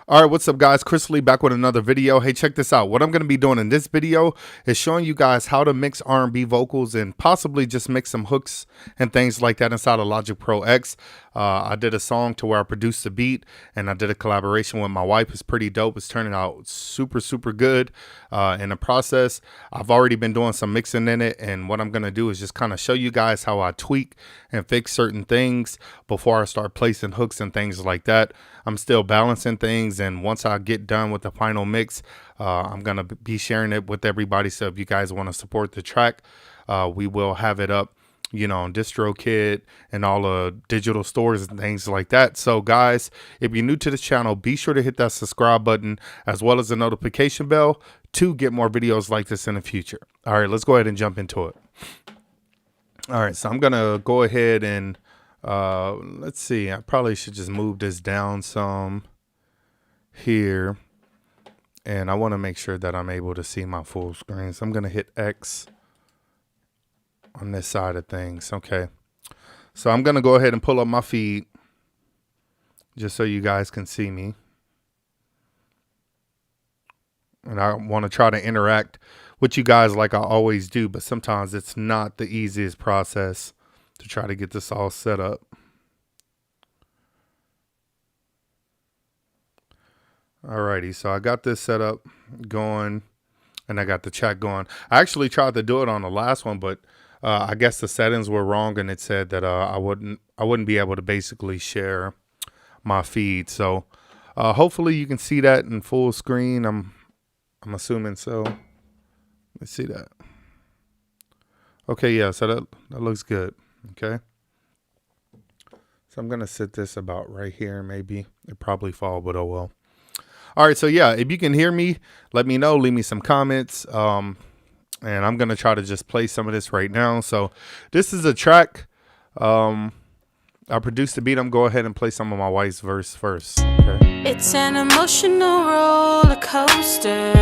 All right, what's up guys? Chris Lee back with another video. Hey, check this out. What I'm going to be doing in this video is showing you guys how to mix R&B vocals and possibly just mix some hooks and things like that inside of Logic Pro X. I did a song to where I produced the beat and I did a collaboration with my wife. It's pretty dope. It's turning out super good in the process. I've already been doing some mixing in it, and what I'm going to do is just kind of show you guys how I tweak and fix certain things before I start placing hooks and things like that. I'm still balancing things, and once I get done with the final mix, I'm going to be sharing it with everybody. So if you guys want to support the track, we will have it up, you know, on DistroKid and all the digital stores and things like that. So guys, if you're new to this channel, be sure to hit that subscribe button as well as the notification bell to get more videos like this in the future. All right, let's go ahead and jump into it. All right, so I'm going to go ahead and let's see, I probably should just move this down some here, and I want to make sure that I'm able to see my full screen. So I'm going to hit X on this side of things. Okay, so I'm going to go ahead and pull up my feed just so you guys can see me, and I want to try to interact with you guys like I always do, but sometimes it's not the easiest process to try to get this all set up. Alrighty, so I got this set up going and I got the chat going. I actually tried to do it on the last one, but I guess the settings were wrong, and it said that I wouldn't be able to basically share my feed. So hopefully you can see that in full screen. I'm assuming so. Let's see that. Okay, yeah, so that looks good. Okay, so I'm gonna set this about right here. Maybe it probably fall, but oh well. All right, so yeah, if you can hear me, let me know. Leave me some comments, and I'm gonna try to just play some of this right now. So this is a track. I produced the beat. I'm go ahead and play some of my wife's verse first. Okay. It's an emotional roller coaster,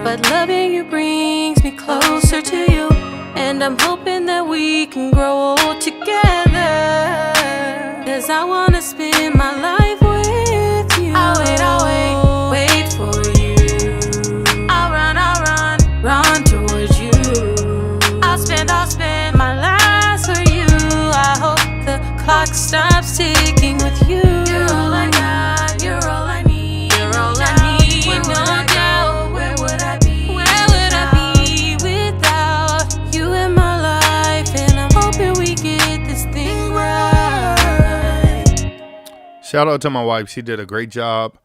but loving you brings me closer to you. And I'm hoping that we can grow old together, 'cause I wanna spend my life with you. I'll wait for you. I'll run towards you. I'll spend my life for you. I hope the clock stops ticking with you. You're all I got, you're all I need. You're all I need, no doubt. Where would I be? Where would I be without you in my life? And I'm hoping we get this thing right. Shout out to my wife. She did a great job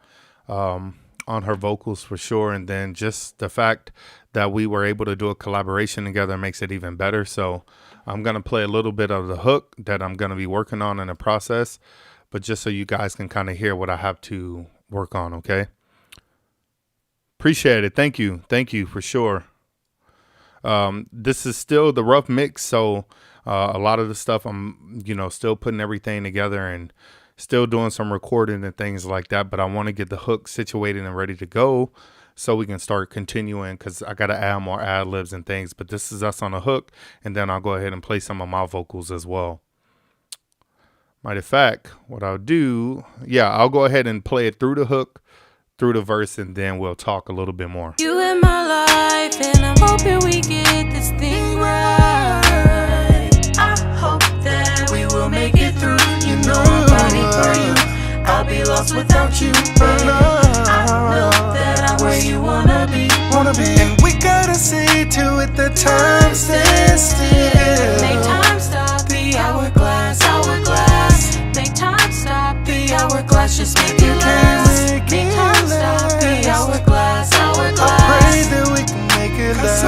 on her vocals for sure. And then just the fact that we were able to do a collaboration together makes it even better. So I'm going to play a little bit of the hook that I'm going to be working on in the process, but just so you guys can kind of hear what I have to work on. Okay. Appreciate it. Thank you. Thank you for sure. This is still the rough mix. So a lot of the stuff I'm, still putting everything together and still doing some recording and things like that. But I want to get the hook situated and ready to go so we can start continuing, because I got to add more ad libs and things. But this is us on a hook, and then I'll go ahead and play some of my vocals as well. Matter of fact, what I'll do, yeah, I'll go ahead and play it through the hook, through the verse, and then we'll talk a little bit more. You in my life, and I'm hoping we get this thing right. I hope that we will make it through. You know I'm fighting for you. I'll be lost without you, baby. I know that I'm where you wanna be. And we gotta see to it that time stands still. Make time stop the hourglass. Make time stop the hourglass. Just make it last. Make time stop the hourglass. I pray that we can make it last.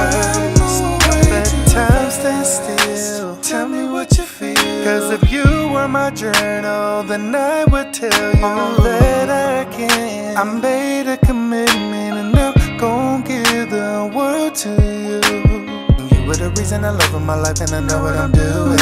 That time stands still. Tell me what you feel. 'Cause if you were my journal, then I would tell you all that I can. I made a commitment and I'm gon' give the world to you. You were the reason I love in my life, and I know what I'm doing.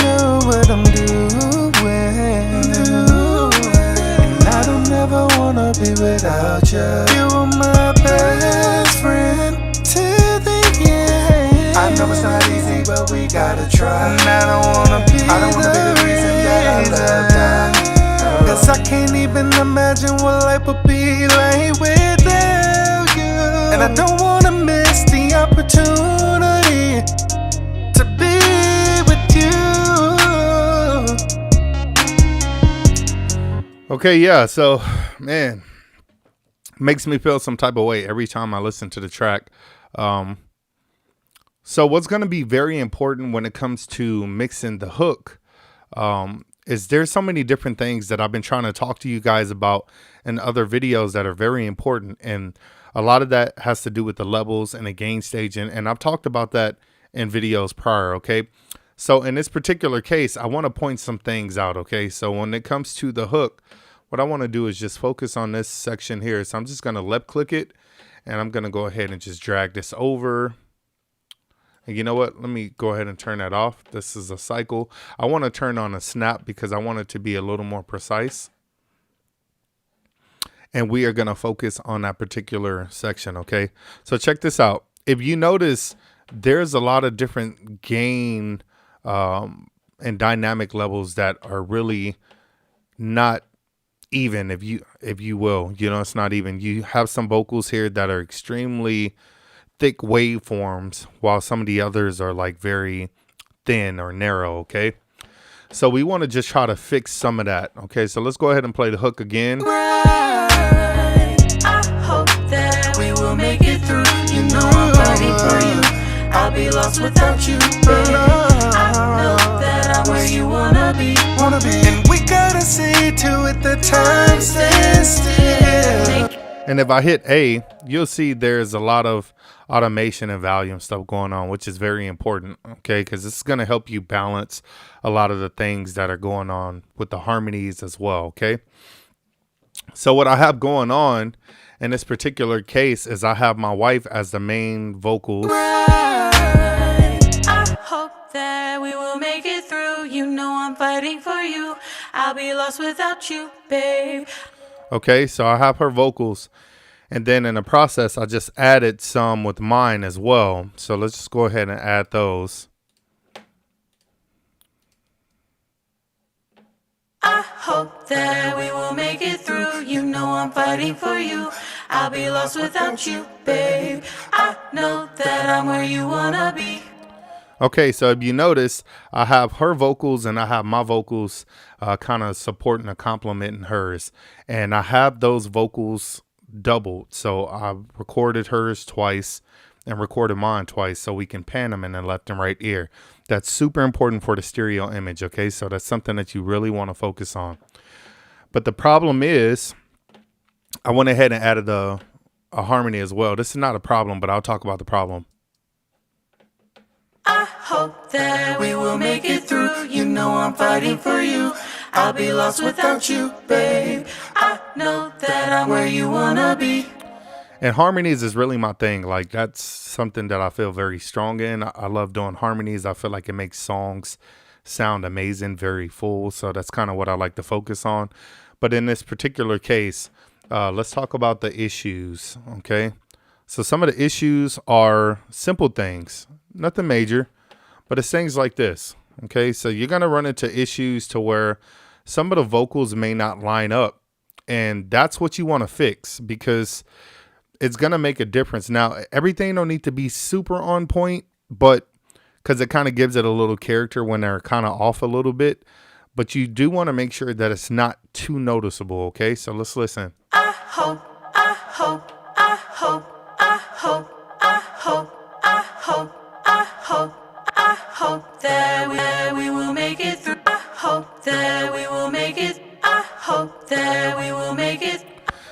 And I don't ever wanna be without you. You were my best friend till the end. I know it's not easy, but we gotta try. And I don't wanna be the reason that I love dying. 'Cause I can't even imagine what life would be like without you. And I don't wanna miss the opportunity to be with you. Okay, yeah, so man, makes me feel some type of way every time I listen to the track. So what's going to be very important when it comes to mixing the hook is there's so many different things that I've been trying to talk to you guys about in other videos that are very important. And a lot of that has to do with the levels and the gain stage. And I've talked about that in videos prior. Okay. So in this particular case, I want to point some things out. Okay. So when it comes to the hook, what I want to do is just focus on this section here. So I'm just going to left click it and I'm going to go ahead and just drag this over. And you know what? Let me go ahead and turn that off. This is a cycle. I want to turn on a snap because I want it to be a little more precise. And we are going to focus on that particular section. Okay. So check this out. If you notice, there's a lot of different gain and dynamic levels that are really not even, if you will, it's not even. You have some vocals here that are extremely thick waveforms, while some of the others are like very thin or narrow. Okay, so we want to just try to fix some of that. Okay, so let's go ahead and play the hook again. Right. I hope that we will make it through. You know I'm fighting for you. I'll be lost without you, baby. I know that I'm where you wanna be. And we gotta see to it the time stands still. And if I hit A, you'll see there's a lot of automation and volume stuff going on, which is very important, okay? Because this is going to help you balance a lot of the things that are going on with the harmonies as well, okay? So what I have going on in this particular case is I have my wife as the main vocals. Right. I hope that we will make it through. You know I'm fighting for you. I'll be lost without you, babe. Okay, so I have her vocals. And then in the process, I just added some with mine as well. So let's just go ahead and add those. I hope that we will make it through. You know I'm fighting for you. I'll be lost without you, babe. I know that I'm where you wanna be. Okay, so if you notice, I have her vocals and I have my vocals kind of supporting and complementing hers. And I have those vocals doubled. So I recorded hers twice and recorded mine twice so we can pan them in the left and right ear. That's super important for the stereo image, okay? So that's something that you really want to focus on. But the problem is, I went ahead and added a harmony as well. This is not a problem, but I'll talk about the problem. I hope that we will make it through. You know I'm fighting for you. I'll be lost without you, babe. I know that I'm where you wanna be. And harmonies is really my thing. Like, that's something that I feel very strong in. I love doing harmonies. I feel like it makes songs sound amazing, very full. So that's kind of what I like to focus on. But in this particular case, let's talk about the issues, okay? So some of the issues are simple things, nothing major, but it's things like this, okay? So you're going to run into issues to where some of the vocals may not line up, and that's what you want to fix because it's going to make a difference. Now, everything don't need to be super on point, but because it kind of gives it a little character when they're kind of off a little bit, but you do want to make sure that it's not too noticeable, okay? So let's listen. I hope, I hope, I hope, I hope, I hope, I hope, I hope, I hope that we will make it through. I hope that we will make it. I hope that we will make it.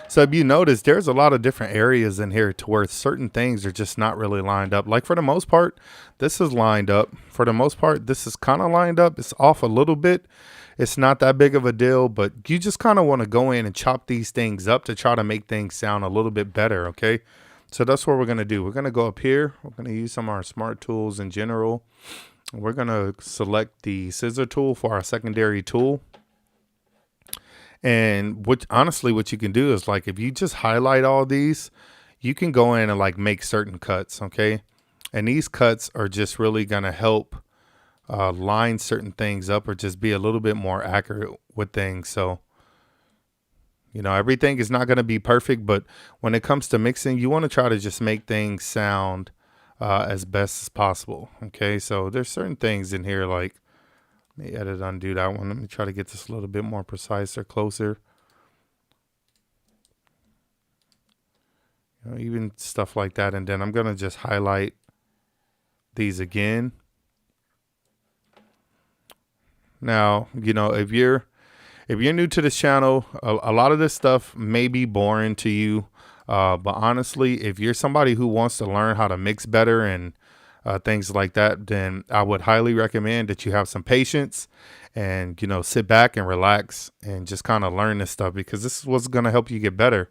So if you notice, there's a lot of different areas in here to where certain things are just not really lined up. Like for the most part, this is lined up. For the most part, this is kind of lined up. It's off a little bit. It's not that big of a deal, but you just kind of want to go in and chop these things up to try to make things sound a little bit better, okay? So that's what we're going to do. We're going to go up here. We're going to use some of our smart tools in general. We're going to select the scissor tool for our secondary tool. And honestly, what you can do is like, if you just highlight all these, you can go in and like make certain cuts, okay? And these cuts are just really going to help line certain things up or just be a little bit more accurate with things. So You know, everything is not going to be perfect, but when it comes to mixing, you want to try to just make things sound as best as possible. Okay, so there's certain things in here like, let me edit, undo that one. Let me try to get this a little bit more precise or closer. You know, even stuff like that. And then I'm going to just highlight these again. Now, you know, if you're new to this channel, a lot of this stuff may be boring to you. But honestly, if you're somebody who wants to learn how to mix better and things like that, then I would highly recommend that you have some patience and, you know, sit back and relax and just kind of learn this stuff, because this is what's going to help you get better.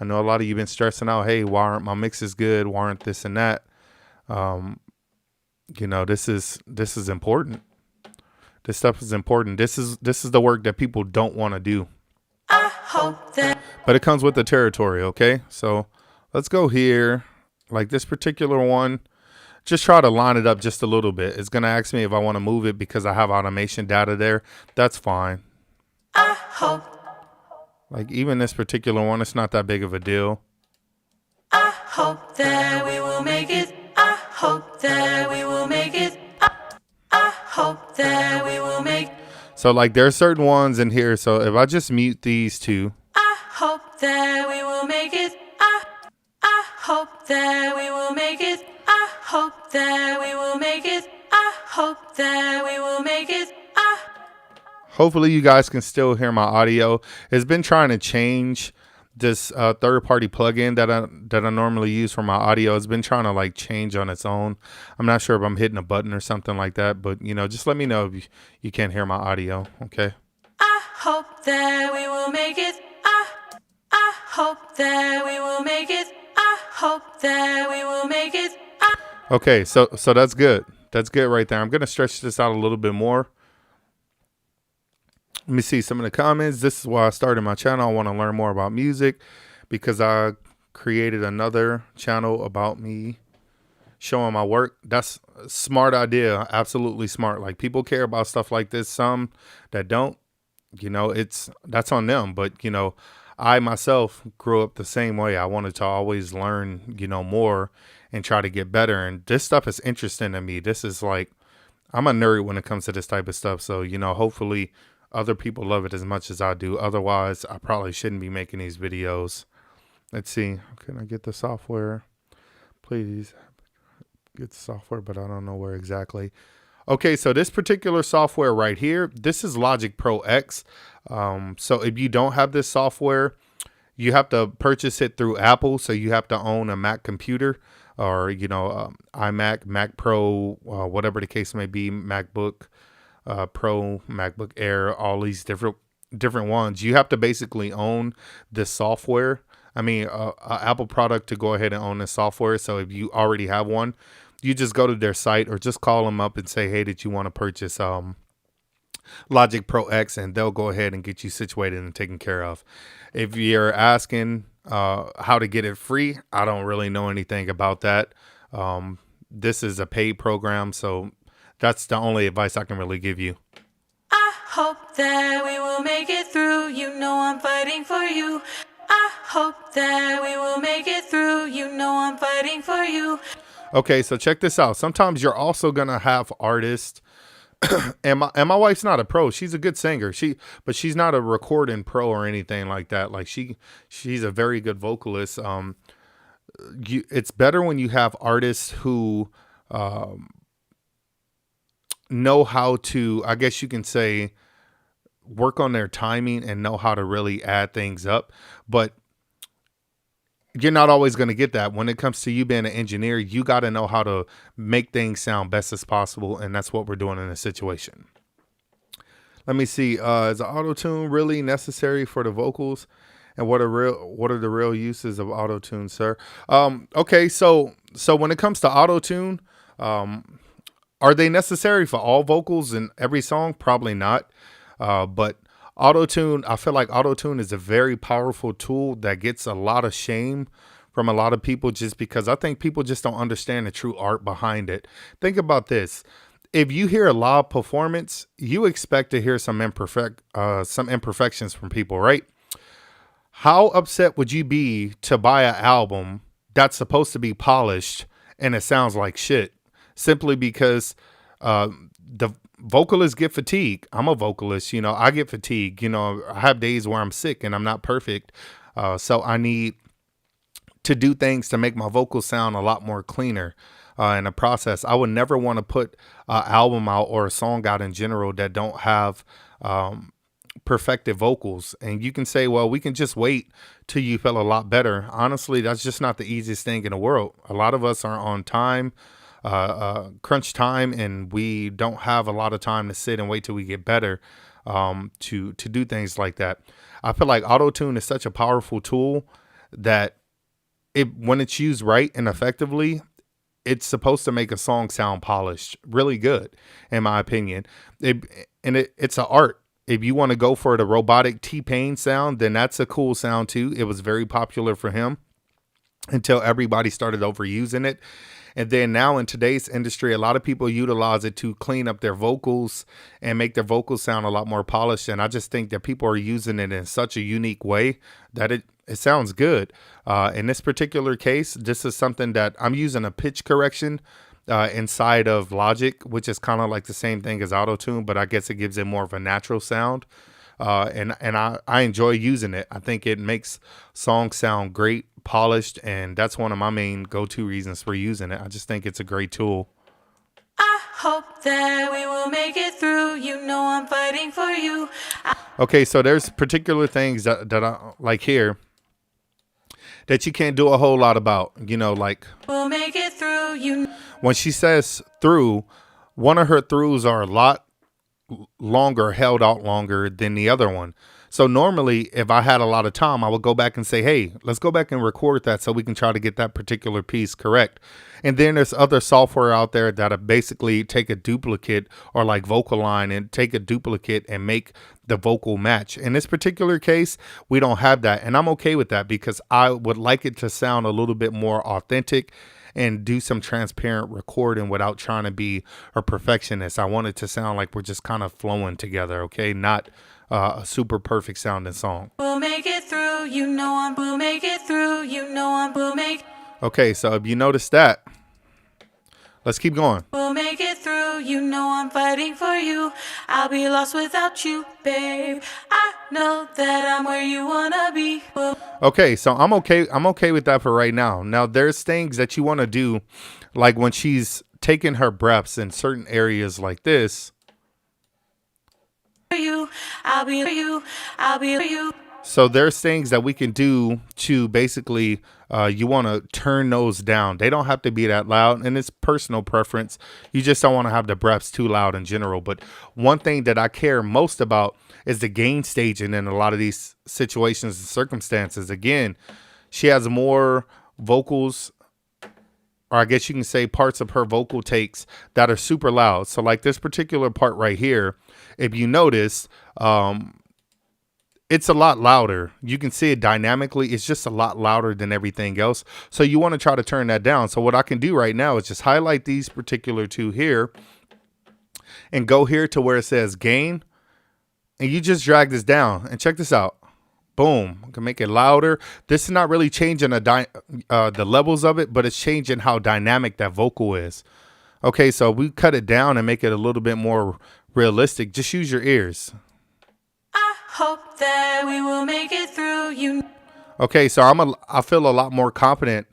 I know a lot of you been stressing out, hey, why aren't my mixes good? Why aren't this and that? You know, this is important. This stuff is important. This is the work that people don't want to do. I hope that. But it comes with the territory, okay? So let's go here. Like this particular one, just try to line it up just a little bit. It's going to ask me if I want to move it because I have automation data there. That's fine. I hope. Like even this particular one, it's not that big of a deal. I hope that we will make it. I hope that we will make it. I hope that we will make it. So like there are certain ones in here. So if I just mute these two. I hope that we will make it. I hope that we will make it. I hope that we will make it. I hope that we will make it. Hopefully you guys can still hear my audio. It's been trying to change this third-party plugin that I normally use for my audio. It's been trying to like change on its own. I'm not sure if I'm hitting a button or something like that, but you know, just let me know if you can't hear my audio. Okay. I hope that we will make it. I hope that we will make it. I hope that we will make it. Okay, so that's good. That's good right there. I'm gonna stretch this out a little bit more. Let me see some of the comments. This is why I started my channel. I want to learn more about music because I created another channel about me showing my work. That's a smart idea. Absolutely smart. Like people care about stuff like this. Some that don't, you know, that's on them. But, you know, I myself grew up the same way. I wanted to always learn, you know, more and try to get better. And this stuff is interesting to me. This is like, I'm a nerd when it comes to this type of stuff. So, you know, hopefully other people love it as much as I do. Otherwise, I probably shouldn't be making these videos. Let's see. Can I get the software? Please get the software, but I don't know where exactly. Okay, so this particular software right here, this is Logic Pro X. So if you don't have this software, you have to purchase it through Apple. So you have to own a Mac computer or, you know, iMac, Mac Pro, whatever the case may be, MacBook Pro, MacBook Air, all these different ones. You have to basically own this software. I mean, a Apple product to go ahead and own this software. So if you already have one, you just go to their site or just call them up and say, hey, did you want to purchase Logic Pro X, and they'll go ahead and get you situated and taken care of. If you're asking how to get it free, I don't really know anything about that. This is a paid program, so that's the only advice I can really give you. I hope that we will make it through. You know I'm fighting for you. I hope that we will make it through. You know I'm fighting for you. Okay, so check this out. Sometimes you're also gonna have artists, and my wife's not a pro. She's a good singer. But she's not a recording pro or anything like that. Like she's a very good vocalist. It's better when you have artists who know how to, I guess you can say, work on their timing and know how to really add things up. But you're not always going to get that. When it comes to you being an engineer, you got to know how to make things sound best as possible. And that's what we're doing in this situation. Let me see. Is the auto-tune really necessary for the vocals? And what are the real uses of auto-tune, sir? Okay, so when it comes to auto-tune, are they necessary for all vocals in every song? Probably not. But auto-tune, I feel like auto-tune is a very powerful tool that gets a lot of shame from a lot of people just because I think people just don't understand the true art behind it. Think about this. If you hear a live performance, you expect to hear some imperfections from people, right? How upset would you be to buy an album that's supposed to be polished and it sounds like shit? Simply because the vocalists get fatigued. I'm a vocalist, you know, I get fatigued. You know, I have days where I'm sick and I'm not perfect. So I need to do things to make my vocals sound a lot more cleaner in the process. I would never want to put an album out or a song out in general that don't have perfected vocals. And you can say, well, we can just wait till you feel a lot better. Honestly, that's just not the easiest thing in the world. A lot of us are on time, crunch time, and we don't have a lot of time to sit and wait till we get better to do things like that. I feel like auto-tune is such a powerful tool that when it's used right and effectively, it's supposed to make a song sound polished, really good, in my opinion. It's an art. If you want to go for the robotic T-Pain sound, then that's a cool sound too. It was very popular for him until everybody started overusing it. And then now in today's industry, a lot of people utilize it to clean up their vocals and make their vocals sound a lot more polished. And I just think that people are using it in such a unique way that it sounds good. In this particular case, this is something that I'm using a pitch correction inside of Logic, which is kind of like the same thing as auto-tune, but I guess it gives it more of a natural sound. And I enjoy using it. I think it makes songs sound great, polished, and that's one of my main go-to reasons for using it. I just think it's a great tool. I hope that we will make it through. You know I'm fighting for you. Okay, so there's particular things that I like here that you can't do a whole lot about. You know, like we'll make it through. When she says through, one of her throughs are a lot longer, held out longer than the other one. So normally if I had a lot of time, I would go back and say, hey, let's go back and record that so we can try to get that particular piece correct. And then there's other software out there that basically take a duplicate, or like Vocal Line, and take a duplicate and make the vocal match. In this particular case, we don't have that. And I'm okay with that because I would like it to sound a little bit more authentic and do some transparent recording without trying to be a perfectionist. I want it to sound like we're just kind of flowing together, okay? Not a super perfect sounding song. We'll make it through, you know we'll make it through, you know we'll make. Okay, so if you notice that, let's keep going. We'll make it through, you know I'm fighting for you. I'll be lost without you, babe. I know that I'm where you wanna be. Okay, so I'm okay with that for right now. Now there's things that you want to do, like when she's taking her breaths in certain areas like this. I'll be for you. I'll be for you. So there's things that we can do to basically, you want to turn those down. They don't have to be that loud, and it's personal preference. You just don't want to have the breaths too loud in general. But one thing that I care most about is the gain staging in a lot of these situations and circumstances. Again, she has more vocals, or I guess you can say parts of her vocal takes that are super loud. So like this particular part right here, if you notice, it's a lot louder. You can see it dynamically. It's just a lot louder than everything else. So you want to try to turn that down. So what I can do right now is just highlight these particular two here and go here to where it says gain. And you just drag this down and check this out. Boom. I can make it louder. This is not really changing the levels of it, but it's changing how dynamic that vocal is. Okay, so we cut it down and make it a little bit more realistic. Just use your ears. I hope that we will make it through. You. Okay, so I feel a lot more confident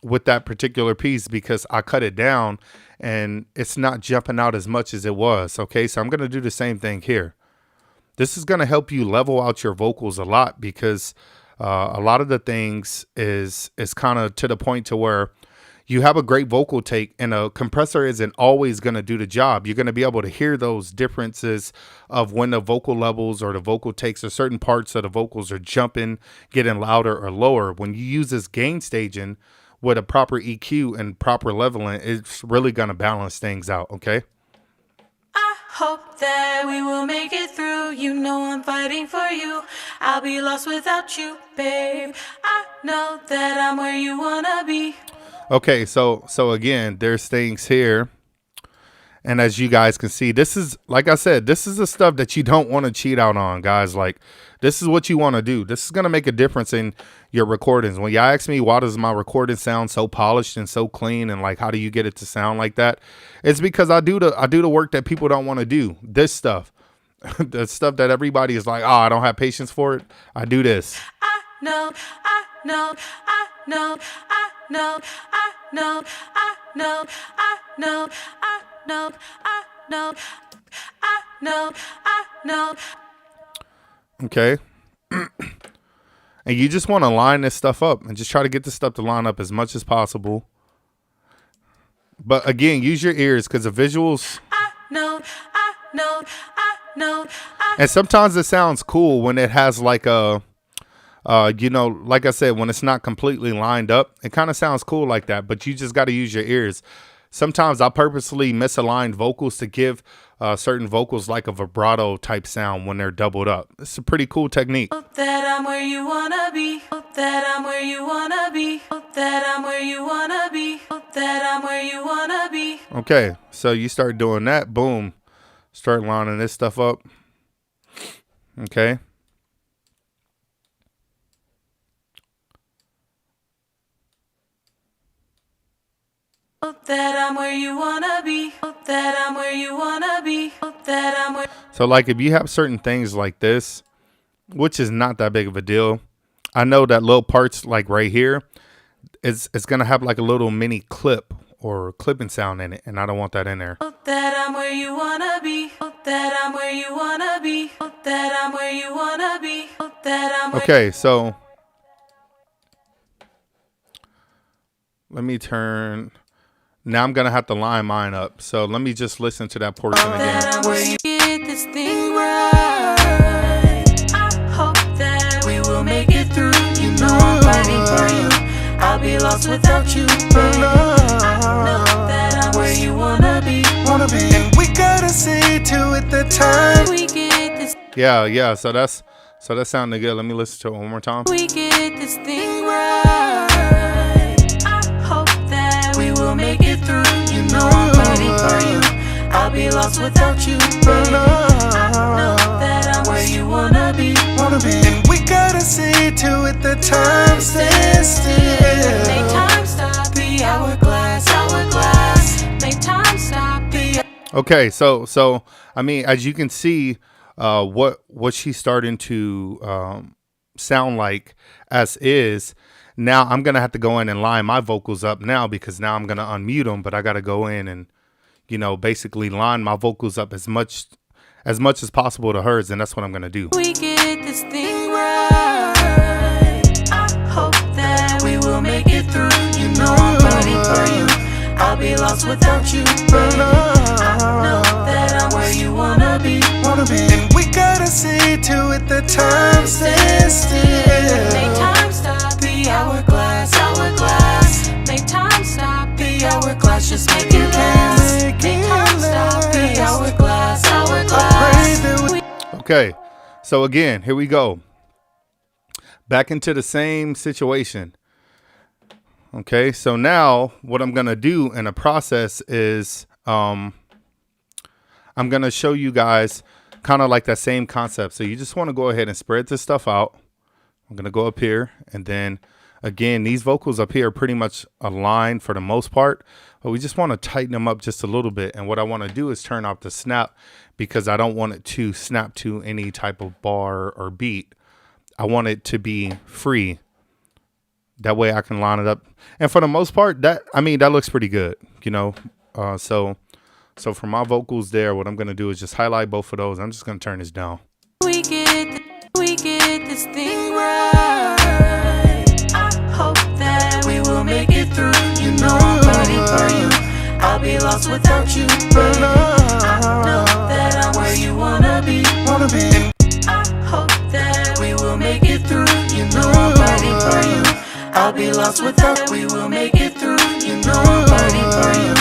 with that particular piece because I cut it down and it's not jumping out as much as it was. Okay, so I'm going to do the same thing here. This is going to help you level out your vocals a lot because a lot of the things is kind of to the point to where you have a great vocal take and a compressor isn't always going to do the job. You're going to be able to hear those differences of when the vocal levels or the vocal takes or certain parts of the vocals are jumping, getting louder or lower. When you use this gain staging with a proper EQ and proper leveling, it's really going to balance things out, okay? I hope that we will make it through. You know I'm fighting for you. I'll be lost without you, babe. I know that I'm where you wanna be. Okay, so again, there's things here, And as you guys can see, this is, like I said, this is the stuff that you don't want to cheat out on, guys. Like, this is what you want to do. This is going to make a difference in your recordings. When y'all ask me, why does my recording sound so polished and so clean, and like, how do you get it to sound like that? It's because I do the work that people don't want to do. This stuff, the stuff that everybody is like, oh, I don't have patience for it. I do this. I know, I know, I know, I know, I know, I know, I know, I know, I know, I know, I know. Okay. And you just want to line this stuff up and just try to get this stuff to line up as much as possible. But again, use your ears, because the visuals. I know, I know, I know. And sometimes it sounds cool when it has like a, you know, like I said, when it's not completely lined up, it kind of sounds cool like that. But you just got to use your ears. Sometimes I purposely misaligned vocals to give certain vocals like a vibrato type sound when they're doubled up. It's a pretty cool technique. Hope that I'm where you wanna be. Hope that I'm where you wanna be. Hope that I'm where you wanna be. Hope that I'm where you wanna be. Okay, so you start doing that, boom, start lining this stuff up. Okay. Hope that I'm where you wanna be. Hope that I'm where you wanna be. Hope that I'm where. So like if you have certain things like this, which is not that big of a deal. I know that little parts like right here, it's going to have like a little mini clip or clipping sound in it. And I don't want that in there. Hope that I'm where you wanna be. Hope that I'm where you wanna be. Hope that I'm where you wanna be. Hope that I'm where. Okay, so let me turn. Now I'm going to have to line mine up. So let me just listen to that portion again. That I'm where you get this thing right. I hope that we will make it through. You know I'm fighting for you. I'll be lost without you, baby. I know that I'm where you wanna be. And we gotta see to it the time. We get this. Yeah. So that sounded good. Let me listen to it one more time. We get this thing right. I hope that we will make it through. You know I'm fighting for you. I'll be lost without you, baby. I know that I'm where you wanna be. And we gotta see to it the time stands still. Make time stop the hourglass, hourglass. Make time stop the. Okay, so I mean, as you can see, what she's starting to sound like as is. Now I'm gonna have to go in and line my vocals up now, because now I'm gonna unmute them, but I gotta go in and, you know, basically line my vocals up as much as possible to hers, and that's what I'm gonna do. We get this thing right. I hope that we will make it through. You know I'm fighting for you. I'll be lost without you, baby. I know that I'm where you wanna be. And we gotta see to it the time stands still. Make time stop the hourglass, hourglass. Make time stop the hourglass. Just make it last. Make time stop the hourglass, hourglass. Okay, so again, here we go. Back into the same situation. Okay, so now what I'm gonna do in the process is I'm gonna show you guys kind of like that same concept. So you just want to go ahead and spread this stuff out. I'm gonna go up here, and then again, these vocals up here are pretty much aligned for the most part, but we just want to tighten them up just a little bit. And what I want to do is turn off the snap, because I don't want it to snap to any type of bar or beat. I want it to be free. That way I can line it up. And for the most part, that looks pretty good, you know. So for my vocals there, what I'm going to do is just highlight both of those. I'm just going to turn this down. We get this thing right. I hope that we will make it through. You know I'm fighting for you. I'll be lost without you, baby. I know that I'm where you wanna be. I hope that we will make it through. You know I'm fighting for you. I'll be lost without. We will make it through. You know I'm fighting for you.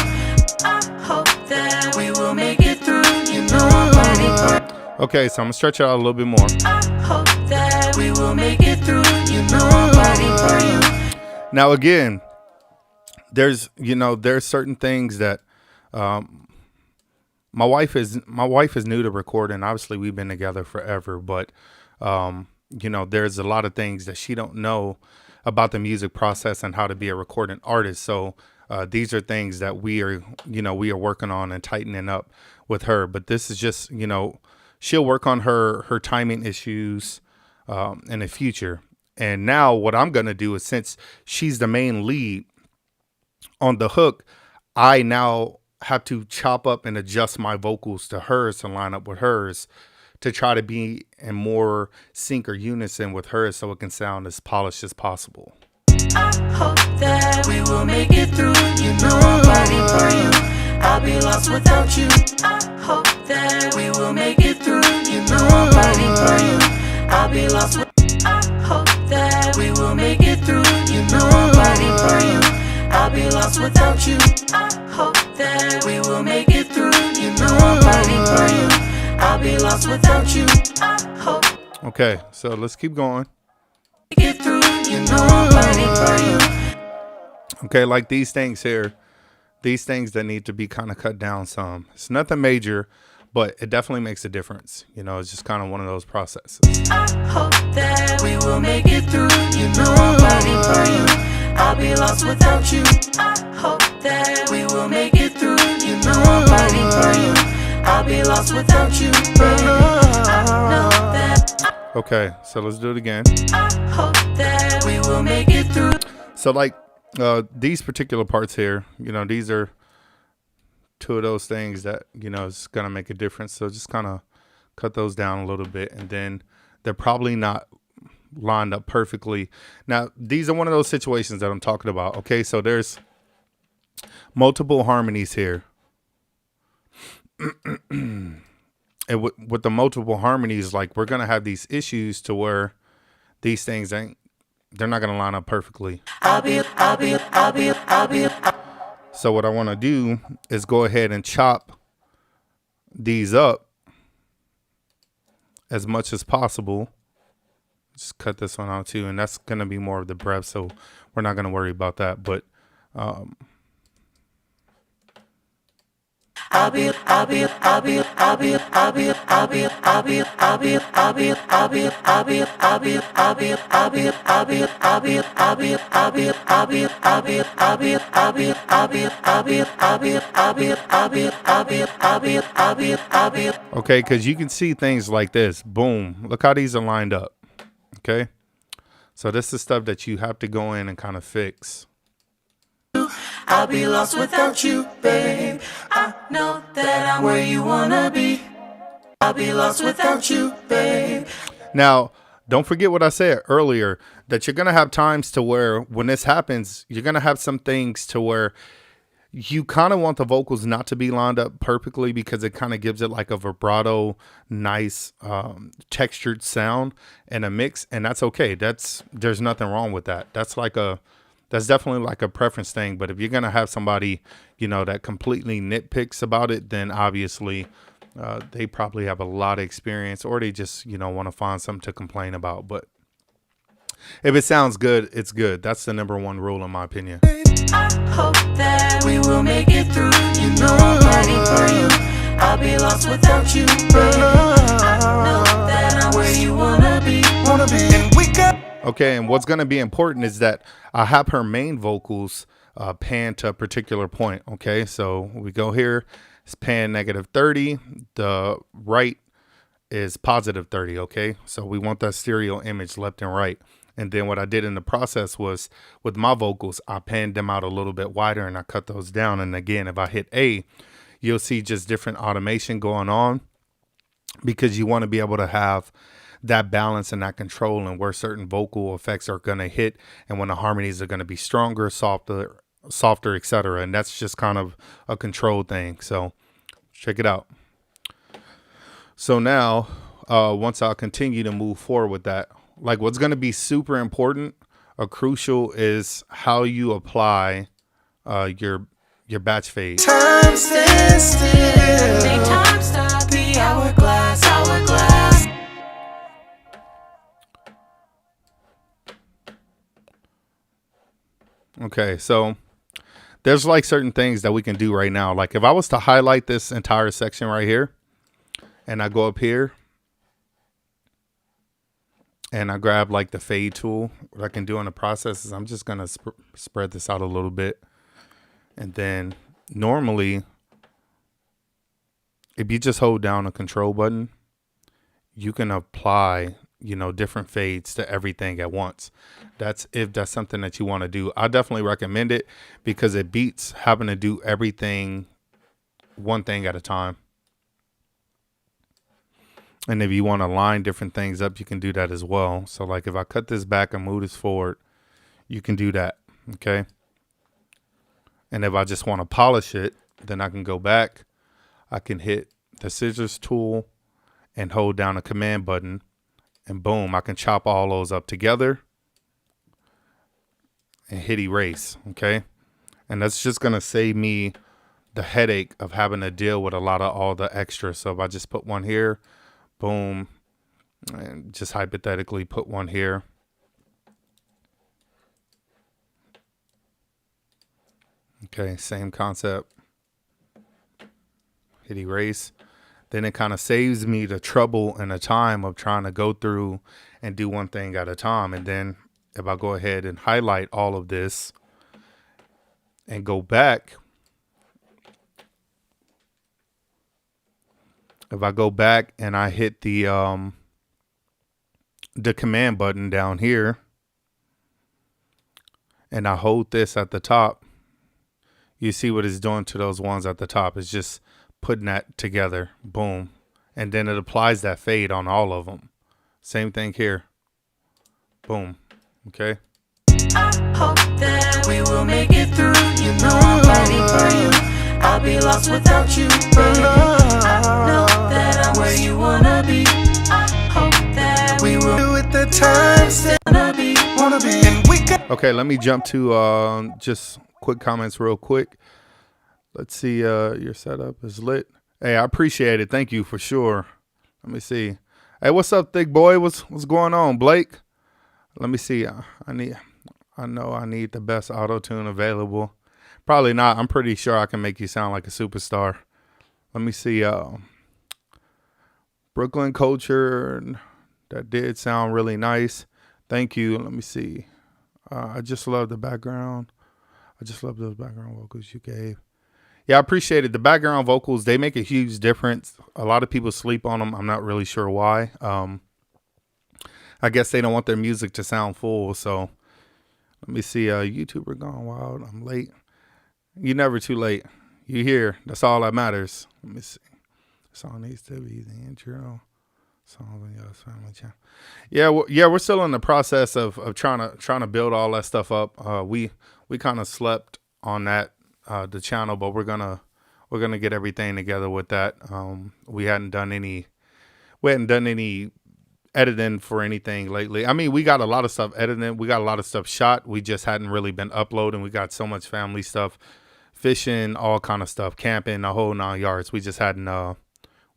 I hope that we will make it through. You know I'm fighting for you. Okay, so I'm gonna stretch it out a little bit more. I hope that we will make it through. You know I'm fighting for you. Now again, there's certain things that my wife is new to recording. Obviously, we've been together forever, but you know, there's a lot of things that she don't know about the music process and how to be a recording artist. So these are things that we are working on and tightening up with her. But this is just, you know, she'll work on her timing issues in the future. And now what I'm going to do is, since she's the main lead on the hook, I now have to chop up and adjust my vocals to hers to line up with hers, to try to be in more sync or unison with hers so it can sound as polished as possible. I hope that we will make it through. You know I'm fighting for you. I'll be lost without you. I hope that we will make it through. You know I'm fighting for you. I'll be lost with. I hope that we will make it through. You know I'm fighting for you. I'll be lost without you. I hope that we will make it through. You know I'm fighting for you. I'll be lost without you. I hope. Okay, so let's keep going. Get through. You know I'm fighting for you. Okay, like these things here, these things that need to be kind of cut down some. It's nothing major, but it definitely makes a difference. You know, it's just kind of one of those processes. I hope that we will make it through. You know I'm fighting for you. I'll be lost without you. I hope that we will make it through. You know I'm fighting for you. I'll be lost without you, baby. I know that. Okay, so let's do it again. I hope that we will make it through. So like these particular parts here, you know, these are two of those things that, you know, is going to make a difference. So just kind of cut those down a little bit, and then they're probably not lined up perfectly. Now, these are one of those situations that I'm talking about. Okay, so there's multiple harmonies here. And with the multiple harmonies, like, we're going to have these issues to where these things they're not going to line up perfectly. So what I want to do is go ahead and chop these up as much as possible. Just cut this one out too, and that's going to be more of the breath, so we're not going to worry about that. But okay, because you can see things like this. Boom, look how these are lined up. Okay, so this is stuff that you have to go in and kind of fix. I'll be lost without you, babe. I know that I'm where you wanna be. I'll be lost without you, babe. Now, don't forget what I said earlier, that you're going to have times to where when this happens, you're going to have some things to where you kind of want the vocals not to be lined up perfectly, because it kind of gives it like a vibrato, nice textured sound and a mix. And that's okay. There's nothing wrong with that. That's definitely like a preference thing. But if you're going to have somebody, you know, that completely nitpicks about it, then obviously they probably have a lot of experience, or they just, you know, want to find something to complain about. But if it sounds good, it's good. That's the number one rule, in my opinion. I hope that we will make it through. You know I'm fighting for you. I'll be lost without you, baby. I know that I'm where you wanna be. And we got. Okay, and what's going to be important is that I have her main vocals pan to a particular point. Okay, so we go here. It's pan -30. The right is +30. Okay, so we want that stereo image left and right. And then what I did in the process was, with my vocals, I panned them out a little bit wider and I cut those down. And again, if I hit A, you'll see just different automation going on, because you want to be able to have that balance and that control, and where certain vocal effects are going to hit, and when the harmonies are going to be stronger, softer, etc. And that's just kind of a control thing. So check it out. So now, once I continue to move forward with that, like, what's going to be super important or crucial is how you apply your batch fade. Time stands still. Make time stop. The hourglass. Okay, so there's like certain things that we can do right now. Like if I was to highlight this entire section right here and I go up here and I grab like the fade tool, what I can do in the process is I'm just going to spread this out a little bit. And then normally, if you just hold down the control button, you can apply, you know, different fades to everything at once. That's if that's something that you want to do. I definitely recommend it because it beats having to do everything one thing at a time. And if you want to line different things up, you can do that as well. So like if I cut this back and move this forward, you can do that. Okay. And if I just want to polish it, then I can go back. I can hit the scissors tool and hold down the command button, and boom, I can chop all those up together and hit erase. Okay. And that's just going to save me the headache of having to deal with a lot of all the extras. So if I just put one here, boom, and just hypothetically put one here. Okay, same concept. Hit erase. Then it kind of saves me the trouble and the time of trying to go through and do one thing at a time. And then if I go ahead and highlight all of this and go back, if I go back and I hit the command button down here and I hold this at the top, you see what it's doing to those ones at the top. It's just putting that together. Boom. And then it applies that fade on all of them. Same thing here. Boom. Okay. I hope that we will make it through. You know I'm fighting for you. I'll be lost without you, baby. I know that I'm where you wanna be. I hope that we will do it the times that wanna be. And we can. Okay, let me jump to just quick comments real quick. Let's see, your setup is lit. Hey, I appreciate it. Thank you for sure. Let me see. Hey, what's up, thick boy? What's going on, Blake? Let me see. I know I need the best auto tune available. Probably not. I'm pretty sure I can make you sound like a superstar. Let me see. Brooklyn culture. That did sound really nice. Thank you. Let me see. I just love the background. I just love those background vocals you gave. Yeah, I appreciate it. The background vocals, they make a huge difference. A lot of people sleep on them. I'm not really sure why. I guess they don't want their music to sound full. So let me see. YouTuber gone wild. I'm late. You're never too late. You here. That's all that matters. Let me see. Song needs to be the intro. Song on your family channel. Yeah, we're still in the process of trying to build all that stuff up. We kind of slept on that the channel, but we're gonna get everything together with that. We hadn't done any editing for anything lately. I mean, we got a lot of stuff edited. We got a lot of stuff shot. We just hadn't really been uploading. We got so much family stuff, fishing, all kind of stuff, camping, the whole 9 yards. We just hadn't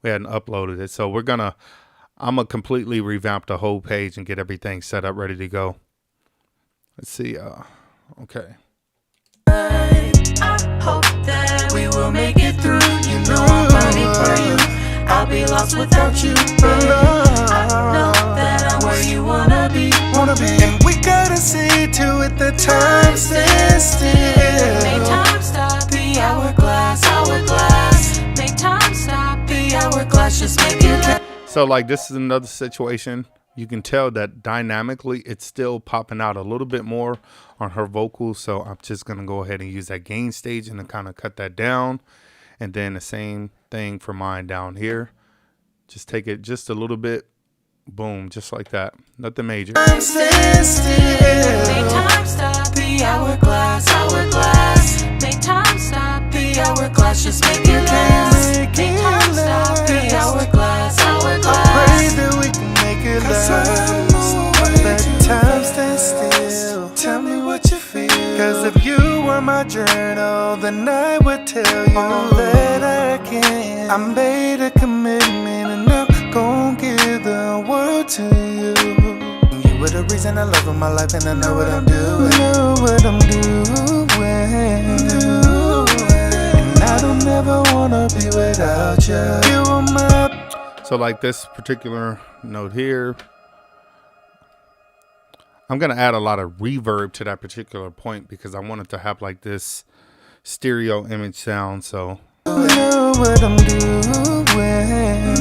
uploaded it. So I'm gonna completely revamp the whole page and get everything set up, ready to go. Let's see. Okay. I hope that we will make it through. You know I'm fighting for you. I'll be lost without you, baby. I know that I'm where you wanna be. And we gotta see to it the time stand still. Make time stop. The hourglass. Make time stop. The hourglass. Just make it last. So like this is another situation. You can tell that dynamically it's still popping out a little bit more on her vocals. So I'm just going to go ahead and use that gain stage and kind of cut that down. And then the same thing for mine down here. Just take it just a little bit. Boom, just like that. Nothing major. Make time stop. The hourglass. Make time stop. The hourglass. Just make it last. Make time stop. The hourglass. Pray that we can make it last. Let time stand still. Tell me what you feel. Cause if you were my journal, then I would tell you all that I can. I made a commitment and I'm gon' give the world to you. You were the the reason I love my life, and I know what I'm doing. Know what I'm doing. And I don't ever wanna be without you. You are my. So like this particular note here, I'm going to add a lot of reverb to that particular point because I want it to have like this stereo image sound. So know what I'm doing. And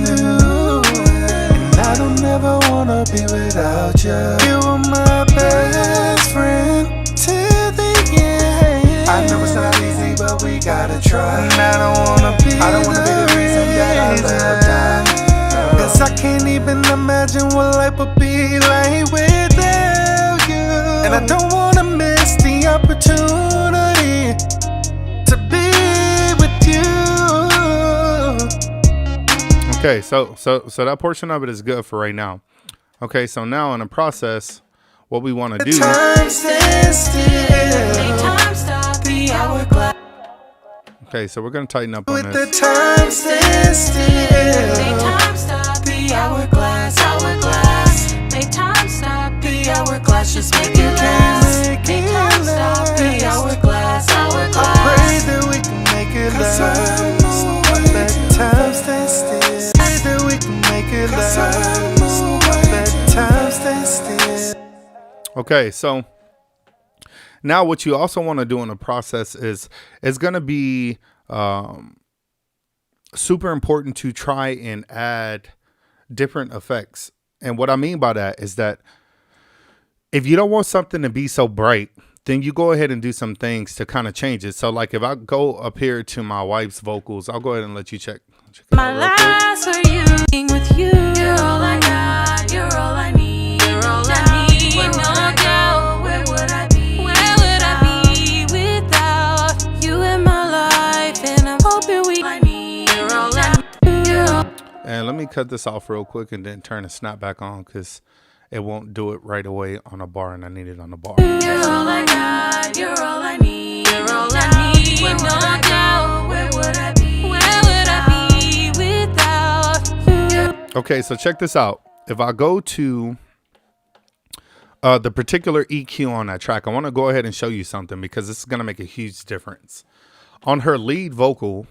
I don't ever wanna be without you. You are my best friend till the end. I know it's not easy, but we gotta try. And I don't wanna be the reason that I love die. 'Cause I can't even imagine what life would be like without you. And I don't wanna miss the opportunity to be with you. okay, so that portion of it is good for right now. Okay, so now in the process, what we want to do. Time stands still. Time stop the hourglass. Okay, so we're gonna tighten up on With the this. time stands still. Time stop the hourglass. Hourglass. Make time stop the hourglass. Just make it last. Make time stop the hourglass. Hourglass. I pray that we can make it last. Let time stand still. Pray that we can make it last. Let time stand still. Okay, so now what you also want to do in the process is it's going to be super important to try and add different effects. And what I mean by that is that if you don't want something to be so bright, then you go ahead and do some things to kind of change it. So like if I go up here to my wife's vocals, I'll go ahead and let you check it My out real quick. last for you, being with you. You're all I got. You're all I need. You're all I need. With no doubt, where would I be? Where would I be without you in my life? And I'm hoping we. I need. You're all I need. You're all. And let me cut this off real quick and then turn the snap back on because it won't do it right away on a bar and I need it on the bar. You're all I got. You're all I need. You're all I need. With no doubt, where would I be? Where would I be without you? Okay, so check this out. If I go to the particular EQ on that track, I want to go ahead and show you something because this is going to make a huge difference. On her lead vocal,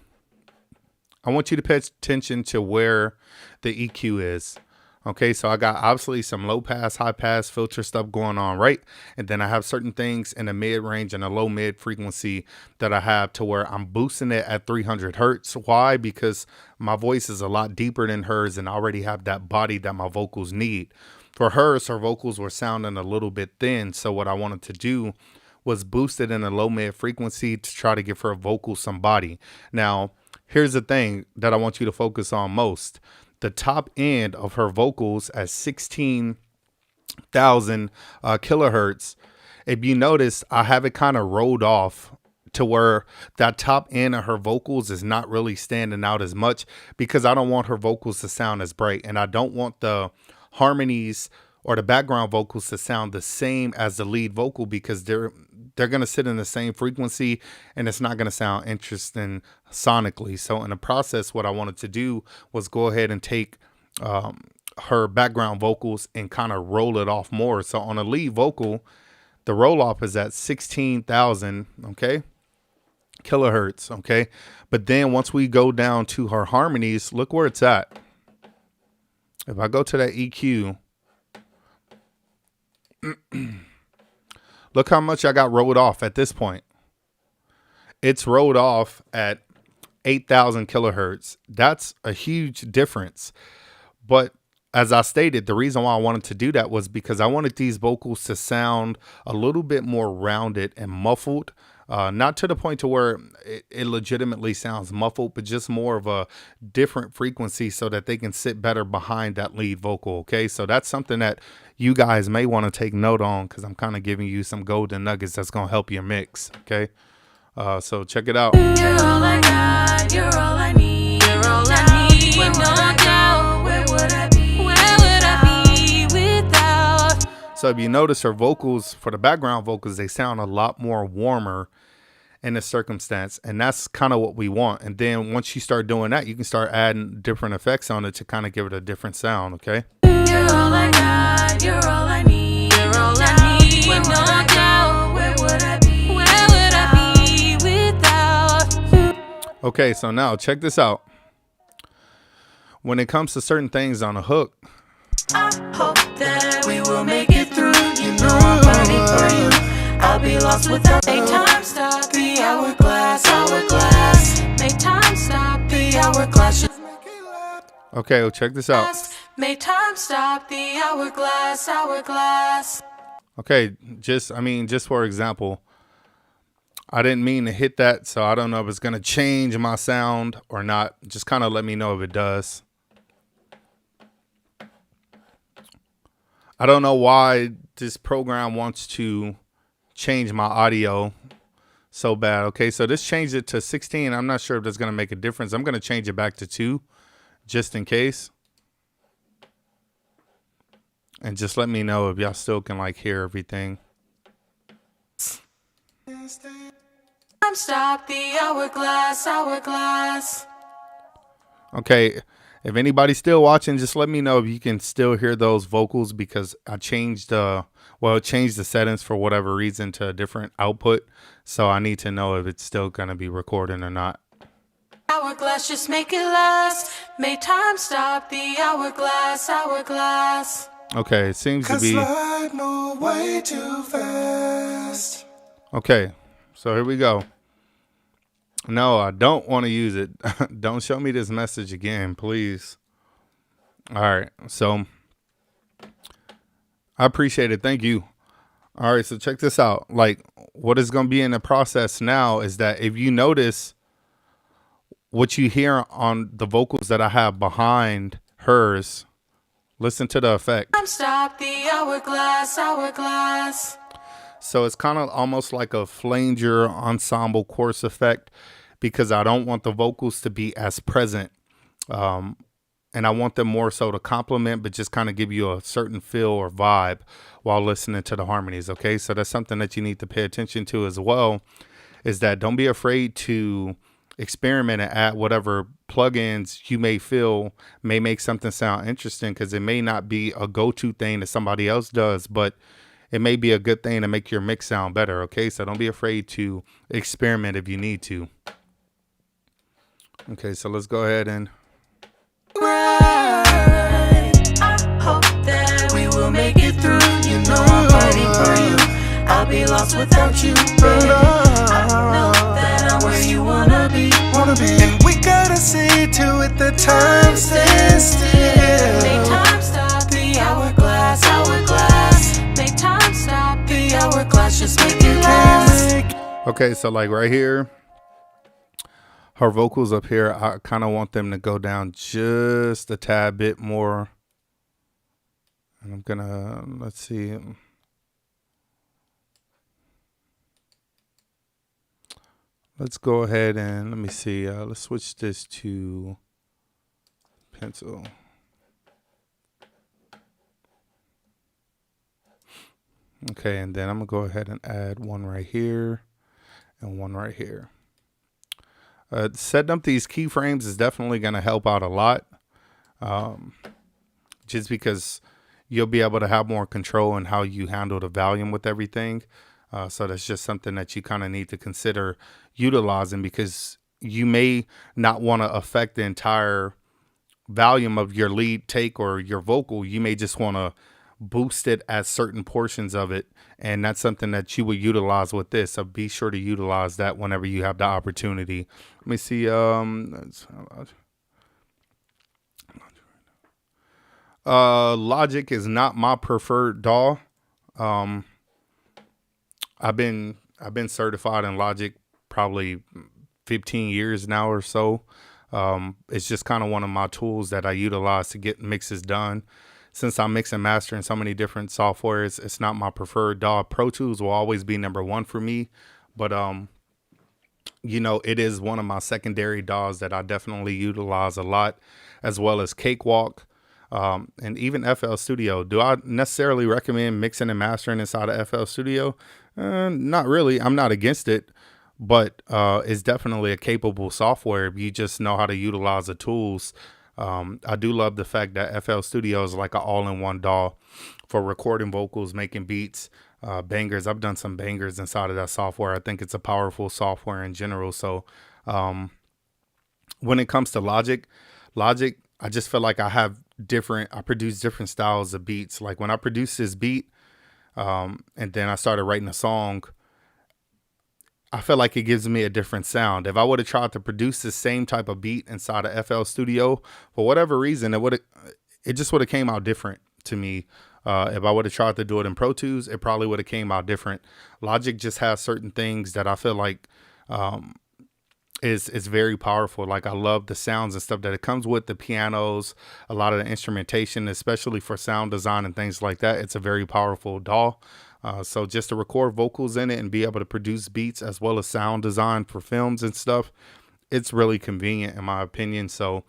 I want you to pay attention to where the EQ is. Okay, so I got obviously some low pass, high pass filter stuff going on, right? And then I have certain things in the mid range and a low mid frequency that I have to where I'm boosting it at 300 hertz. Why? Because my voice is a lot deeper than hers and I already have that body that my vocals need. For hers, her vocals were sounding a little bit thin. So what I wanted to do was boost it in a low mid frequency to try to give her vocals some body. Now, here's the thing that I want you to focus on most. The top end of her vocals at 16,000 kilohertz. If you notice, I have it kind of rolled off to where that top end of her vocals is not really standing out as much because I don't want her vocals to sound as bright. And I don't want the harmonies or the background vocals to sound the same as the lead vocal because they're going to sit in the same frequency and it's not going to sound interesting sonically. So in the process, what I wanted to do was go ahead and take her background vocals and kind of roll it off more. So on a lead vocal, the roll off is at 16,000, okay, kilohertz, okay. But then once we go down to her harmonies, look where it's at. If I go to that EQ, look how much I got rolled off at this point. It's rolled off at 8,000 kilohertz. That's a huge difference. But as I stated, the reason why I wanted to do that was because I wanted these vocals to sound a little bit more rounded and muffled. Not to the point to where it legitimately sounds muffled, but just more of a different frequency so that they can sit better behind that lead vocal. Okay, so that's something that you guys may want to take note on because I'm kind of giving you some golden nuggets that's going to help your mix. Okay, so check it out. You're all I got, you're all I need, you're all I need. With no doubt, where would I be? Where would I be without? So if you notice her vocals, for the background vocals, they sound a lot more warmer in this circumstance, and that's kind of what we want. And then once you start doing that, you can start adding different effects on it to kind of give it a different sound. Okay, You're all I got, you're all I need, you're Okay, so now check this out. When it comes to certain things on a hook, I hope that we will make it through. You know I'm fighting for you. I'll be lost without. Make time stop the hourglass, hourglass. Make time stop the hourglass. okay, well, check this out. Make time stop the hourglass, hourglass. Okay, just for example, I didn't mean to hit that, so I don't know if it's gonna change my sound or not. Just kind of let me know if it does. I don't know why this program wants to change my audio so bad. Okay, so this changed it to 16. I'm not sure if that's gonna make a difference. I'm gonna change it back to 2 just in case. And just let me know if y'all still can like hear everything. Stop the hourglass, hourglass. Okay, if anybody's still watching, just let me know if you can still hear those vocals, because I changed it changed the settings for whatever reason to a different output. So I need to know if it's still gonna be recording or not. Hourglass, just make it last. Make time stop the hourglass, hourglass. Okay, it seems to be. Life move way too fast. Okay, so here we go. No, I don't want to use it. Don't show me this message again, please. All right, so I appreciate it. Thank you. All right, so check this out. Like, what is going to be in the process now is that if you notice what you hear on the vocals that I have behind hers, listen to the effect. Stop the hourglass, hourglass. So it's kind of almost like a flanger ensemble chorus effect, because I don't want the vocals to be as present. And I want them more so to complement, but just kind of give you a certain feel or vibe while listening to the harmonies. Okay, so that's something that you need to pay attention to as well, is that don't be afraid to experiment and add whatever plugins you may feel may make something sound interesting, because it may not be a go-to thing that somebody else does, but it may be a good thing to make your mix sound better. Okay, so don't be afraid to experiment if you need to. Okay, so let's go ahead and I hope that we will make it through. You know I'm fighting for you. I'll be lost without you, baby. I know that I'm where you wanna be. And we gotta see to it the time stands still. Make time stop the hourglass, hourglass. Make time stop the hourglass, just make it last. okay, so like right here, her vocals up here, I kind of want them to go down just a tad bit more. And I'm gonna, let's see. Let's go ahead and let me see. Let's switch this to pencil. Okay, and then I'm gonna go ahead and add one right here and one right here. Setting up these keyframes is definitely going to help out a lot, just because you'll be able to have more control in how you handle the volume with everything. So that's just something that you kind of need to consider utilizing, because you may not want to affect the entire volume of your lead take or your vocal. You may just want to boost it at certain portions of it, and that's something that you would utilize with this. So be sure to utilize that whenever you have the opportunity. Let me see. Logic is not my preferred DAW. I've been certified in Logic probably 15 years now or so. It's just kind of one of my tools that I utilize to get mixes done. Since I'm mixing and mastering so many different softwares, it's not my preferred DAW. Pro Tools will always be #1 for me, but you know, it is one of my secondary DAWs that I definitely utilize a lot, as well as Cakewalk, and even FL Studio. Do I necessarily recommend mixing and mastering inside of FL Studio? Not really. I'm not against it, but it's definitely a capable software if you just know how to utilize the tools. I do love the fact that FL Studio is like an all-in-one DAW for recording vocals, making beats, bangers. I've done some bangers inside of that software. I think it's a powerful software in general. So when it comes to Logic, I just feel like I produce different styles of beats. Like when I produce this beat, and then I started writing a song, I feel like it gives me a different sound. If I would have tried to produce the same type of beat inside of FL Studio, for whatever reason, it just would have came out different to me. If I would have tried to do it in Pro Tools, it probably would have came out different. Logic just has certain things that I feel like is very powerful. Like I love the sounds and stuff that it comes with, the pianos, a lot of the instrumentation, especially for sound design and things like that. It's a very powerful DAW. So just to record vocals in it and be able to produce beats as well as sound design for films and stuff, it's really convenient in my opinion. So,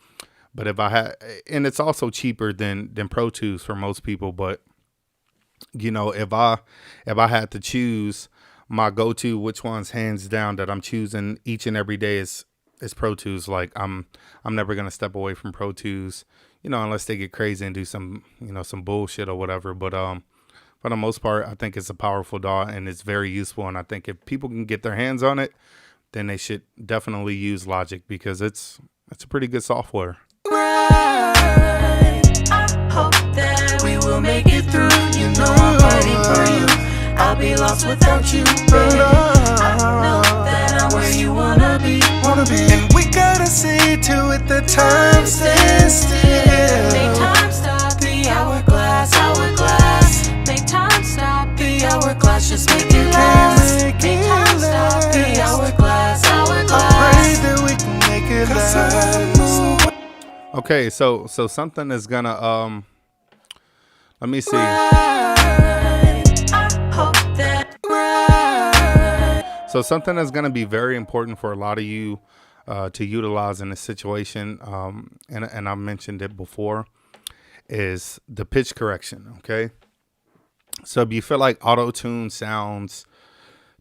but if I had, and it's also cheaper than Pro Tools for most people. But you know, if I had to choose my go-to, which one's hands down that I'm choosing each and every day is Pro Tools. Like I'm never gonna step away from Pro Tools, you know, unless they get crazy and do some, you know, some bullshit or whatever. But for the most part, I think it's a powerful DAW and it's very useful. And I think if people can get their hands on it, then they should definitely use Logic because it's a pretty good software. Right. I hope that we will make it through. You know I'm fighting for you. I'll be lost without you, baby. I know that I'm where you wanna be. And we gotta see to it the time stands still. Make time stop the hourglass, hourglass. Make time stop the hourglass, just make it last. Make time stop the hourglass, hourglass. I pray that we can make it last. Okay, so something is gonna let me see. So something that's going to be very important for a lot of you to utilize in this situation, and I mentioned it before, is the pitch correction, okay? So if you feel like auto-tune sounds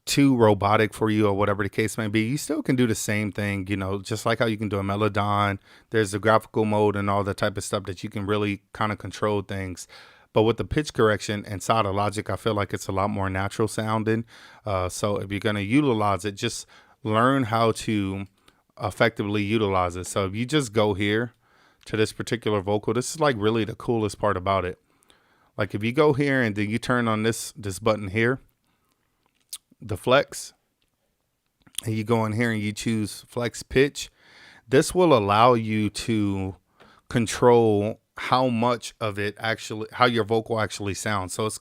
too robotic for you or whatever the case may be, you still can do the same thing, you know, just like how you can do a Melodon. There's the graphical mode and all that type of stuff that you can really kind of control things. But with the pitch correction inside of Logic, I feel like it's a lot more natural sounding. So if you're going to utilize it, just learn how to effectively utilize it. So if you just go here to this particular vocal, this is like really the coolest part about it. Like if you go here and then you turn on this button here, the flex, and you go in here and you choose flex pitch, this will allow you to control how much of it actually, how your vocal actually sounds. So it's,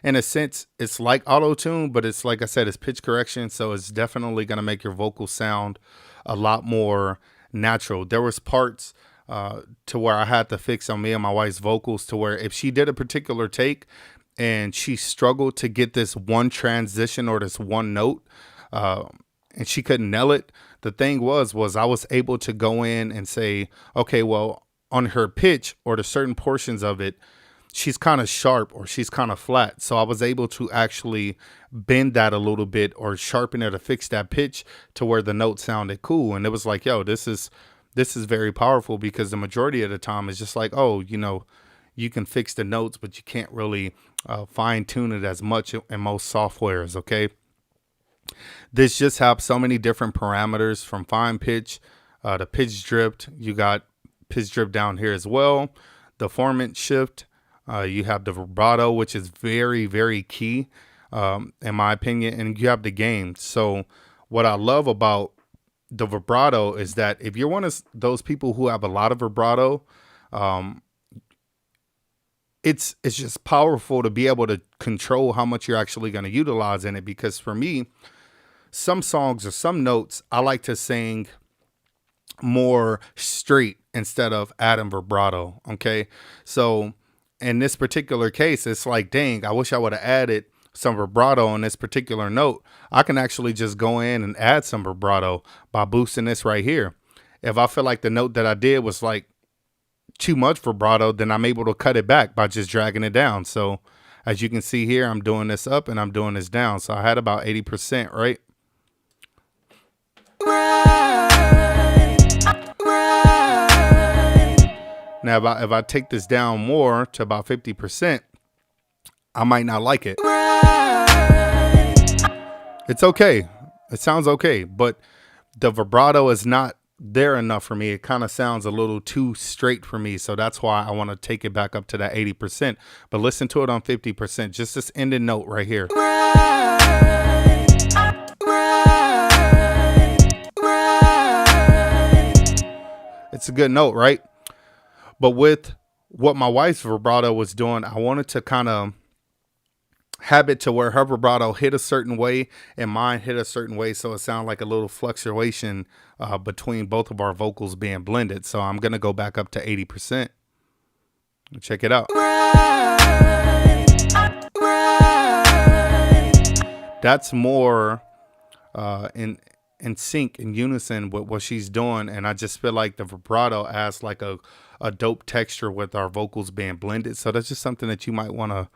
in a sense, it's like auto-tune, but it's, like I said, it's pitch correction. So it's definitely going to make your vocal sound a lot more natural. There was parts to where I had to fix on me and my wife's vocals to where if she did a particular take and she struggled to get this one transition or this one note, and she couldn't nail it, the thing was I was able to go in and say, okay, well, on her pitch or the certain portions of it, she's kind of sharp or she's kind of flat. So I was able to actually bend that a little bit or sharpen it to fix that pitch to where the note sounded cool. And it was like, yo, this is very powerful, because the majority of the time it's just like, oh, you know, you can fix the notes, but you can't really fine tune it as much in most softwares. Okay. This just has so many different parameters, from fine pitch to pitch drift. You got pitch drift down here as well. The formant shift. You have the vibrato, which is very, very key, in my opinion. And you have the gain. So what I love about the vibrato is that if you're one of those people who have a lot of vibrato, it's just powerful to be able to control how much you're actually going to utilize in it. Because for me, some songs or some notes, I like to sing more straight instead of adding vibrato. Okay. So in this particular case, it's like, dang, I wish I would have added some vibrato on this particular note. I can actually just go in and add some vibrato by boosting this right here. If I feel like the note that I did was like too much vibrato, then I'm able to cut it back by just dragging it down. So as you can see here, I'm doing this up and I'm doing this down. So I had about 80%, right? Now, if I take this down more to about 50%, I might not like it. It's okay. It sounds okay. But the vibrato is not there enough for me. It kind of sounds a little too straight for me. So that's why I want to take it back up to that 80%. But listen to it on 50%. Just this ending note right here. It's a good note, right? But with what my wife's vibrato was doing, I wanted to kind of have it to where her vibrato hit a certain way and mine hit a certain way, so it sounded like a little fluctuation between both of our vocals being blended. So I'm gonna go back up to 80%. Check it out. That's more in sync, in unison with what she's doing, and I just feel like the vibrato adds like a dope texture with our vocals being blended. So that's just something that you might want to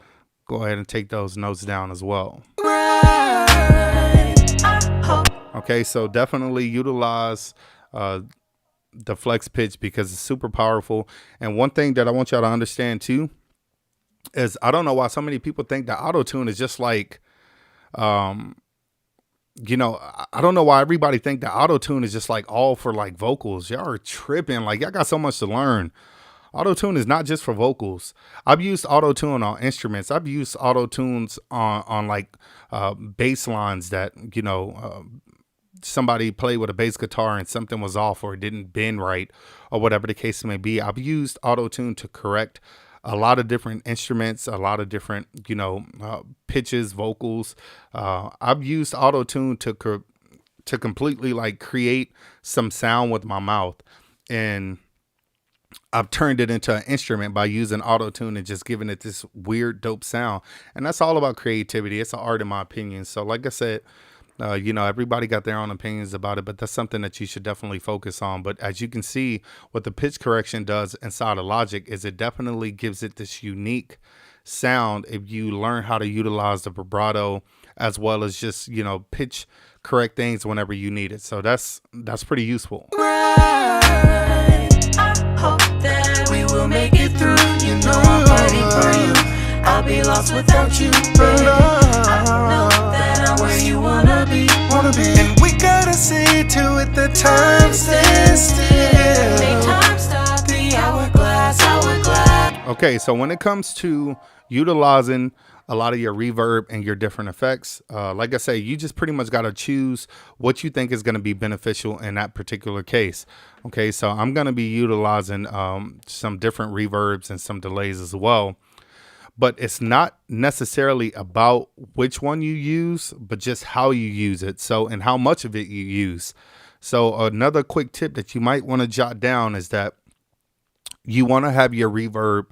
go ahead and take those notes down as well. Okay, so definitely utilize the flex pitch because it's super powerful. And one thing that I want y'all to understand too is I don't know why so many people think that auto-tune is just like you know, I don't know why everybody think that auto-tune is just like all for like vocals. Y'all are tripping. Like, y'all got so much to learn. Auto-tune is not just for vocals. I've used auto-tune on instruments. I've used auto-tunes on like bass lines that, you know, somebody played with a bass guitar and something was off or it didn't bend right or whatever the case may be. I've used auto-tune to correct a lot of different instruments, a lot of different, you know, pitches, vocals. I've used auto-tune to completely like create some sound with my mouth, and I've turned it into an instrument by using auto-tune and just giving it this weird, dope sound. And that's all about creativity. It's an art, in my opinion. So like I said, you know, everybody got their own opinions about it, but that's something that you should definitely focus on. But as you can see, what the pitch correction does inside of Logic is it definitely gives it this unique sound if you learn how to utilize the vibrato as well as just, you know, pitch correct things whenever you need it. So that's pretty useful. I hope that we will make it through. You know I'm fighting for you. I'll be lost without you, baby. I know that I'm where you wanna be. And we gotta see to it the time stands still. Make time stop the hourglass. Okay, so when it comes to utilizing a lot of your reverb and your different effects, like I say, you just pretty much got to choose what you think is going to be beneficial in that particular case. Okay, so I'm going to be utilizing some different reverbs and some delays as well. But it's not necessarily about which one you use, but just how you use it. So, and how much of it you use. So another quick tip that you might want to jot down is that you want to have your reverb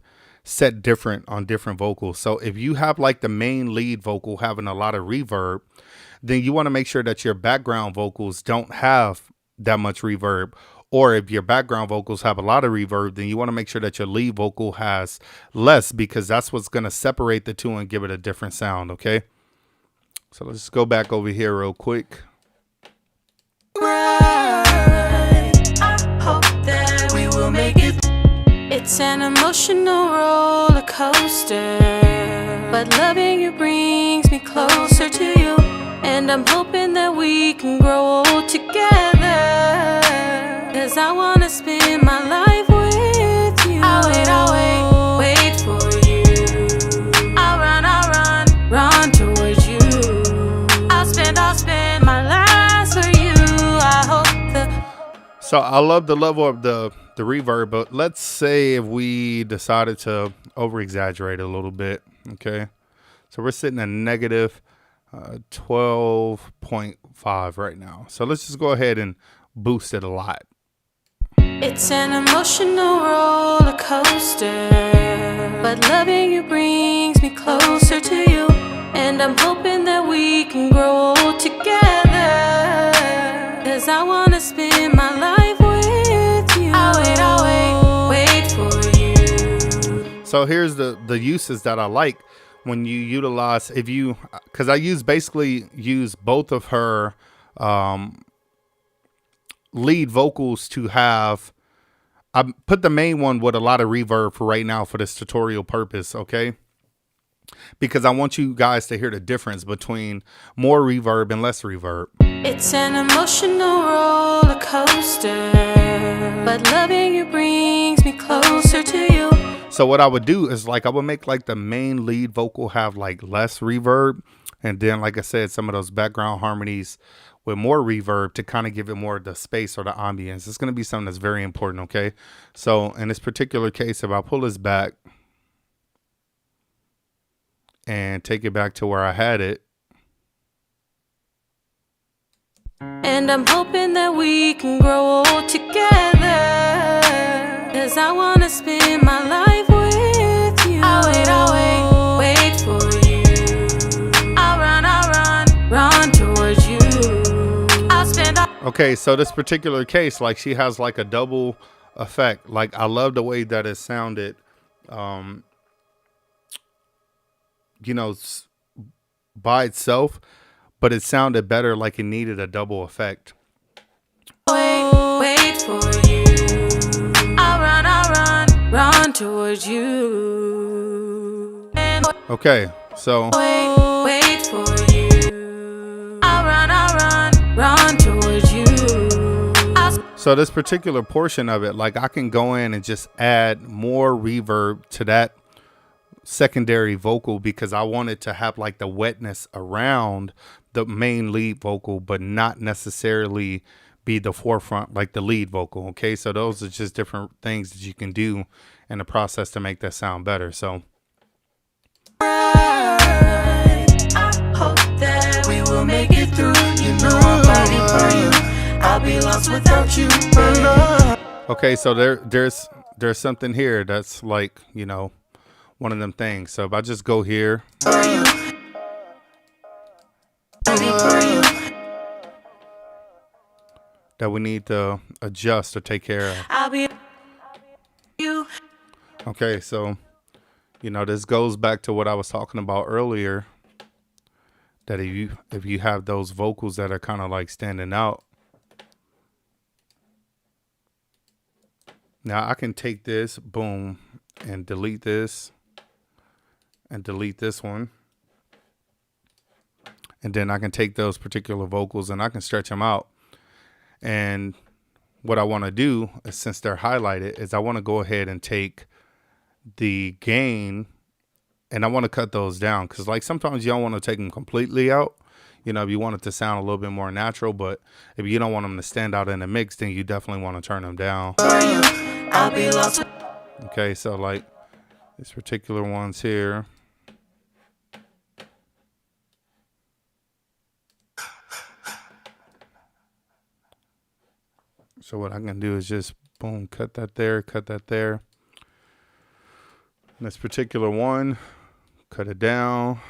set different on different vocals. So if you have like the main lead vocal having a lot of reverb, then you want to make sure that your background vocals don't have that much reverb. Or if your background vocals have a lot of reverb, then you want to make sure that your lead vocal has less, because that's what's going to separate the two and give it a different sound. Okay. So let's go back over here real quick. I hope that we will make it. It's an emotional roller coaster, but loving you brings me closer to you, and I'm hoping that we can grow old together. 'Cause I wanna spend my life with you. I'll wait for you. I'll run towards you. I'll spend my life for you. I hope So I love the level of the reverb, but let's say if we decided to over exaggerate a little bit. Okay, so we're sitting at negative 12.5 right now. So let's just go ahead and boost it a lot. It's an emotional roller coaster, but loving you brings me closer to you, and I'm hoping that we can grow old together. 'Cause I wanna spend my life with you. I'll wait for you. So here's the uses that I like when you utilize, if you, because I basically use both of her lead vocals to have, I put the main one with a lot of reverb for right now for this tutorial purpose. Okay, because I want you guys to hear the difference between more reverb and less reverb. It's an emotional roller coaster, but loving you brings me closer to you. So what I would do is like I would make like the main lead vocal have like less reverb, and then like I said, some of those background harmonies with more reverb to kind of give it more of the space or the ambience. It's going to be something that's very important. Okay, so in this particular case, if I pull this back and take it back to where I had it, and I'm hoping that we can grow old together, 'cause I wanna spend my life with you. I'll wait for you. I'll run towards you. I'll spend all. Okay, so this particular case, like she has like a double effect. Like I love the way that it sounded, you know, by itself, but it sounded better like it needed a double effect. Wait for you. I'll run towards you. Okay, so Wait for you. I'll run towards you. so this particular portion of it, like I can go in and just add more reverb to that secondary vocal because I wanted to have like the wetness around the main lead vocal, but not necessarily be the forefront like the lead vocal. Okay, so those are just different things that you can do in the process to make that sound better. So I hope that we will make it through. You know I'm fighting for you. I'll be lost without you. okay, so there's something here that's like, you know, one of them things. So if I just go here, that we need to adjust or take care of. I'll be you. Okay, so you know, this goes back to what I was talking about earlier, that if you have those vocals that are kind of like standing out. Now I can take this, boom, and delete this and delete this one. And then I can take those particular vocals and I can stretch them out. And what I want to do is, since they're highlighted, is I want to go ahead and take the gain and I want to cut those down, because like sometimes you don't want to take them completely out. You know, if you want it to sound a little bit more natural, but if you don't want them to stand out in the mix, then you definitely want to turn them down. I'll be lost. Okay, so like these particular ones here. So what I can do is just boom, cut that there, cut that there. This particular one, cut it down.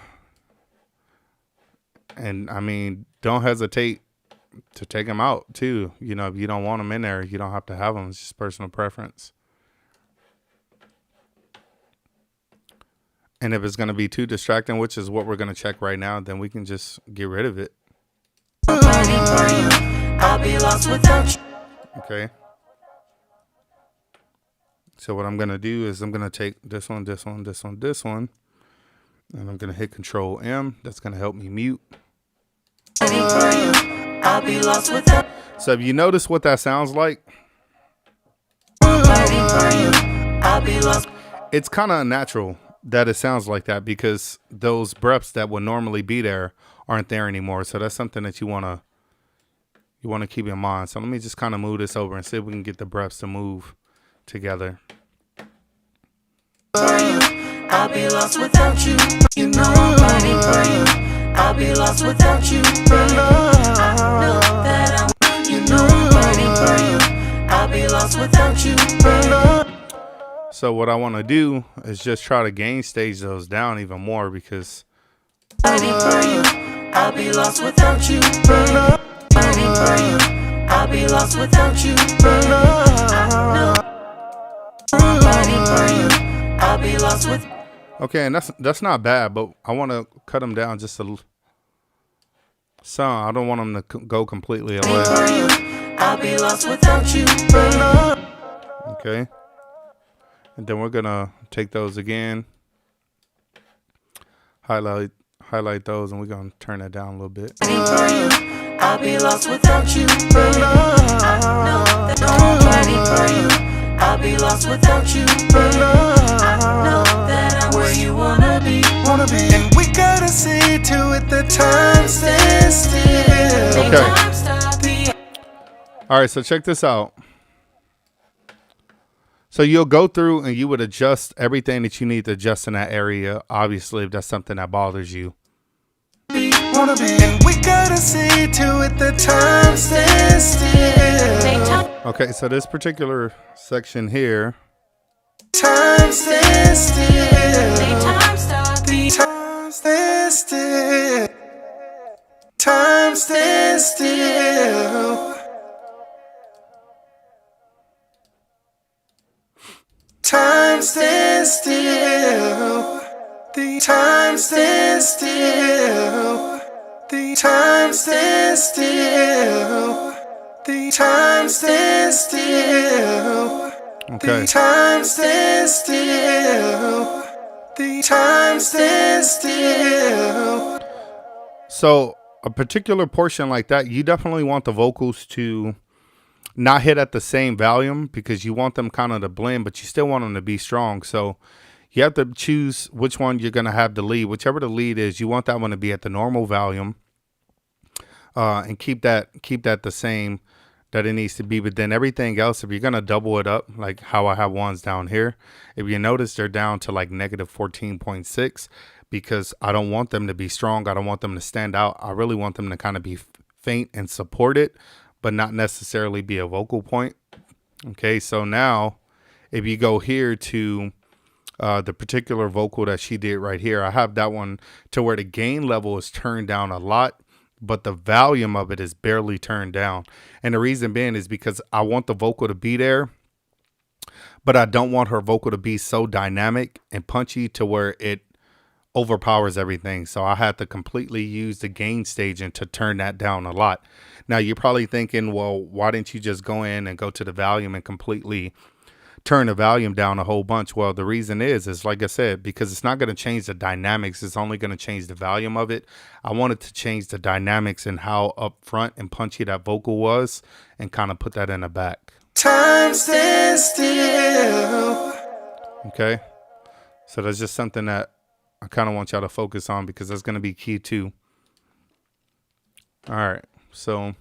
And I mean, don't hesitate to take them out too. You know, if you don't want them in there, you don't have to have them. It's just personal preference. And if it's going to be too distracting, which is what we're going to check right now, then we can just get rid of it. I'll be lost without you. Okay. So what I'm going to do is I'm going to take this one, this one, this one, this one, and I'm going to hit Control M. That's going to help me mute. I'll be lost without. So if you notice what that sounds like, I'll be lost. it's kind of unnatural that it sounds like that, because those breaths that would normally be there aren't there anymore. So that's something that you want to keep in mind. So let me just kind of move this over and see if we can get the breaths to move together. I'll be lost without you. You know I'm fighting for you. I'll be lost without you. I know that I'm. You know I'm fighting for you. I'll be lost without you. So what I want to do is just try to gain stage those down even more, because Fighting for you. I'll be lost without you. Fighting for you. I'll be lost without you. I know. Fighting for you. I'll be lost with. okay, and that's not bad, but I want to cut them down just a little. So I don't want them to go completely away. I'll be lost without you. Okay. And then we're going to take those again. highlight those, and we're gonna turn it down a little bit. For you, I'll be lost without you, baby. I know that I'm fighting for you. I'll be lost without you, baby. I know that I'm where you wanna be. And we gotta see to it that time stands still. Okay. Time stop the All right, so check this out. So you'll go through and you would adjust everything that you need to adjust in that area. Obviously, if that's something that bothers you. And we gotta see to it that time stands still. Okay, so this particular section here. Time stands still. time stop the Time stands still. Time stands still. Time stands still. The time stands still. The time stands still. The time stands still. Okay. The time stands still. The time stands still. So a particular portion like that, you definitely want the vocals to not hit at the same volume because you want them kind of to blend, but you still want them to be strong. So you have to choose which one you're going to have the lead. Whichever the lead is, you want that one to be at the normal volume, and keep that the same that it needs to be. But then everything else, if you're going to double it up, like how I have ones down here, if you notice, they're down to like negative 14.6 because I don't want them to be strong. I don't want them to stand out. I really want them to kind of be faint and support it, but not necessarily be a vocal point. Okay, so now if you go here to the particular vocal that she did right here, I have that one to where the gain level is turned down a lot, but the volume of it is barely turned down. And the reason being is because I want the vocal to be there, but I don't want her vocal to be so dynamic and punchy to where it overpowers everything. So I had to completely use the gain staging to turn that down a lot. Now you're probably thinking, well, why didn't you just go in and go to the volume and completely turn the volume down a whole bunch? Well, the reason is like I said, because it's not going to change the dynamics. It's only going to change the volume of it. I wanted to change the dynamics and how upfront and punchy that vocal was and kind of put that in the back. Time stands still. Okay. So that's just something that I kind of want y'all to focus on because that's going to be key too. All right. So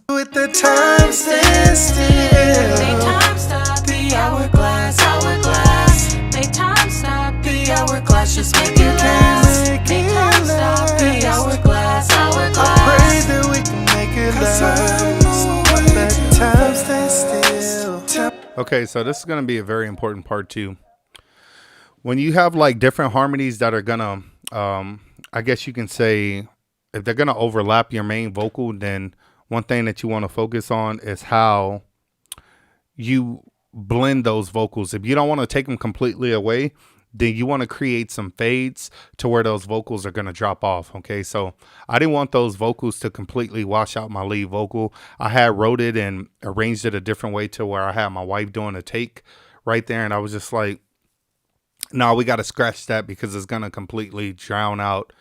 With the time stands still. time stop the hourglass. Make time stop the hourglass. Just make it last. Make time stop the hourglass. Pray that we can make it last. That time stands still. okay, so this is going to be a very important part too. When you have like different harmonies that are gonna, I guess you can say, if they're gonna overlap your main vocal, then one thing that you want to focus on is how you blend those vocals. If you don't want to take them completely away, then you want to create some fades to where those vocals are going to drop off. Okay, so I didn't want those vocals to completely wash out my lead vocal. I had wrote it and arranged it a different way to where I had my wife doing a take right there, and I was just like, no, we got to scratch that because it's going to completely drown out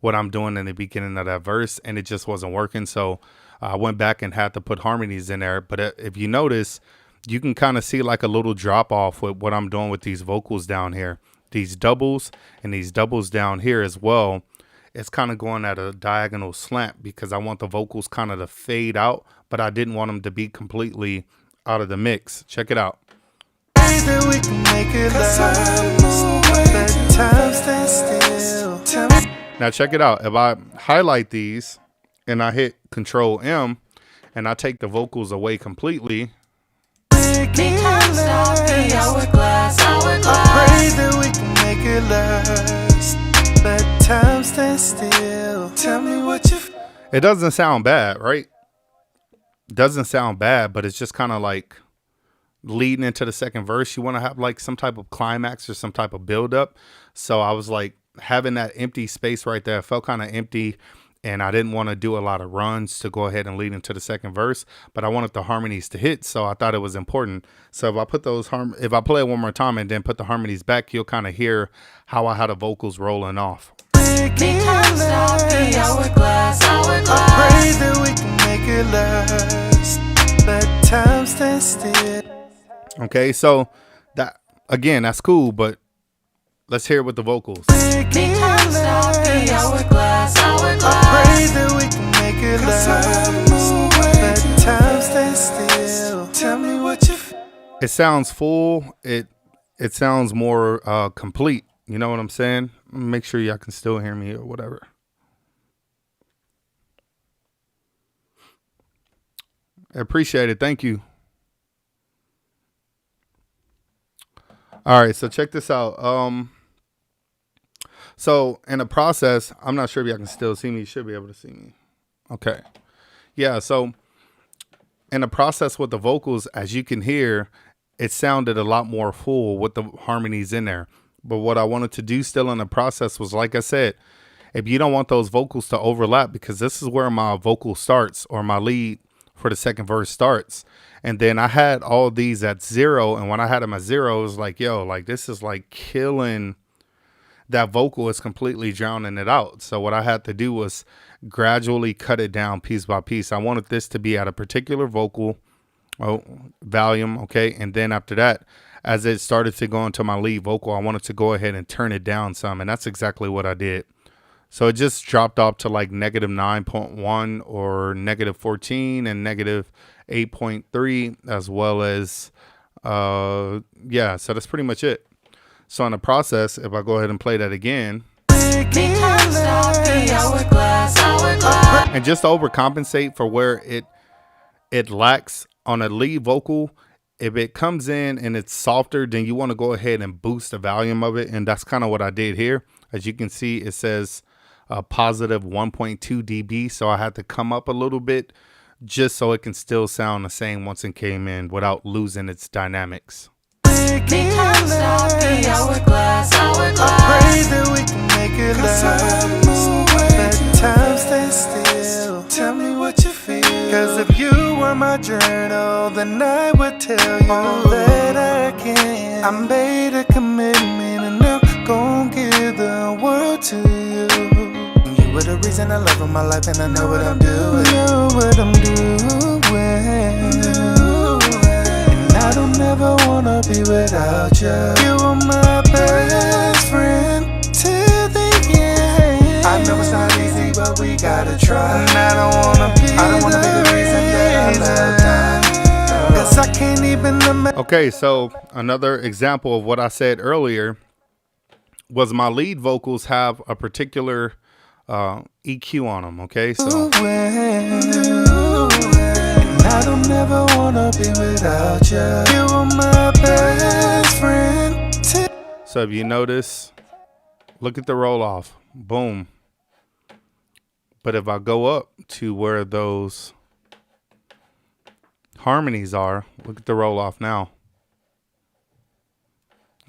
what I'm doing in the beginning of that verse, and it just wasn't working. So I went back and had to put harmonies in there. But if you notice, you can kind of see like a little drop off with what I'm doing with these vocals down here, these doubles and these doubles down here as well. It's kind of going at a diagonal slant because I want the vocals kind of to fade out, but I didn't want them to be completely out of the mix. Check it out. That we can make it last. That time stands still. Now check it out. If I highlight these and I hit Control M and I take the vocals away completely, Make it last. Pray that we can make it last. That time stands still. Tell me what you feel. it doesn't sound bad, right? Doesn't sound bad, but it's just kind of like leading into the second verse. You want to have like some type of climax or some type of build up. So I was like having that empty space right there. It felt kind of empty, and I didn't want to do a lot of runs to go ahead and lead into the second verse, but I wanted the harmonies to hit. So I thought it was important. So if I put those if I play it one more time and then put the harmonies back, you'll kind of hear how I had the vocals rolling off. Me can't stop the hourglass, I pray that we can make it last. Let time stand still. Okay, so that again, that's cool, but let's hear it with the vocals. Me can't stop the hourglass, I pray that we can make it last. Let time stand still. Tell me what you feel. It sounds full. It sounds more complete. You know what I'm saying? Make sure y'all can still hear me or whatever. I appreciate it. Thank you. All right, so check this out. So in the process, I'm not sure if y'all can still see me. You should be able to see me. Okay. Yeah, so in the process with the vocals, as you can hear, it sounded a lot more full with the harmonies in there. But what I wanted to do still in the process was, like I said, if you don't want those vocals to overlap, because this is where my vocal starts, or my lead for the second verse starts. And then I had all of these at 0. And when I had them at 0, it was like, yo, like this is like killing. That vocal is completely drowning it out. So what I had to do was gradually cut it down piece by piece. I wanted this to be at a particular vocal volume. Okay. And then after that, as it started to go into my lead vocal, I wanted to go ahead and turn it down some. And that's exactly what I did. So it just dropped off to like -9.1 or -14 and -8.3, as well as, yeah, so that's pretty much it. So in the process, if I go ahead and play that again, and just to overcompensate for where it lacks on a lead vocal, if it comes in and it's softer, then you want to go ahead and boost the volume of it. And that's kind of what I did here. As you can see, it says positive 1.2 dB. So I had to come up a little bit just so it can still sound the same once it came in without losing its dynamics. I pray that we can make it last. Let time stand still. Tell me what you feel. Cause if you were my journal, then I would tell you all that I can. I made a commitment and I'm gon' give the world to you. You were the reason I love in my life, and I know what I'm doing. I don't ever wanna be without you. You are my best friend till the end. I know it's not easy, but we gotta try. And I don't wanna be the reason that I love time. Cause I can't even imagine. Okay, so another example of what I said earlier was my lead vocals have a particular EQ on them. Okay, so I don't ever wanna be without you. You are my best friend. So if you notice, look at the roll off, boom. But if I go up to where those harmonies are, look at the roll off now.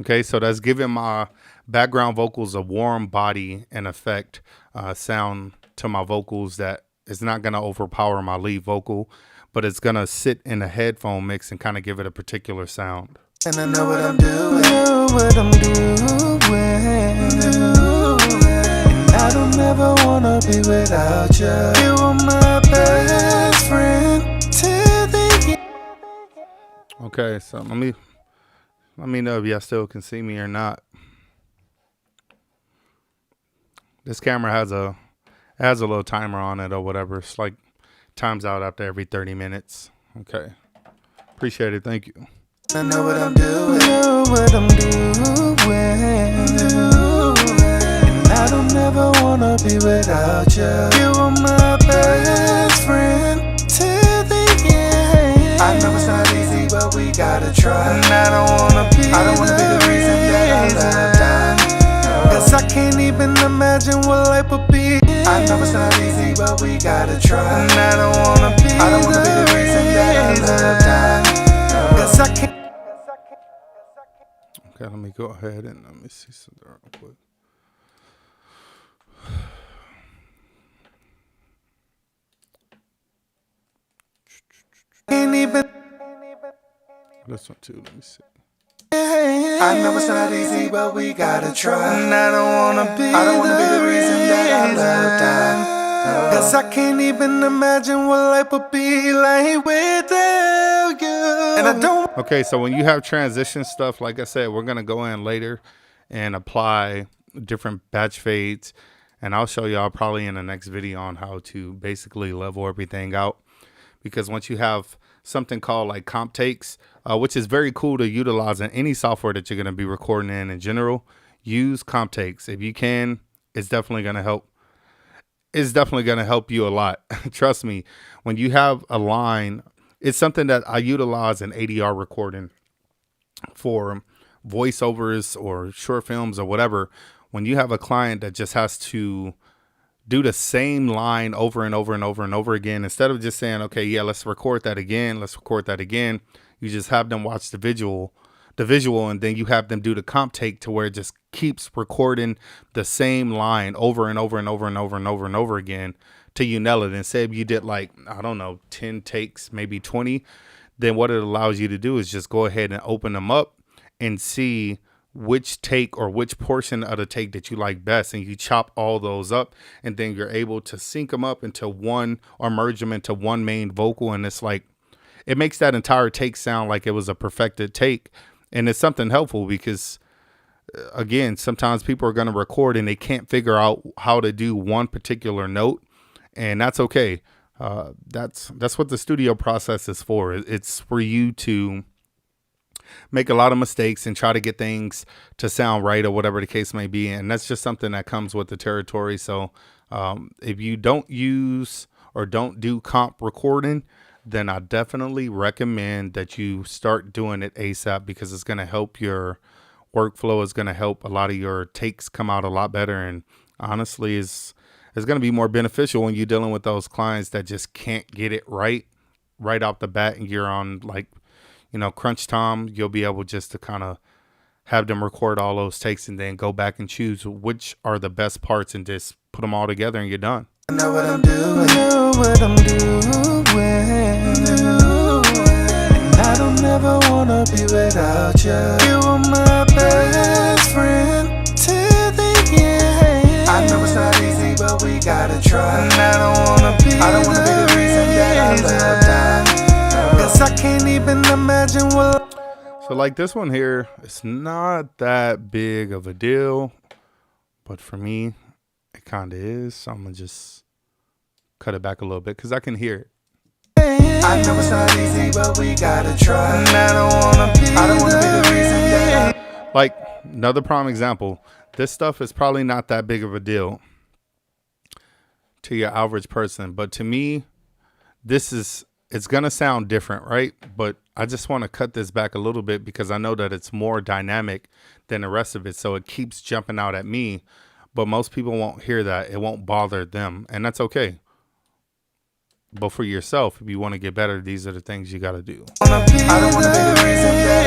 Okay, so that's giving my background vocals a warm body and effect sound to my vocals that is not going to overpower my lead vocal, but it's going to sit in a headphone mix and kind of give it a particular sound. And I know what I'm doing. I don't ever want to be without you. You are my best friend till the end. Okay, so let me know if y'all still can see me or not. This camera has a little timer on it or whatever. It's like times out after every 30 minutes. Okay. Appreciate it. Thank you. I know what I'm doing. I don't ever wanna be without you. You are my best friend till the end. I know it's not easy, but we gotta try. And I don't wanna be the reason that I love time. Cause I can't even imagine what life would be. I know it's not easy, but we gotta try. And I don't wanna be the reason that I love time. Cause I can't. Okay, let me go ahead and let me see something real quick. Can't even. This one too, let me see. I know it's not easy, but we gotta try. And I don't wanna be the reason that I love die. Cause I can't even imagine what life would be like without you. And I don't. Okay, so when you have transition stuff, like I said, we're gonna go in later and apply different batch fades, and I'll show y'all probably in the next video on how to basically level everything out. Because once you have something called like comp takes, which is very cool to utilize in any software that you're going to be recording in general, use comp takes. If you can, it's definitely going to help. It's definitely going to help you a lot. Trust me, when you have a line, it's something that I utilize in ADR recording for voiceovers or short films or whatever. When you have a client that just has to do the same line over and over and over and over again, instead of just saying, okay, yeah, let's record that again. Let's record that again. You just have them watch the visual, and then you have them do the comp take to where it just keeps recording the same line over and over and over and over and over and over again till you nail it. And say if you did like, I don't know, 10 takes, maybe 20, then what it allows you to do is just go ahead and open them up and see which take or which portion of the take that you like best, and you chop all those up, and then you're able to sync them up into one or merge them into one main vocal. And it's like, it makes that entire take sound like it was a perfected take. And it's something helpful because again, sometimes people are going to record and they can't figure out how to do one particular note, and that's okay. That's what the studio process is for. It's for you to make a lot of mistakes and try to get things to sound right or whatever the case may be. And that's just something that comes with the territory. So if you don't use or don't do comp recording, then I definitely recommend that you start doing it ASAP, because it's going to help your workflow. It's going to help a lot of your takes come out a lot better. And honestly, it's going to be more beneficial when you're dealing with those clients that just can't get it right off the bat, and you're on like, crunch time. You'll be able just to kind of have them record all those takes and then go back and choose which are the best parts and just put them all together and you're done. I know what I'm doing. And I don't ever wanna be without you. You are my best friend to the end. I know it's not easy, but we gotta try. And I don't wanna be the reason that I love die. Cause I can't even imagine what. So like this one here, it's not that big of a deal, but for me, it kind of is. So I'm gonna just cut it back a little bit because I can hear it. I know it's not easy, but we gotta try. And I don't wanna be the reason that like another prime example. This stuff is probably not that big of a deal to your average person, but to me, it's going to sound different, right? But I just want to cut this back a little bit because I know that it's more dynamic than the rest of it. So it keeps jumping out at me, but most people won't hear that. It won't bother them, and that's okay. But for yourself, if you want to get better, these are the things you got to do. I don't want to be the reason that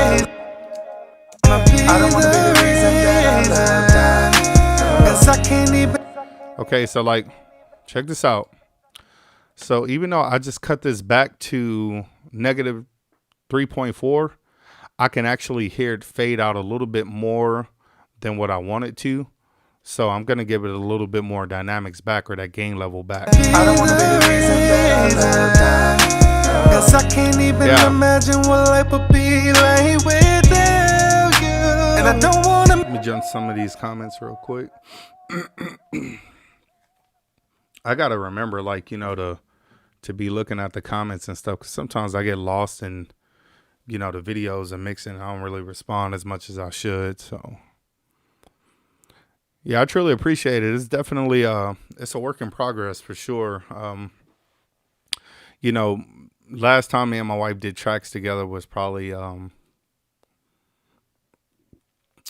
I don't want to be the reason that I love die. 'Cause I can't even. Okay, so like, check this out. So even though I just cut this back to negative 3.4, I can actually hear it fade out a little bit more than what I want it to. So I'm going to give it a little bit more dynamics back, or that gain level back. I don't want to be the reason that I love die. 'Cause I can't even imagine what life would be like without you. And I don't want to. Let me jump some of these comments real quick. I got to remember, like, to be looking at the comments and stuff, because sometimes I get lost in, the videos and mixing. I don't really respond as much as I should. So, yeah, I truly appreciate it. It's definitely it's a work in progress for sure. Last time me and my wife did tracks together was probably, I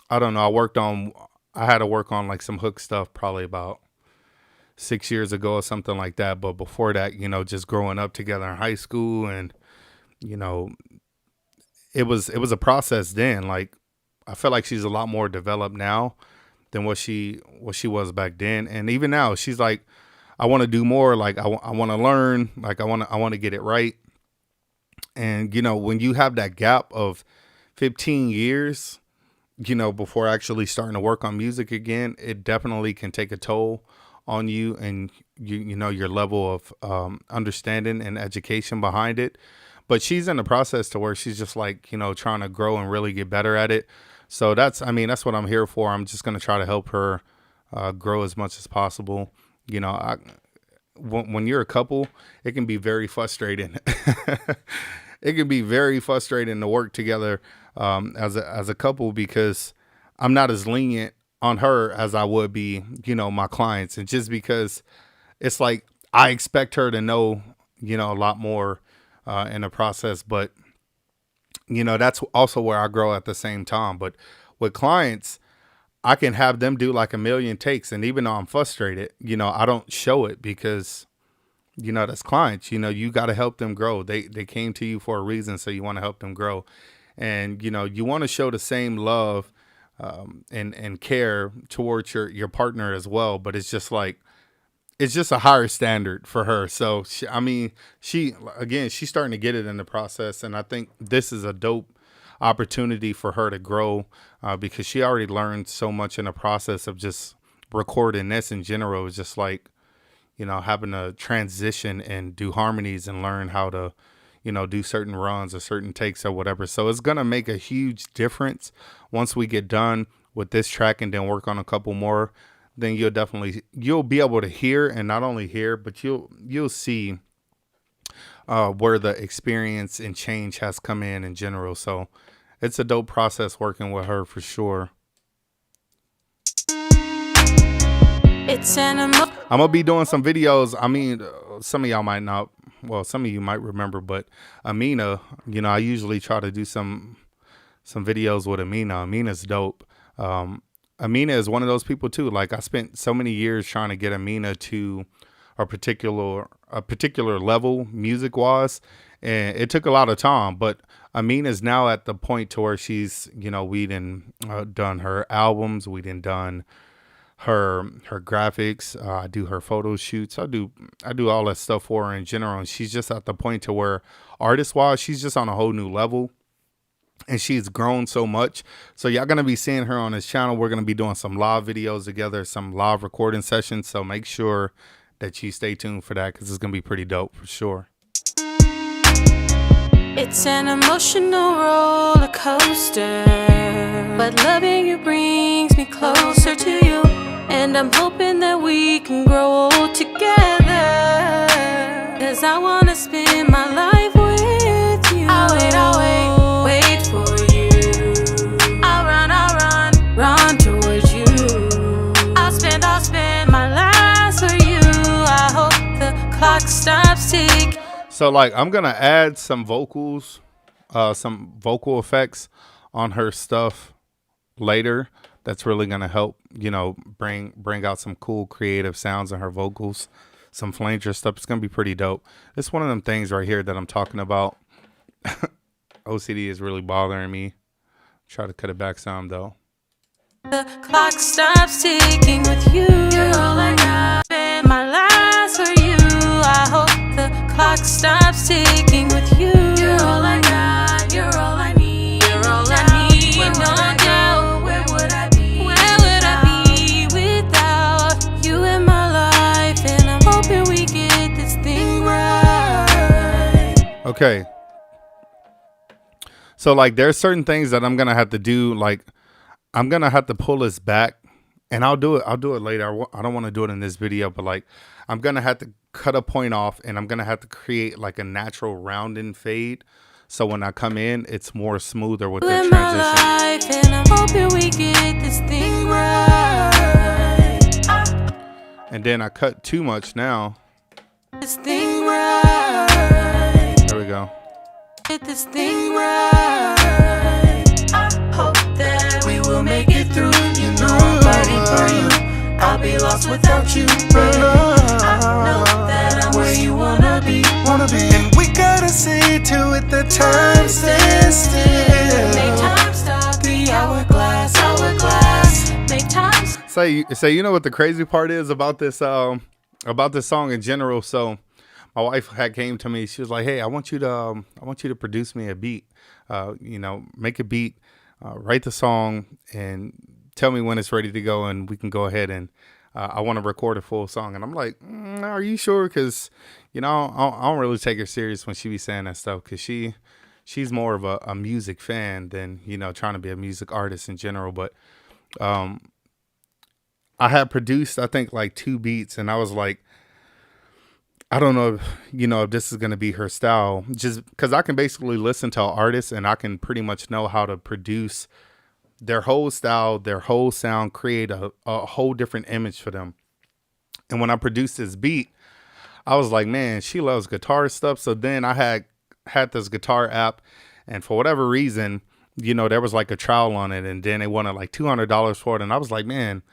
don't know. I had to work on like some hook stuff probably about 6 years ago or something like that. But before that, just growing up together in high school, and, it was a process then. Like, I feel like she's a lot more developed now than what she was back then. And even now, she's like, I want to do more. Like, I want to learn. Like, I want to get it right. And, when you have that gap of 15 years, before actually starting to work on music again, it definitely can take a toll on you and your level of understanding and education behind it. But she's in the process to where she's just like, trying to grow and really get better at it. So that's what I'm here for. I'm just going to try to help her grow as much as possible. When you're a couple, it can be very frustrating. It can be very frustrating to work together as a couple, because I'm not as lenient on her as I would be, my clients. And just because it's like I expect her to know, a lot more in the process. But, that's also where I grow at the same time. But with clients, I can have them do like a million takes. And even though I'm frustrated, I don't show it, because, that's clients. You got to help them grow. They came to you for a reason. So you want to help them grow. And, you want to show the same love and care towards your partner as well. But it's just like, it's just a higher standard for her. So, she's starting to get it in the process. And I think this is a dope opportunity for her to grow because she already learned so much in the process of just recording this in general. It's just like, having to transition and do harmonies and learn how to, do certain runs or certain takes or whatever. So it's going to make a huge difference once we get done with this track and then work on a couple more. Then you'll be able to hear, and not only hear, but you'll see where the experience and change has come in general. So it's a dope process working with her for sure. I'm gonna be doing some videos. Some of y'all might not, well, some of you might remember, but Amina, I usually try to do some videos with Amina. Amina's dope. Amina is one of those people too. Like, I spent so many years trying to get Amina to a particular level music wise, and it took a lot of time. But Amina's now at the point to where she's, we done her albums, we done her graphics. I do her photo shoots. I do all that stuff for her in general. And she's just at the point to where artist wise, she's just on a whole new level. And she's grown so much. So y'all going to be seeing her on this channel. We're going to be doing some live videos together, some live recording sessions. So make sure that you stay tuned for that, because it's going to be pretty dope for sure. It's an emotional roller coaster, but loving you brings me closer to you. And I'm hoping that we can grow old together, 'cause I want to spend my life with you. I'll wait for you. I'll run towards you. I'll spend my life for you. I hope the clock stops ticking. So like, I'm going to add some vocals, some vocal effects on her stuff later. That's really going to help, bring out some cool creative sounds in her vocals, some flanger stuff. It's going to be pretty dope. It's one of them things right here that I'm talking about. OCD is really bothering me. Try to cut it back some though. The clock stops ticking with you. You're all I got. Spend my life for you. I hope the clock stops ticking with you. You're all I got. You're all I need. You're all I need. No doubt. Where would I be? Where would I be without you in my life? And I'm hoping we get this thing right. Okay. So like, there's certain things that I'm going to have to do. Like, I'm going to have to pull this back, and I'll do it later. I don't want to do it in this video, but like, I'm going to have to cut a point off, and I'm going to have to create like a natural rounding fade. So when I come in, it's more smoother with the transition. And I'm hoping we get this thing right. And then I cut too much now. This thing right. There we go. Get this thing right. I hope that we will make it through. You know I'm fighting for you. I'll be lost without you, baby. I know that I'm where you wanna be. And we gotta see to it the time stands still. Make time stop. The hourglass. Make time. Say, you know what the crazy part is about this song in general? So my wife had came to me. She was like, "Hey, I want you to produce me a beat. Make a beat write the song and tell me when it's ready to go, and we can go ahead and I want to record a full song. And I'm like, are you sure? Because, you know, I don't really take her serious when she be saying that stuff, because she's more of a music fan than, you know, trying to be a music artist in general. But I had produced, I think, like 2 beats, and I was like, I don't know, you know, if this is going to be her style, just because I can basically listen to an artist and I can pretty much know how to produce their whole style, their whole sound, create a whole different image for them. And when I produced this beat, I was like, man, she loves guitar stuff. So then I had this guitar app, and for whatever reason, you know, there was like a trial on it, and then they wanted like $200 for it. And I was like, man,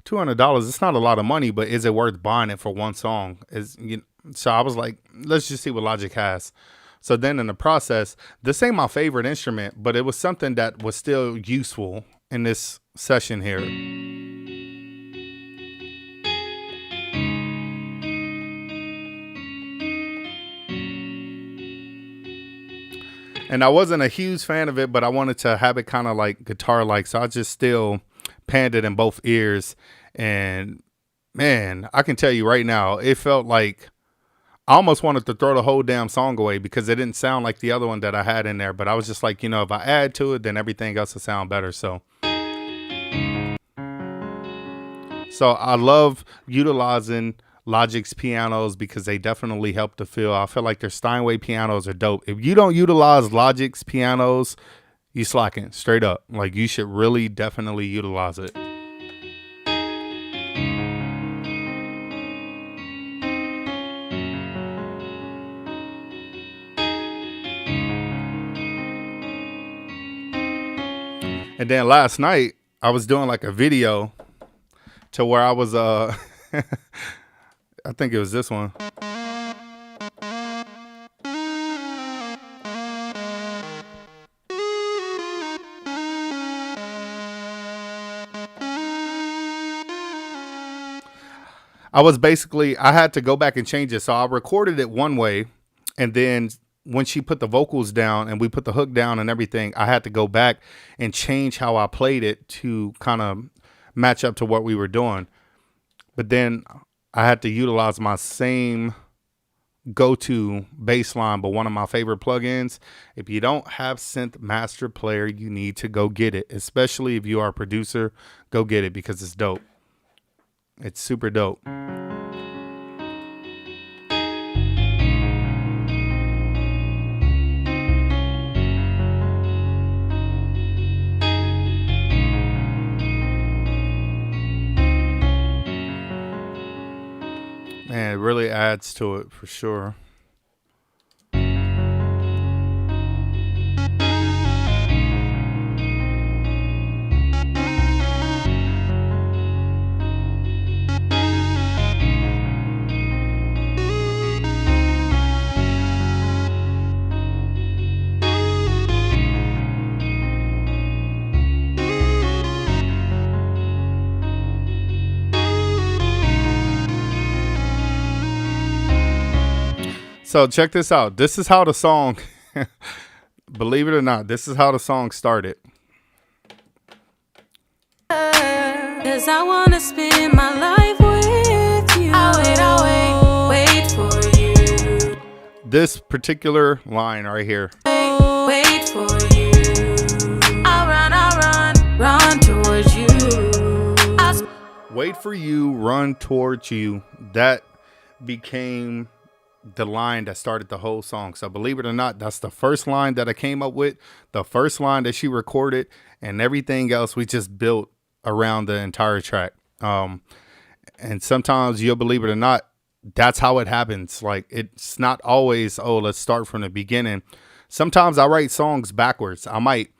$200, it's not a lot of money, but is it worth buying it for one song? So I was like, let's just see what Logic has. So then in the process, this ain't my favorite instrument, but it was something that was still useful in this session here. And I wasn't a huge fan of it, but I wanted to have it kind of like guitar-like, so I just still panned it in both ears. And man, I can tell you right now, it felt like I almost wanted to throw the whole damn song away because it didn't sound like the other one that I had in there. But I was just like, you know, if I add to it, then everything else will sound better. So I love utilizing Logic's pianos because they definitely help the feel. I feel like their Steinway pianos are dope. If you don't utilize Logic's pianos, you slacking straight up. Like, you should really definitely utilize it. And then last night I was doing like a video to where I was I think it was this one. I had to go back and change it. So I recorded it one way, and then when she put the vocals down and we put the hook down and everything, I had to go back and change how I played it to kind of match up to what we were doing. But then I had to utilize my same go-to bass line, but one of my favorite plugins. If you don't have Synth Master Player, you need to go get it. Especially if you are a producer, go get it because it's dope. It's super dope. Man, it really adds to it for sure. So check this out. This is how the song, believe it or not, this is how the song started. 'Cause I wanna spend my life with you. I'll wait for you. This particular line right here. Wait for you. I'll run towards you. Wait for you, run towards you. That became the line that started the whole song. So believe it or not, that's the first line that I came up with, the first line that she recorded, and everything else we just built around the entire track. And sometimes, you'll believe it or not, that's how it happens. Like, it's not always, oh, let's start from the beginning. Sometimes I write songs backwards. I might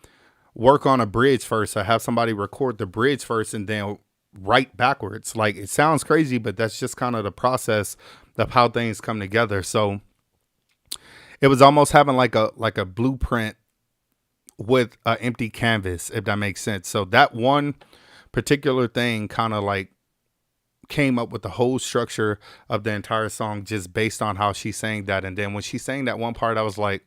work on a bridge first. I have somebody record the bridge first and then write backwards. Like, it sounds crazy, but that's just kind of the process of how things come together. So it was almost having like a blueprint with an empty canvas, if that makes sense. So that one particular thing kind of like came up with the whole structure of the entire song just based on how she sang that. And then when she sang that one part, I was like,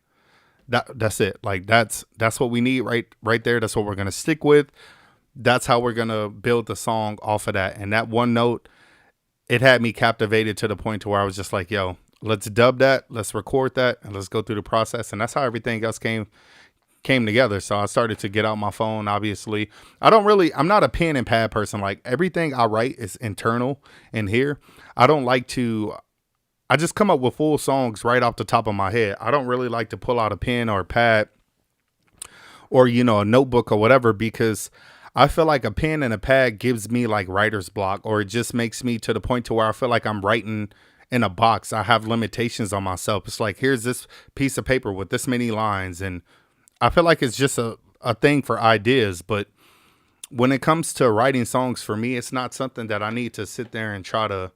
that's it. Like that's what we need right there. That's what we're gonna stick with. That's how we're gonna build the song off of that. And that one note, it had me captivated to the point to where I was just like, yo, let's dub that, let's record that, and let's go through the process. And that's how everything else came together. So I started to get out my phone. Obviously, I'm not a pen and pad person. Like everything I write is internal in here. I just come up with full songs right off the top of my head. I don't really like to pull out a pen or a pad or, a notebook or whatever, because I feel like a pen and a pad gives me like writer's block, or it just makes me to the point to where I feel like I'm writing in a box. I have limitations on myself. It's like, here's this piece of paper with this many lines. And I feel like it's just a thing for ideas. But when it comes to writing songs, for me, it's not something that I need to sit there and try to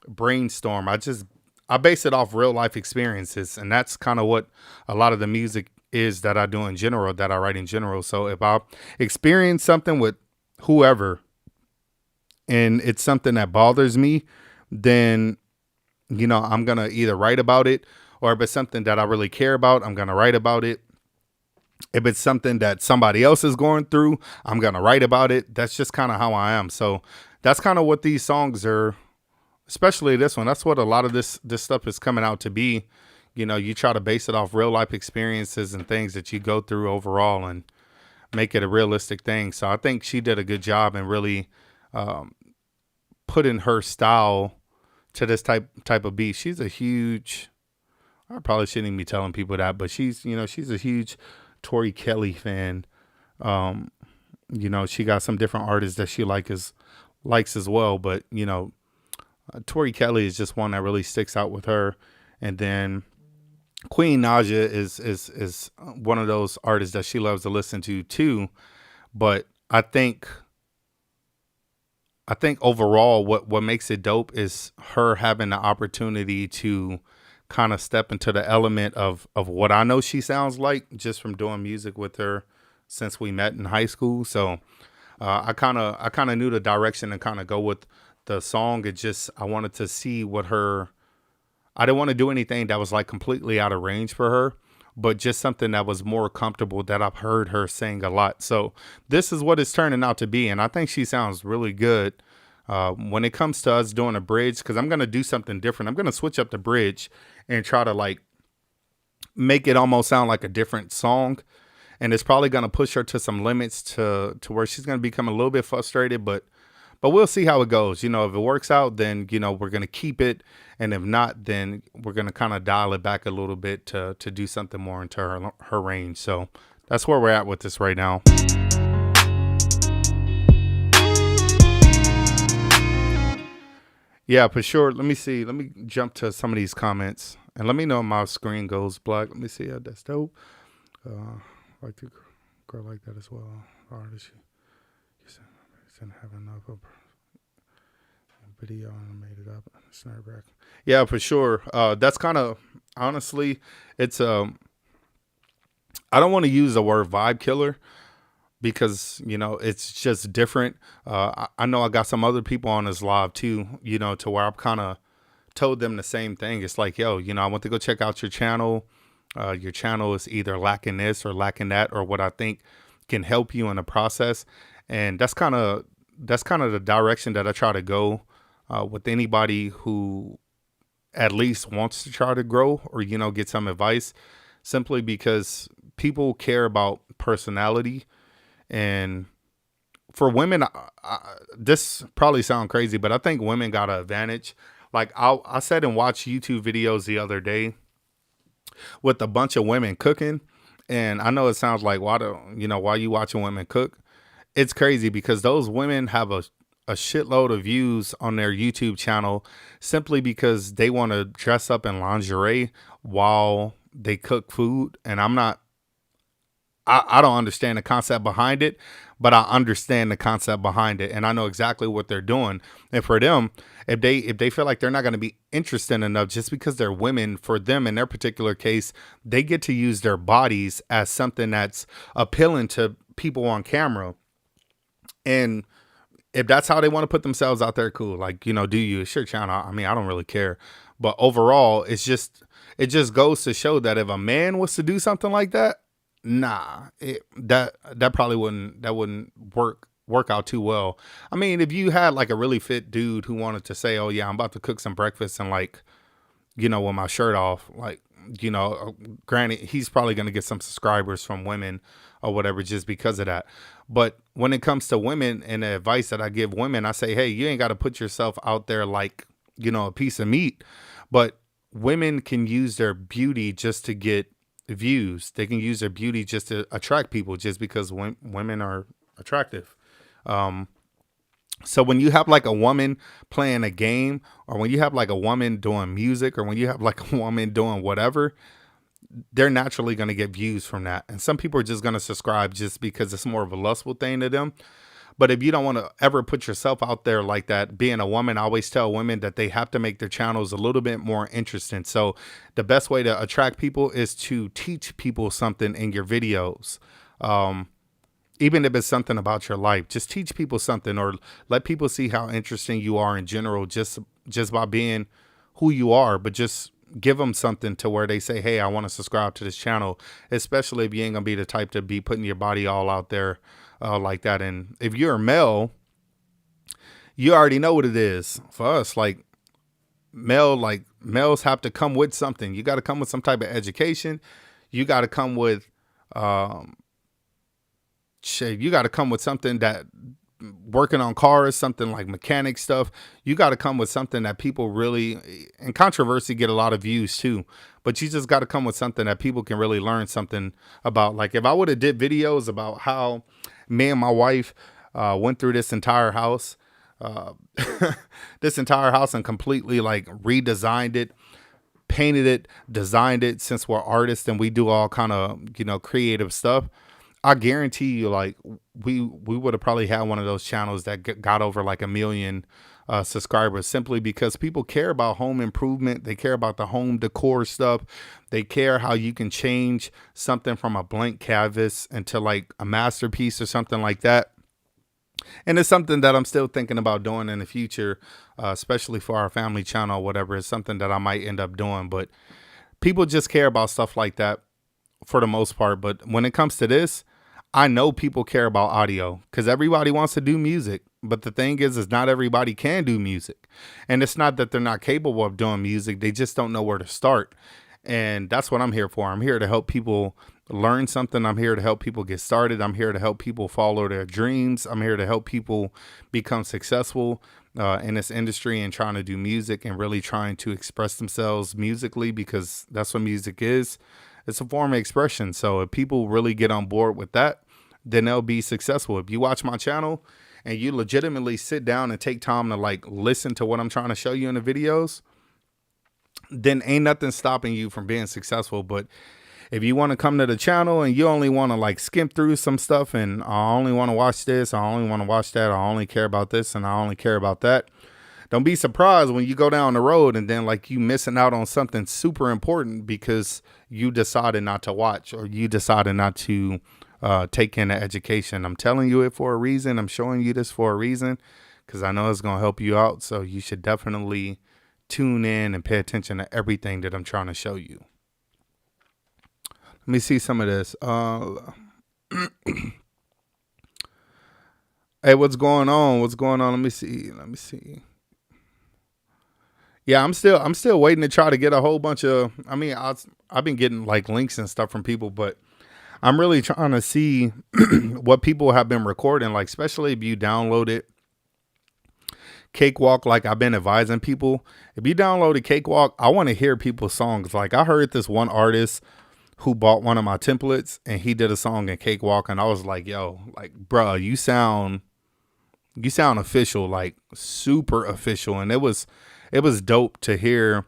brainstorm. I base it off real life experiences. And that's kind of what a lot of the music is that I do in general, that I write in general. So if I experience something with whoever and it's something that bothers me, then, I'm going to either write about it, or if it's something that I really care about, I'm going to write about it. If it's something that somebody else is going through, I'm going to write about it. That's just kind of how I am. So that's kind of what these songs are, especially this one. That's what a lot of this stuff is coming out to be. You try to base it off real life experiences and things that you go through overall and make it a realistic thing. So I think she did a good job in really putting her style to this type of beat. She's a huge, I probably shouldn't even be telling people that, but she's a huge Tori Kelly fan. She got some different artists that she likes as well, but Tori Kelly is just one that really sticks out with her. And then Queen Naja is one of those artists that she loves to listen to too. But I think overall what makes it dope is her having the opportunity to kind of step into the element of what I know she sounds like just from doing music with her since we met in high school. So I kind of knew the direction and kind of go with the song. I wanted to see I didn't want to do anything that was like completely out of range for her, but just something that was more comfortable that I've heard her sing a lot. So this is what it's turning out to be. And I think she sounds really good. When it comes to us doing a bridge, because I'm going to do something different. I'm going to switch up the bridge and try to like make it almost sound like a different song. And it's probably going to push her to some limits to where she's going to become a little bit frustrated, but we'll see how it goes. If it works out, then, we're going to keep it. And if not, then we're going to kind of dial it back a little bit to do something more into her range. So that's where we're at with this right now. Yeah, for sure. Let me see. Let me jump to some of these comments and let me know if my screen goes black. Let me see. Yeah, that's dope. Like the girl like that as well. Artist, you didn't have enough of video and made it up. Snare back. Yeah, for sure. That's kind of, honestly, it's I don't want to use the word vibe killer, because, it's just different. I know I got some other people on this live too, to where I've kind of told them the same thing. It's like, yo, I want to go check out your channel. Your channel is either lacking this or lacking that, or what I think can help you in the process. And that's kind of the direction that I try to go with anybody who at least wants to try to grow or, get some advice, simply because people care about personality. And for women, this probably sound crazy, but I think women got an advantage. Like I sat and watched YouTube videos the other day with a bunch of women cooking. And I know it sounds like, why you watching women cook? It's crazy because those women have a shitload of views on their YouTube channel simply because they want to dress up in lingerie while they cook food. And I don't understand the concept behind it, but I understand the concept behind it. And I know exactly what they're doing. And for them, if they feel like they're not going to be interested enough just because they're women, for them in their particular case, they get to use their bodies as something that's appealing to people on camera. And if that's how they want to put themselves out there, cool. Like, do you? It's your channel. I mean, I don't really care. But overall, it's just, it just goes to show that if a man was to do something like that, nah, that probably wouldn't work out too well. I mean, if you had like a really fit dude who wanted to say, "Oh yeah, I'm about to cook some breakfast," and like, with my shirt off, like, granted, he's probably going to get some subscribers from women or whatever just because of that. But when it comes to women and the advice that I give women, I say, hey, you ain't got to put yourself out there like, a piece of meat. But women can use their beauty just to get views. They can use their beauty just to attract people just because women are attractive. So when you have like a woman playing a game, or when you have like a woman doing music, or when you have like a woman doing whatever, they're naturally going to get views from that. And some people are just going to subscribe just because it's more of a lustful thing to them. But if you don't want to ever put yourself out there like that, being a woman, I always tell women that they have to make their channels a little bit more interesting. So the best way to attract people is to teach people something in your videos. Even if it's something about your life, just teach people something, or let people see how interesting you are in general, just by being who you are. But just give them something to where they say, hey, I want to subscribe to this channel, especially if you ain't gonna be the type to be putting your body all out there like that. And if you're a male, you already know what it is. For us, like males have to come with something. You got to come with some type of education. You got to come with you got to come with something that working on cars, something like mechanic stuff. You got to come with something that people really, and controversy get a lot of views too, but you just got to come with something that people can really learn something about. Like if I would have did videos about how me and my wife went through this entire house, and completely like redesigned it, painted it, designed it, since we're artists and we do all kind of, creative stuff. I guarantee you, like, we would have probably had one of those channels that got over like 1 million subscribers, simply because people care about home improvement. They care about the home decor stuff. They care how you can change something from a blank canvas into like a masterpiece or something like that. And it's something that I'm still thinking about doing in the future, especially for our family channel or whatever. It's something that I might end up doing. But people just care about stuff like that for the most part. But when it comes to this, I know people care about audio because everybody wants to do music. But the thing is not everybody can do music. And it's not that they're not capable of doing music. They just don't know where to start. And that's what I'm here for. I'm here to help people learn something. I'm here to help people get started. I'm here to help people follow their dreams. I'm here to help people become successful in this industry and trying to do music and really trying to express themselves musically, because that's what music is. It's a form of expression. So if people really get on board with that, then they'll be successful. If you watch my channel and you legitimately sit down and take time to like listen to what I'm trying to show you in the videos, then ain't nothing stopping you from being successful. But if you want to come to the channel and you only want to like skim through some stuff and I only want to watch this, I only want to watch that, I only care about this and I only care about that, don't be surprised when you go down the road and then like you missing out on something super important because you decided not to watch, or you decided not to take in the education. I'm telling you it for a reason. I'm showing you this for a reason because I know it's going to help you out. So you should definitely tune in and pay attention to everything that I'm trying to show you. Let me see some of this. Hey, what's going on? What's going on? Let me see. Yeah, I'm still waiting to try to get a whole bunch of, I've been getting like links and stuff from people, but I'm really trying to see what people have been recording, like especially if you download it. Cakewalk, like I've been advising people, if you download a Cakewalk, I want to hear people's songs. Like I heard this one artist who bought one of my templates and he did a song in Cakewalk, and I was like, yo, like, bruh, you sound official, like super official. And it was dope to hear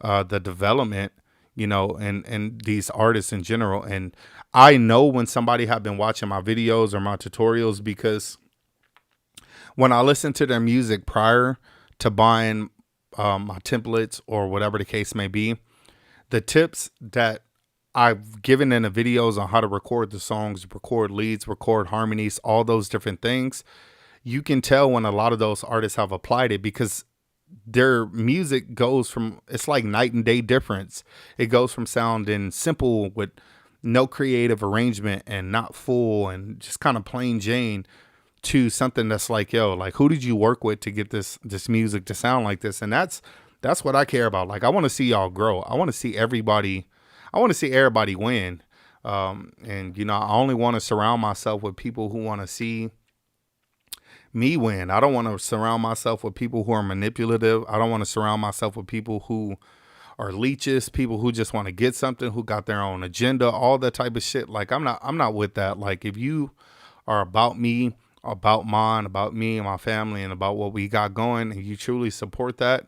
the development, and these artists in general. And I know when somebody have been watching my videos or my tutorials, because when I listen to their music prior to buying my templates or whatever the case may be, the tips that I've given in the videos on how to record the songs, record leads, record harmonies, all those different things, you can tell when a lot of those artists have applied it, because their music goes from, it's like night and day difference. It goes from sounding simple with no creative arrangement and not full and just kind of plain Jane to something that's like, yo, like, who did you work with to get this music to sound like this? And that's what I care about. Like, I want to see y'all grow. I want to see everybody win. And you know, I only want to surround myself with people who want to see me win. I don't want to surround myself with people who are manipulative. I don't want to surround myself with people who are leeches, people who just want to get something, who got their own agenda, all that type of shit. Like, I'm not with that. Like, if you are about me, about mine, about me and my family, and about what we got going, and you truly support that,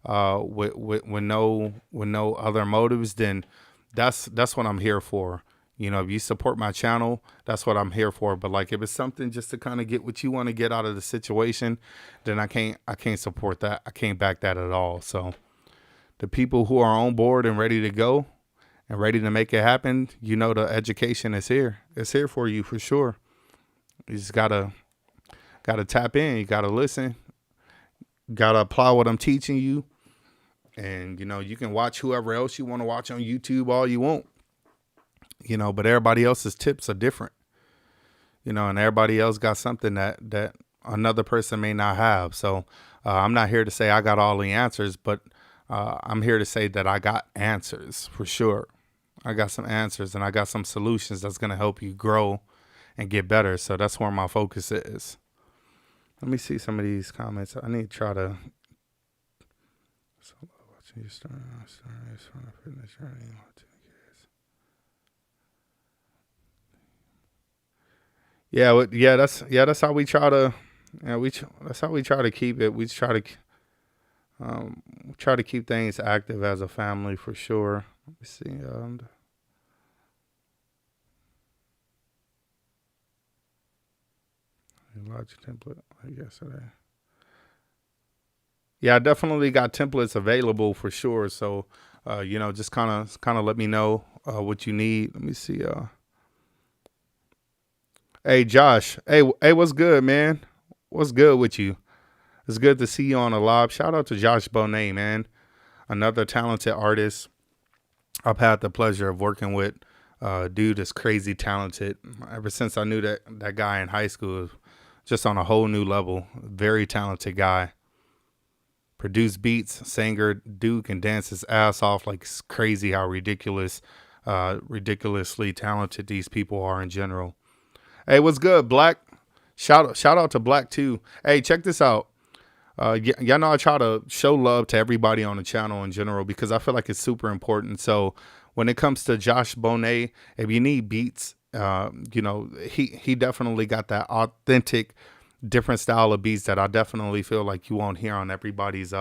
with no other motives, then that's what I'm here for. You know, if you support my channel, that's what I'm here for. But like, if it's something just to kind of get what you want to get out of the situation, then I can't support that. I can't back that at all. So the people who are on board and ready to go and ready to make it happen, you know, the education is here. It's here for you for sure. You just gotta tap in. You gotta listen. Gotta apply what I'm teaching you. And you know, you can watch whoever else you want to watch on YouTube all you want. You know, but everybody else's tips are different. You know, and everybody else got something that another person may not have. So I'm not here to say I got all the answers, but I'm here to say that I got answers for sure. I got some answers and I got some solutions that's going to help you grow and get better. So that's where my focus is. Let me see some of these comments. I need to try to. So watching you start fitness journey. Yeah, that's how we try to. Yeah, that's how we try to keep it. We try to keep things active as a family for sure. Let me see. Logic template like yesterday. Yeah, I definitely got templates available for sure. So, you know, just kind of let me know what you need. Let me see. Hey, Josh. Hey, what's good, man? What's good with you? It's good to see you on a live. Shout out to Josh Bonet, man. Another talented artist I've had the pleasure of working with. Dude is crazy talented. Ever since I knew that guy in high school, just on a whole new level. Very talented guy. Produced beats, singer, dude can dance his ass off. Like, it's crazy how ridiculously talented these people are in general. Hey, what's good, Black? Shout out to Black too. Hey, check this out. Y'all know I try to show love to everybody on the channel in general because I feel like it's super important. So when it comes to Josh Bonet, if you need beats, you know, he definitely got that authentic, different style of beats that I definitely feel like you won't hear on everybody's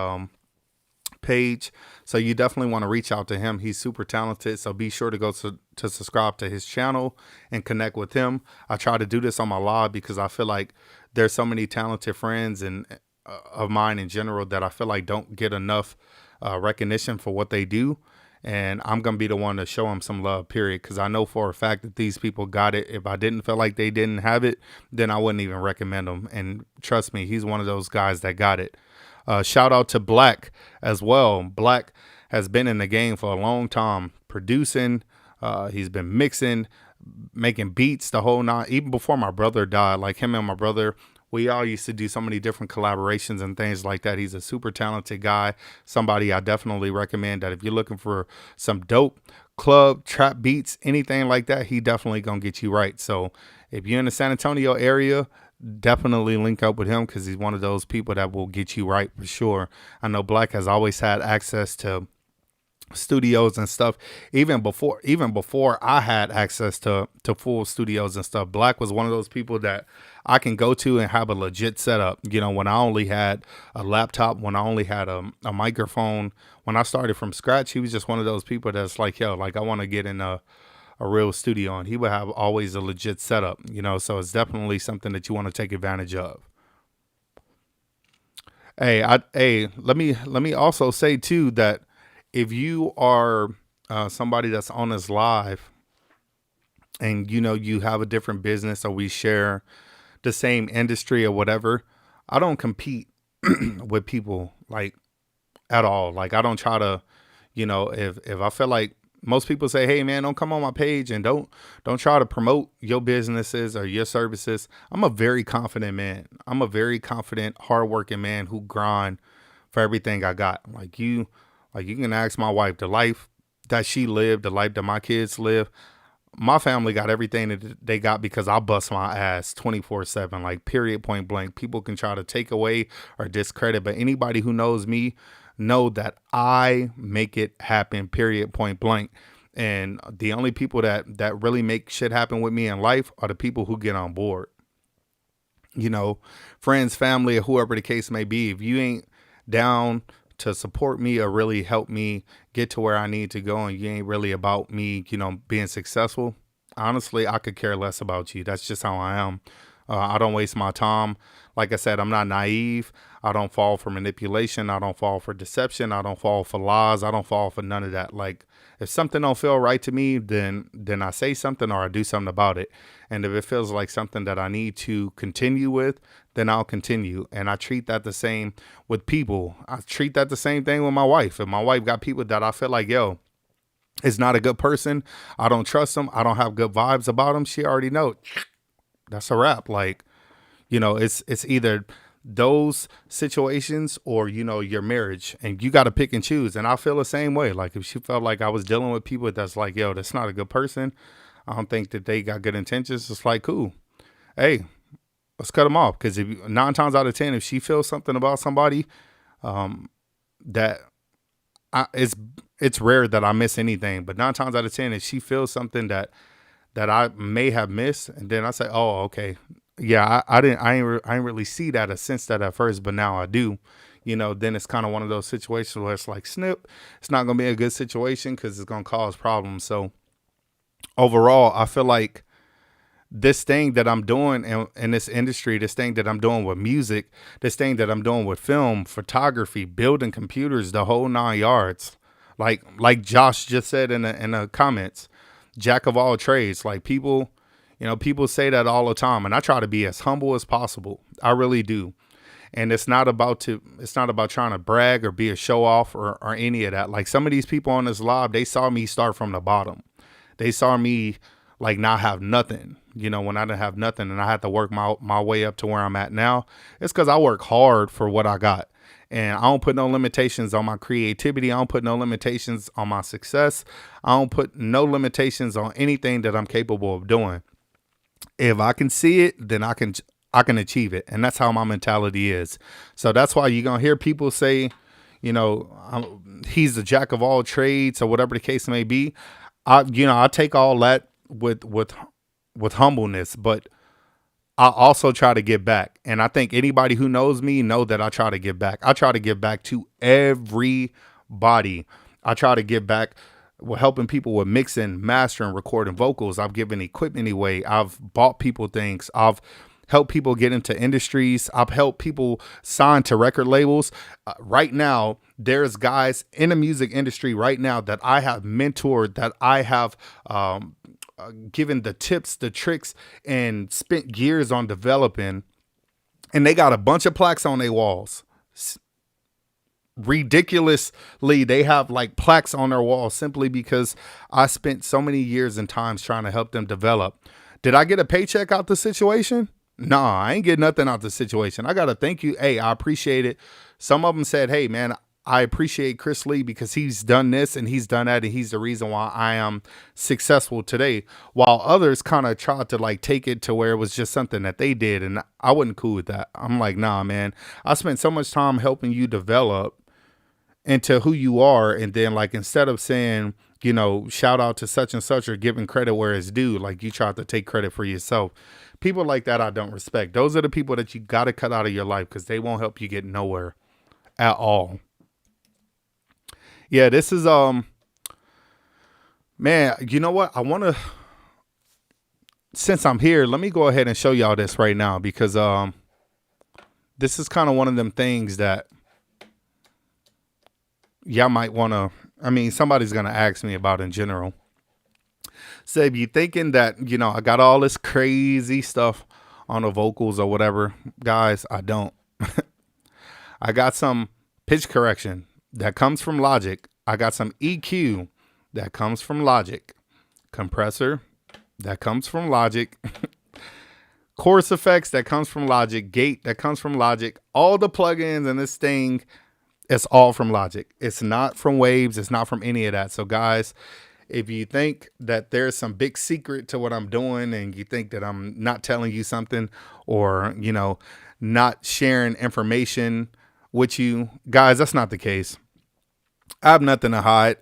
page. So you definitely want to reach out to him. He's super talented. So be sure to go to subscribe to his channel and connect with him. I try to do this on my live because I feel like there's so many talented friends and of mine in general that I feel like don't get enough recognition for what they do. And I'm going to be the one to show them some love, period. Because I know for a fact that these people got it. If I didn't feel like they didn't have it, then I wouldn't even recommend them. And trust me, he's one of those guys that got it. Shout out to Black as well. Black has been in the game for a long time, producing. He's been mixing, making beats the whole night. Even before my brother died, like him and my brother, we all used to do so many different collaborations and things like that. He's a super talented guy. Somebody I definitely recommend that if you're looking for some dope club, trap beats, anything like that, he definitely gonna get you right. So if you're in the San Antonio area, definitely link up with him because he's one of those people that will get you right for sure. I know Black has always had access to studios and stuff even before I had access to full studios and stuff. Black was one of those people that I can go to and have a legit setup. You know, when I only had a laptop, when I only had a microphone, when I started from scratch, he was just one of those people that's like, yo, like I want to get in a real studio, and he would have always a legit setup, you know, so it's definitely something that you want to take advantage of. Hey, let me also say too that if you are somebody that's on this live and you know you have a different business or we share the same industry or whatever, I don't compete with people. Like, at all. Like, I don't try to, you know, if I feel like, most people say, hey man, don't come on my page and don't try to promote your businesses or your services. I'm a very confident man. I'm a very confident, hardworking man who grind for everything I got. Like you can ask my wife, the life that she lived, the life that my kids live. My family got everything that they got because I bust my ass 24/7, like period, point blank. People can try to take away or discredit, but anybody who knows me know that I make it happen, period, point blank. And the only people that really make shit happen with me in life are the people who get on board. You know, friends, family, or whoever the case may be. If you ain't down to support me or really help me get to where I need to go, and you ain't really about me, you know, being successful, honestly, I could care less about you. That's just how I am. I don't waste my time. Like I said, I'm not naive. I don't fall for manipulation. I don't fall for deception. I don't fall for lies. I don't fall for none of that. Like, if something don't feel right to me, then I say something or I do something about it. And if it feels like something that I need to continue with, then I'll continue. And I treat that the same with people. I treat that the same thing with my wife. If my wife got people that I feel like, yo, is not a good person, I don't trust them, I don't have good vibes about them, she already knows. That's a wrap. Like, you know, it's either those situations or, you know, your marriage, and you got to pick and choose. And I feel the same way. Like, if she felt like I was dealing with people that's like, yo, that's not a good person, I don't think that they got good intentions, it's like, cool, hey, let's cut them off. Because if 9 times out of 10, if she feels something about somebody, it's rare that I miss anything, but 9 times out of 10, if she feels something that I may have missed, and then I say, oh, okay, yeah, I ain't really see that or sense that at first, but now I do, you know, then it's kind of one of those situations where it's like, snip, it's not going to be a good situation because it's going to cause problems. So overall, I feel like this thing that I'm doing in this industry, this thing that I'm doing with music, this thing that I'm doing with film, photography, building computers, the whole 9 yards, like Josh just said in the comments, jack of all trades. Like, people, you know, people say that all the time, and I try to be as humble as possible. I really do. And it's not about trying to brag or be a show off or any of that. Like, some of these people on this live, they saw me start from the bottom. They saw me like not have nothing, you know, when I didn't have nothing and I had to work my way up to where I'm at now. It's because I work hard for what I got. And I don't put no limitations on my creativity. I don't put no limitations on my success. I don't put no limitations on anything that I'm capable of doing. If I can see it, then I can achieve it. And that's how my mentality is. So that's why you're going to hear people say, you know, he's the jack of all trades or whatever the case may be. I take all that with humbleness, but I also try to give back. And I think anybody who knows me know that I try to give back. I try to give back to everybody. I try to give back with helping people with mixing, mastering, recording vocals. I've given equipment away. I've bought people things. I've helped people get into industries. I've helped people sign to record labels. Right now, there's guys in the music industry right now that I have mentored, that I have given the tips, the tricks, and spent years on developing. And they got a bunch of plaques on their walls. Ridiculously, they have like plaques on their walls simply because I spent so many years and times trying to help them develop. Did I get a paycheck out the situation? Nah, I ain't get nothing out the situation. I got to thank you. Hey, I appreciate it. Some of them said, hey man, I appreciate Chris Lee because he's done this and he's done that, and he's the reason why I am successful today. While others kind of tried to like take it to where it was just something that they did, and I wasn't cool with that. I'm like, nah, man, I spent so much time helping you develop into who you are, and then like instead of saying, you know, shout out to such and such or giving credit where it's due, like you tried to take credit for yourself. People like that I don't respect. Those are the people that you got to cut out of your life because they won't help you get nowhere at all. Yeah, this is, man, you know what? I want to, since I'm here, let me go ahead and show y'all this right now because this is kind of one of them things that y'all might want to, I mean, somebody's going to ask me about in general. So if you're thinking that, you know, I got all this crazy stuff on the vocals or whatever, guys, I don't. I got some pitch correction. that comes from Logic. I got some EQ that comes from Logic. Compressor that comes from Logic. Chorus effects that comes from Logic. Gate that comes from Logic. All the plugins in this thing, it's all from Logic. It's not from Waves. It's not from any of that. So guys, if you think that there's some big secret to what I'm doing and you think that I'm not telling you something, or, you know, not sharing information with you guys, that's not the case. I have nothing to hide.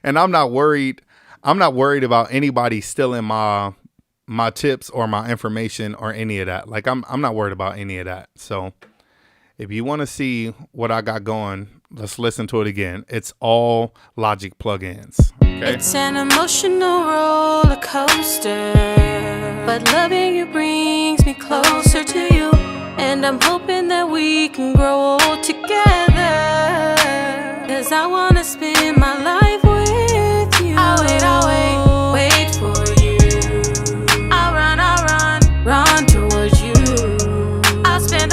And I'm not worried. I'm not worried about anybody stealing my tips or my information or any of that. Like I'm not worried about any of that. So if you want to see what I got going, let's listen to it again. It's all Logic plugins. Okay. It's an emotional roller coaster, but loving you brings me closer to you, and I'm hoping that we can grow old together, 'cause I wanna spend my life with you. I'll wait for you. I'll run towards you. I'll spend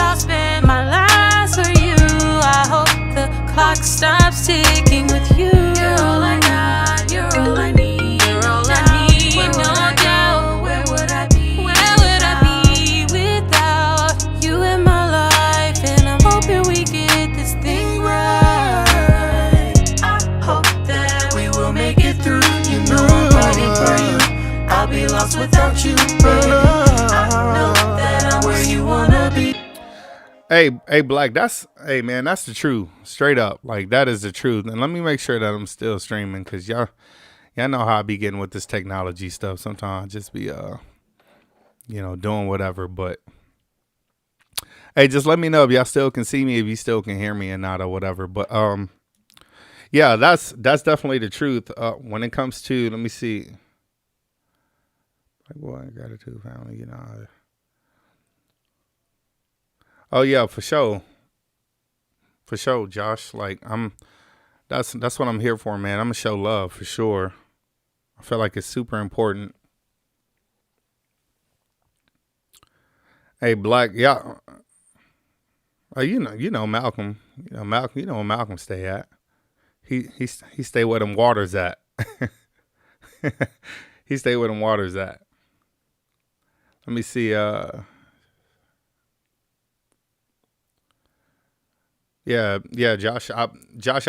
my life for you. I hope the clock stops ticking with you. You're all I got, you're all I need. You're all I need, no doubt. Where would I be? Where would I be without you in my life? And I'm hoping we get this thing right. I hope that we will make it through. You know I'm fighting for you. I'll be lost without you, baby. I know that I'm where you wanna be. Hey, Black, hey, man, that's the truth. Straight up. Like, that is the truth. And let me make sure that I'm still streaming, because y'all know how I be getting with this technology stuff. Sometimes I just be, you know, doing whatever. But, hey, just let me know if y'all still can see me, if you still can hear me or not or whatever. But, yeah, that's definitely the truth. When it comes to, let me see. Like, boy, gratitude, family, you know. Oh yeah, for sure, Josh. Like that's what I'm here for, man. I'm gonna show love for sure. I feel like it's super important. Hey, Black, yeah. Oh, you know Malcolm. Malcolm. You know where Malcolm stay at. He stay where them waters at. He stay where them waters at. Let me see. Yeah, Josh. I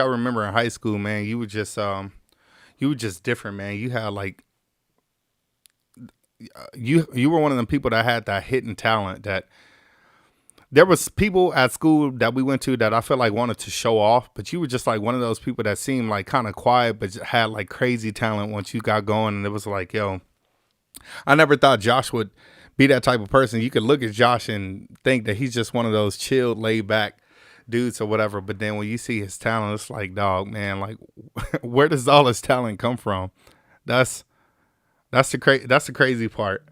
remember in high school, man, you were just different, man. You had like, you were one of them people that had that hidden talent. That there was people at school that we went to that I felt like wanted to show off, but you were just like one of those people that seemed like kind of quiet, but had like crazy talent once you got going. And it was like, yo, I never thought Josh would be that type of person. You could look at Josh and think that he's just one of those chilled, laid back dudes or whatever, but then when you see his talent, it's like, dog, man, like where does all his talent come from? That's the crazy part.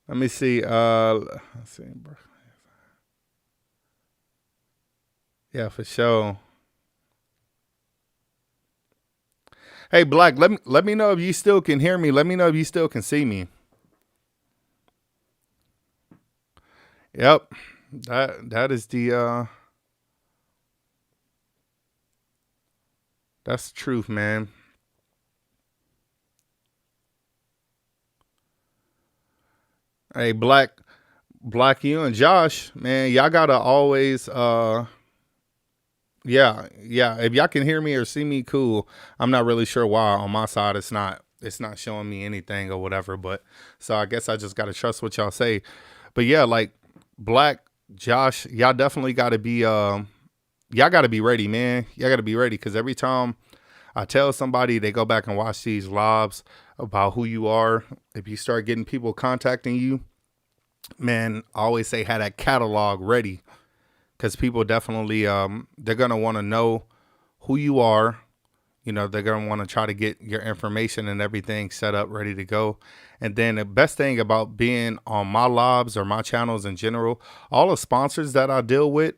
Let me see. Let's see. Yeah, for sure. Hey, Black, let me know if you still can hear me. Let me know if you still can see me. Yep, that is the that's the truth, man. Hey, Black, you and Josh, man, y'all gotta always yeah. If y'all can hear me or see me, cool. I'm not really sure why on my side it's not showing me anything or whatever, but so I guess I just gotta trust what y'all say. But yeah, like Black, Josh, y'all definitely gotta be y'all gotta be ready, man. Y'all gotta be ready, because every time I tell somebody, they go back and watch these lives about who you are. If you start getting people contacting you, man, I always say have that catalog ready, because people definitely they're gonna want to know who you are. You know, they're gonna want to try to get your information and everything set up, ready to go. And then the best thing about being on my lives or my channels in general, all the sponsors that I deal with,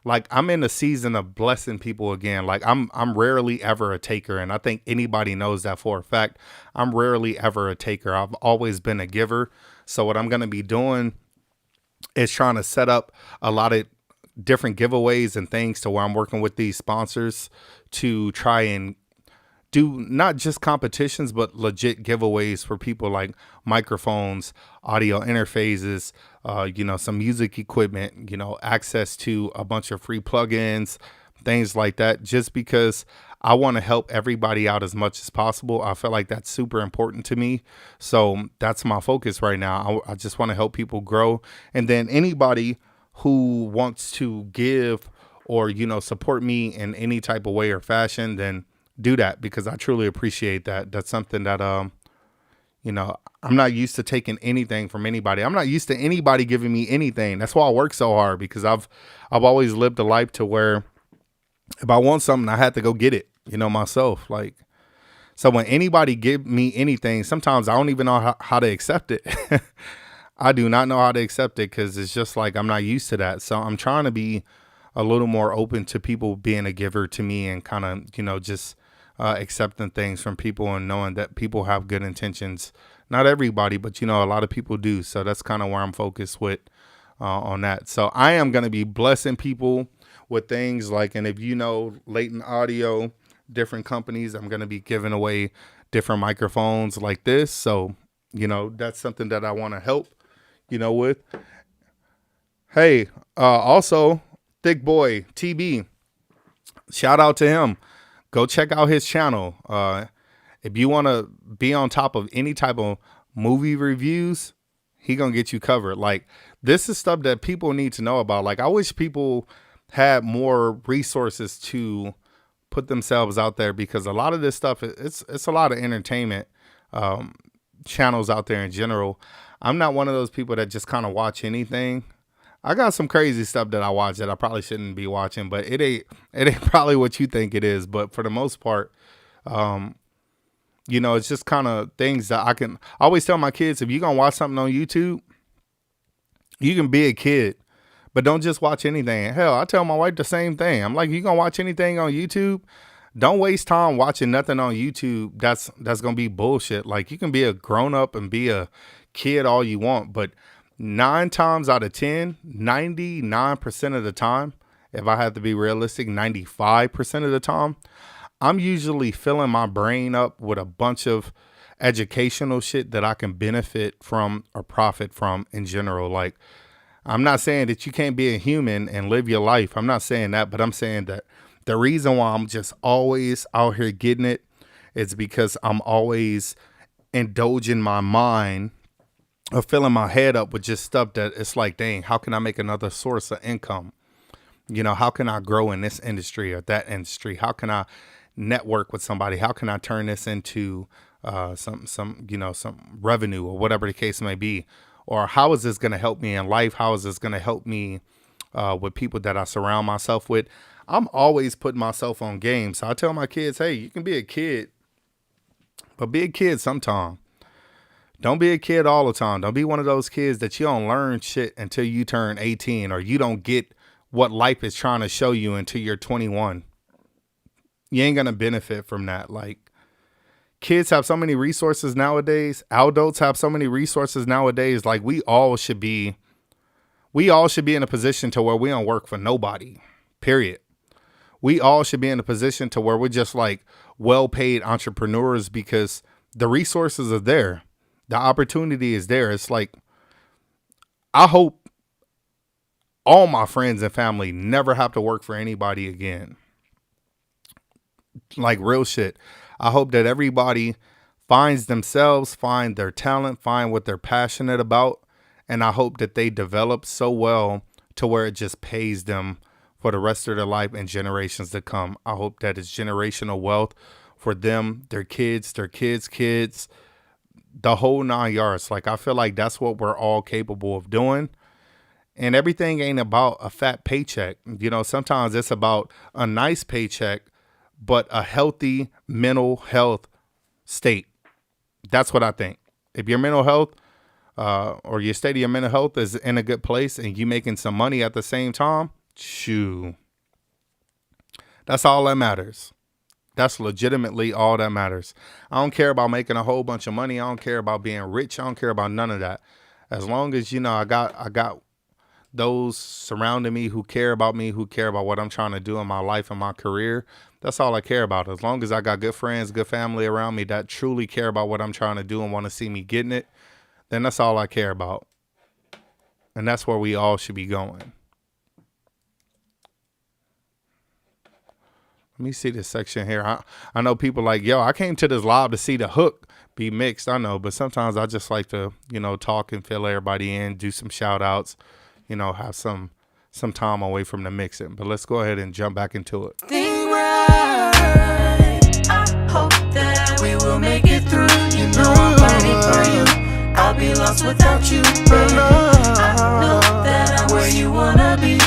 like I'm in the season of blessing people again. Like I'm rarely ever a taker. And I think anybody knows that for a fact. I'm rarely ever a taker. I've always been a giver. So what I'm going to be doing is trying to set up a lot of different giveaways and things to where I'm working with these sponsors to try and do not just competitions, but legit giveaways for people, like microphones, audio interfaces, some music equipment, access to a bunch of free plugins, things like that, just because I want to help everybody out as much as possible. I feel like that's super important to me. So that's my focus right now. I just want to help people grow. And then anybody who wants to give or, support me in any type of way or fashion, then do that, because I truly appreciate that. That's something that, I'm not used to taking anything from anybody. I'm not used to anybody giving me anything. That's why I work so hard, because I've always lived a life to where if I want something, I had to go get it, myself. Like, so when anybody give me anything, sometimes I don't even know how to accept it. I do not know how to accept it, because it's just like I'm not used to that. So I'm trying to be a little more open to people being a giver to me, and kind of, just accepting things from people and knowing that people have good intentions. Not everybody, but, a lot of people do. So that's kind of where I'm focused with on that. So I am going to be blessing people with things like, and if Latent Audio, different companies, I'm going to be giving away different microphones like this. So, that's something that I want to help, with. Hey, also Thick Boy TB, shout out to him. Go check out his channel. If you want to be on top of any type of movie reviews, he gonna get you covered. Like, this is stuff that people need to know about. Like, I wish people had more resources to put themselves out there, because a lot of this stuff, it's a lot of entertainment channels out there in general. I'm not one of those people that just kind of watch anything. I got some crazy stuff that I watch that I probably shouldn't be watching, but it ain't probably what you think it is. But for the most part, it's just kind of things that I always tell my kids, if you're going to watch something on YouTube, you can be a kid, but don't just watch anything. Hell, I tell my wife the same thing. I'm like, you going to watch anything on YouTube? Don't waste time watching nothing on YouTube. That's going to be bullshit. Like, you can be a grown up and be a kid all you want, but 9 times out of 10, 99% of the time, if I have to be realistic, 95% of the time, I'm usually filling my brain up with a bunch of educational shit that I can benefit from or profit from in general. Like, I'm not saying that you can't be a human and live your life. I'm not saying that, but I'm saying that the reason why I'm just always out here getting it is because I'm always indulging my mind of filling my head up with just stuff that it's like, dang, how can I make another source of income? How can I grow in this industry or that industry? How can I network with somebody? How can I turn this into some revenue, or whatever the case may be? Or how is this going to help me in life? How is this going to help me with people that I surround myself with? I'm always putting myself on game. So I tell my kids, hey, you can be a kid, but be a kid sometime. Don't be a kid all the time. Don't be one of those kids that you don't learn shit until you turn 18, or you don't get what life is trying to show you until you're 21. You ain't going to benefit from that. Like, kids have so many resources nowadays. Adults have so many resources nowadays. Like, we all should be in a position to where we don't work for nobody, period. We all should be in a position to where we're just like well-paid entrepreneurs, because the resources are there. The opportunity is there. It's like, I hope all my friends and family never have to work for anybody again. Like, real shit. I hope that everybody finds themselves, find their talent, find what they're passionate about. And I hope that they develop so well to where it just pays them for the rest of their life and generations to come. I hope that it's generational wealth for them, their kids, kids, the whole 9 yards. Like, I feel like that's what we're all capable of doing. And everything ain't about a fat paycheck. Sometimes it's about a nice paycheck, but a healthy mental health state. That's what I think. If your mental health or your state of your mental health is in a good place and you making some money at the same time, shoo. That's all that matters. That's legitimately all that matters. I don't care about making a whole bunch of money. I don't care about being rich. I don't care about none of that. As long as, I got those surrounding me who care about me, who care about what I'm trying to do in my life and my career, that's all I care about. As long as I got good friends, good family around me that truly care about what I'm trying to do and want to see me getting it, then that's all I care about. And that's where we all should be going. Let me see this section here. I know people like, yo, I came to this live to see the hook be mixed. I know, but sometimes I just like to, you know, talk and fill everybody in, do some shout outs, you know, have some time away from the mixing. But let's go ahead and jump back into it. Think right. I hope that we will make it through. You know I'm fighting for you. I'll be lost without you, baby. I know that I'm where you wanna be.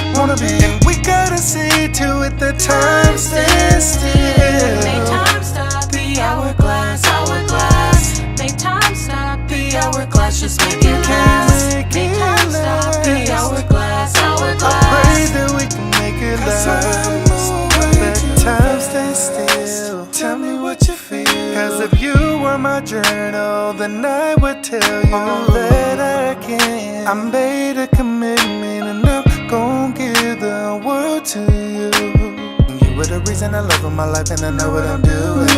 And we gotta see to it that time stands still. Make time stop the hourglass, hourglass. Make time stop the hourglass, just make it last. Make time stop the hourglass, hourglass. I pray that we can make it last. That time stands still. Tell me what you feel. Cause if you were my journal, then I would tell you all that I can. I made a commitment and I'm gon' give the world to you. You were the reason I love in my life and I know what I'm doing.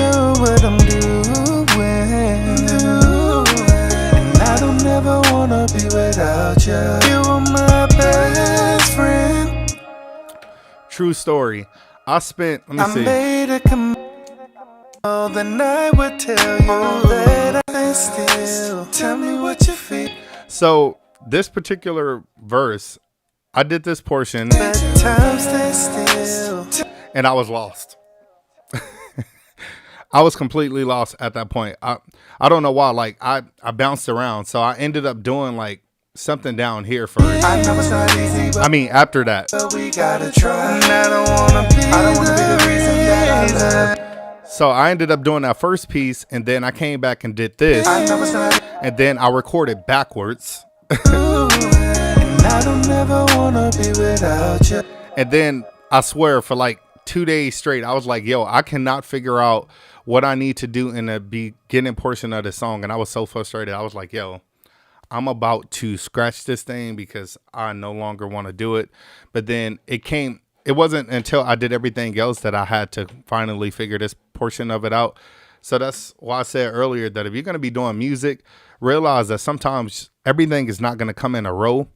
And I don't ever wanna be without you. You are my best friend. True story. I spent, let me see. I made a commitment. Then I would tell you that I still. Tell me what you feel. So this particular verse, I did this portion and I was lost. I was completely lost at that point. I don't know why. Like I bounced around. So I ended up doing like something down here first. I know it's not easy, but I mean, after that. we gotta try. And I don't wanna be the reason that I love. So I ended up doing that first piece, and then I came back and did this, and then I recorded backwards. And I don't ever wanna be without you. And then I swear for like 2 days straight, I was like, yo, I cannot figure out what I need to do in the beginning portion of the song. And I was so frustrated. I was like, yo, I'm about to scratch this thing because I no longer want to do it. But then it wasn't until I did everything else that I had to finally figure this portion of it out. So that's why I said earlier that if you're going to be doing music, realize that sometimes everything is not going to come in a row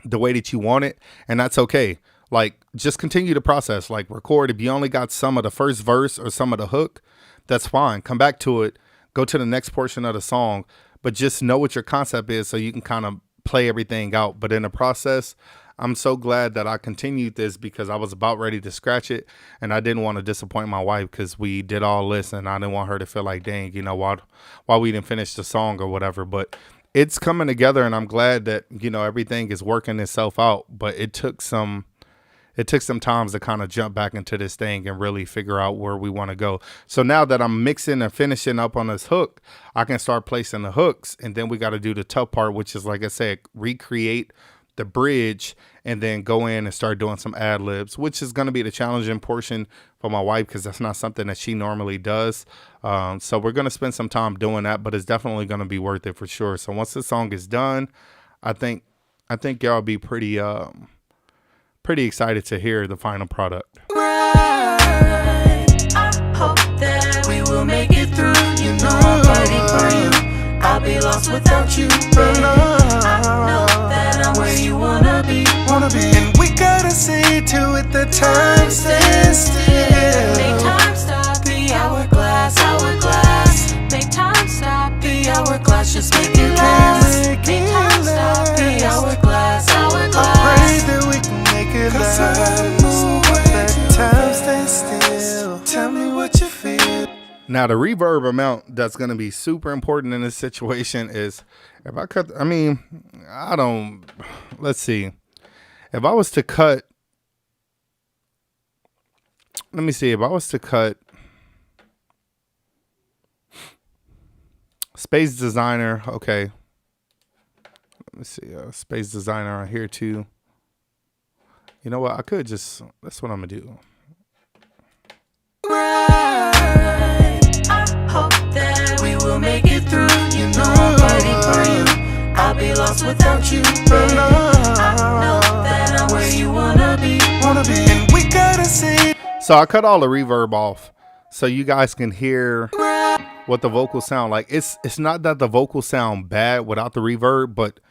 the way that you want it. And that's okay. Like, just continue the process. Like, record. If you only got some of the first verse or some of the hook, that's fine. Come back to it. Go to the next portion of the song. But just know what your concept is so you can kind of play everything out. But in the process, I'm so glad that I continued this because I was about ready to scratch it. And I didn't want to disappoint my wife because we did all this. And I didn't want her to feel like, dang, you know, why we didn't finish the song or whatever. But it's coming together. And I'm glad that, you know, everything is working itself out. But it took some times to kind of jump back into this thing and really figure out where we want to go. So now that I'm mixing and finishing up on this hook, I can start placing the hooks. And then we got to do the tough part, which is, like I said, recreate the bridge and then go in and start doing some ad libs, which is going to be the challenging portion for my wife because that's not something that she normally does. So we're going to spend some time doing that, but it's definitely going to be worth it for sure. So once the song is done, I think y'all be pretty excited to hear the final product. Right. I hope that we will make it through. You know I'm fighting for you. I'll be lost without you, baby. I know that I'm where you wanna be. And we gotta see to it that time stands still. Make time stop the hourglass, hourglass. Make time stop the hourglass, just make it last. Make time stop the hourglass, hourglass. I pray that we can make it last. That time stands still. Tell me what you feel. Now, the reverb amount that's going to be super important in this situation is if I cut, let's see. If I was to cut, if I was to cut Space Designer, okay. Let me see, Space Designer on here too. You know what, I could just, that's what I'm going to do. Hope that we will make it through. You know I'm fighting for you. I'll be lost without you, baby. I know So I cut all the reverb off so you guys can hear what the vocals sound like. It's not that the vocals sound bad without the reverb, but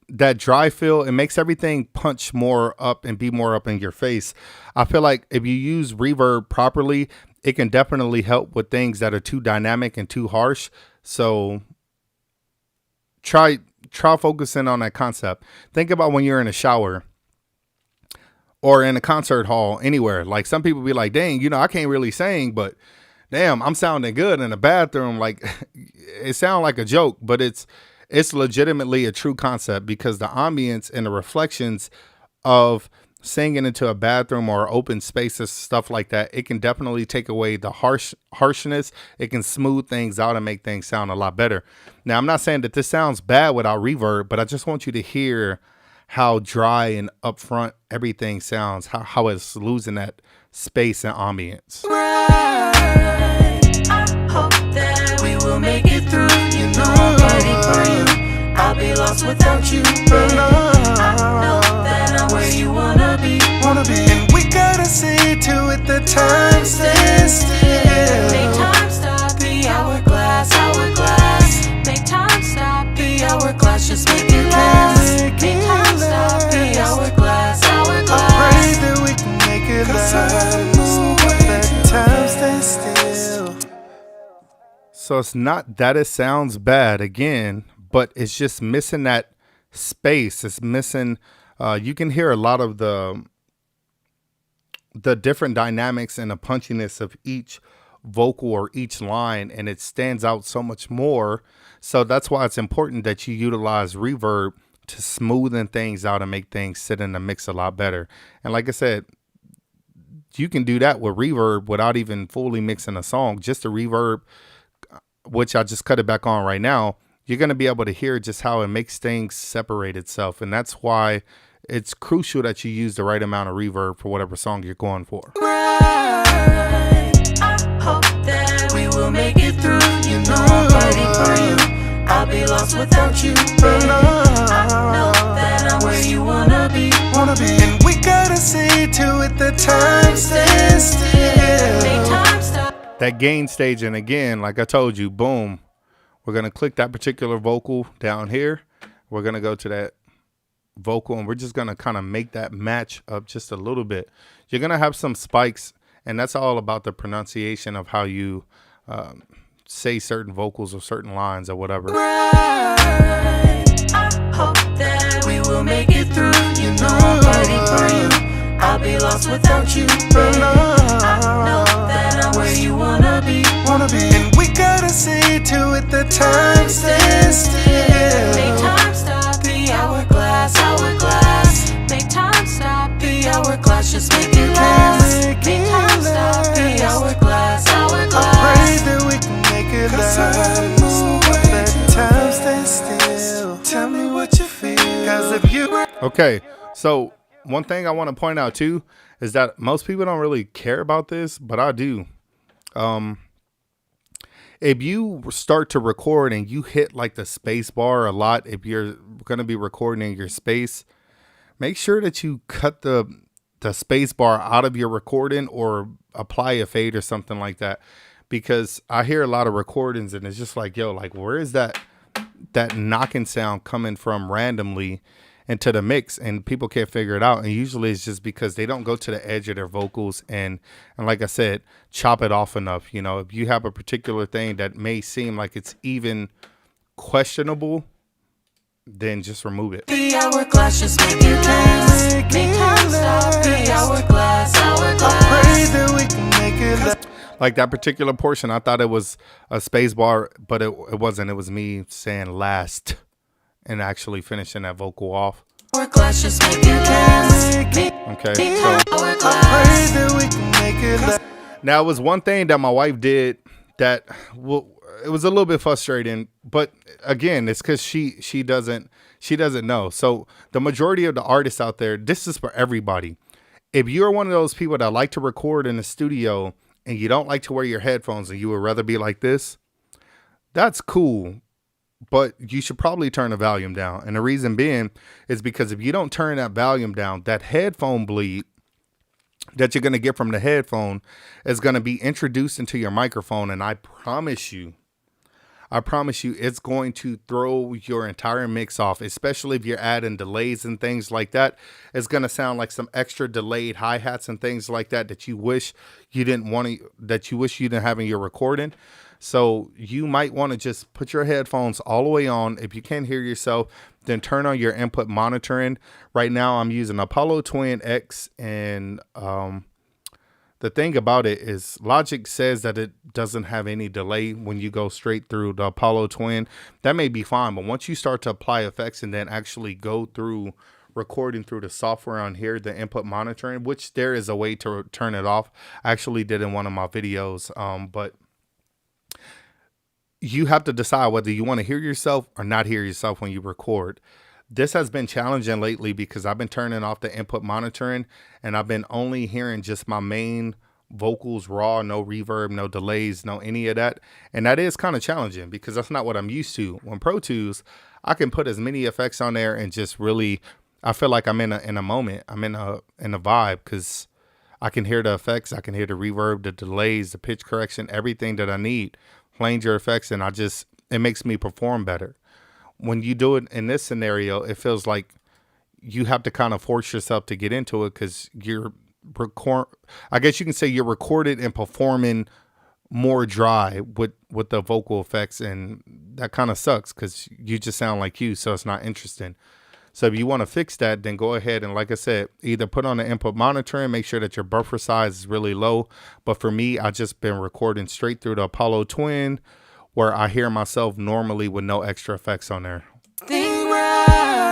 that dry feel, it makes everything punch more up and be more up in your face. I feel like if you use reverb properly, it can definitely help with things that are too dynamic and too harsh. So try focusing on that concept. Think about when you're in a shower or in a concert hall, anywhere. Like some people be like, dang, you know, I can't really sing, but damn, I'm sounding good in the bathroom. Like it sounds like a joke, but it's legitimately a true concept, because the ambience and the reflections of singing into a bathroom or open spaces, stuff like that, it can definitely take away the harshness. It can smooth things out and make things sound a lot better. Now, I'm not saying that this sounds bad without reverb, but I just want you to hear how dry and upfront everything sounds, how it's losing that space and ambience. I hope that we will make it through. You know I'm fighting for you. I'll be lost without you. I know that I'm where you wanna be. And we gotta see to it the time stands still. Make time stop the hourglass, hourglass. Make time stop the hourglass, just make it last. Make time stop the hourglass, hourglass. I pray that we can make it last. Let time stand still. So it's not that it sounds bad again, but it's just missing that space. It's missing, you can hear a lot of the different dynamics and the punchiness of each vocal or each line, and it stands out so much more. So that's why it's important that you utilize reverb to smoothen things out and make things sit in the mix a lot better. And like I said, you can do that with reverb without even fully mixing a song. Just the reverb, which I just cut it back on right now, you're going to be able to hear just how it makes things separate itself. And that's why it's crucial that you use the right amount of reverb for whatever song you're going for. I hope that we will make it through. You know I'm fighting for you. I'll be lost without you. I know that I'm where you wanna be. And we gotta see to it the time stands still. Make time stop. That gain staging again, like I told you, boom. We're going to click that particular vocal down here. We're going to go to that vocal, and we're just going to kind of make that match up just a little bit. You're going to have some spikes, and that's all about the pronunciation of how you say certain vocals or certain lines or whatever. I hope that we will make it through. You know I'm fighting for you. I'll be lost without you. I know that I'm where you wanna be. And we gotta see to it the time stands still. Make time stop the hourglass, hourglass. Make time stop the hourglass, just make it last. Make time stop the hourglass, hourglass. I pray that we can make it last. Let time stand still. Tell me what you feel. 'Cause if you Okay, so one thing I want to point out too is that most people don't really care about this, but I do. If you start to record and you hit like the space bar a lot, if you're going to be recording in your space, make sure that you cut the space bar out of your recording or apply a fade or something like that. Because I hear a lot of recordings and it's just like, yo, like where is that knocking sound coming from randomly into the mix, and people can't figure it out. And usually it's just because they don't go to the edge of their vocals and like I said, chop it off enough. You know, if you have a particular thing that may seem like it's even questionable, then just remove it. The hourglass, just make it last. Make time stop the hourglass, hourglass. I pray that we can make it last. Like that particular portion, I thought it was a space bar, but it wasn't. It was me saying last and actually finishing that vocal off. Hourglass, just make it last. Okay, so I pray that we can make it last. now it was one thing that my wife did that, well, it was a little bit frustrating, but again, it's because she doesn't know. So the majority of the artists out there, this is for everybody. If you're one of those people that like to record in the studio and you don't like to wear your headphones and you would rather be like this, that's cool. But you should probably turn the volume down. And the reason being is because if you don't turn that volume down, that headphone bleed that you're going to get from the headphone is going to be introduced into your microphone. And I promise you, it's going to throw your entire mix off, especially if you're adding delays and things like that. It's going to sound like some extra delayed hi-hats and things like that that you wish you didn't want to, that you wish you didn't have in your recording. So you might want to just put your headphones all the way on. If you can't hear yourself, then turn on your input monitoring. Right now I'm using Apollo Twin X, and the thing about it is Logic says that it doesn't have any delay when you go straight through the Apollo Twin. That may be fine, but once you start to apply effects and then actually go through recording through the software on here, the input monitoring, which there is a way to turn it off. I actually did in one of my videos, but you have to decide whether you want to hear yourself or not hear yourself when you record. This has been challenging lately because I've been turning off the input monitoring and I've been only hearing just my main vocals raw, no reverb, no delays, no any of that. And that is kind of challenging because that's not what I'm used to. When Pro Tools, I can put as many effects on there and just really, I feel like I'm in a moment. I'm in a vibe because I can hear the effects. I can hear the reverb, the delays, the pitch correction, everything that I need. Flanger effects, and it makes me perform better. When you do it in this scenario, it feels like you have to kind of force yourself to get into it because I guess you can say you're recorded and performing more dry with the vocal effects, and that kind of sucks because you just sound like you, so it's not interesting. So if you want to fix that, then go ahead and, like I said, either put on the input monitoring, make sure that your buffer size is really low. But for me, I just been recording straight through the Apollo Twin, where I hear myself normally with no extra effects on there. Thing right.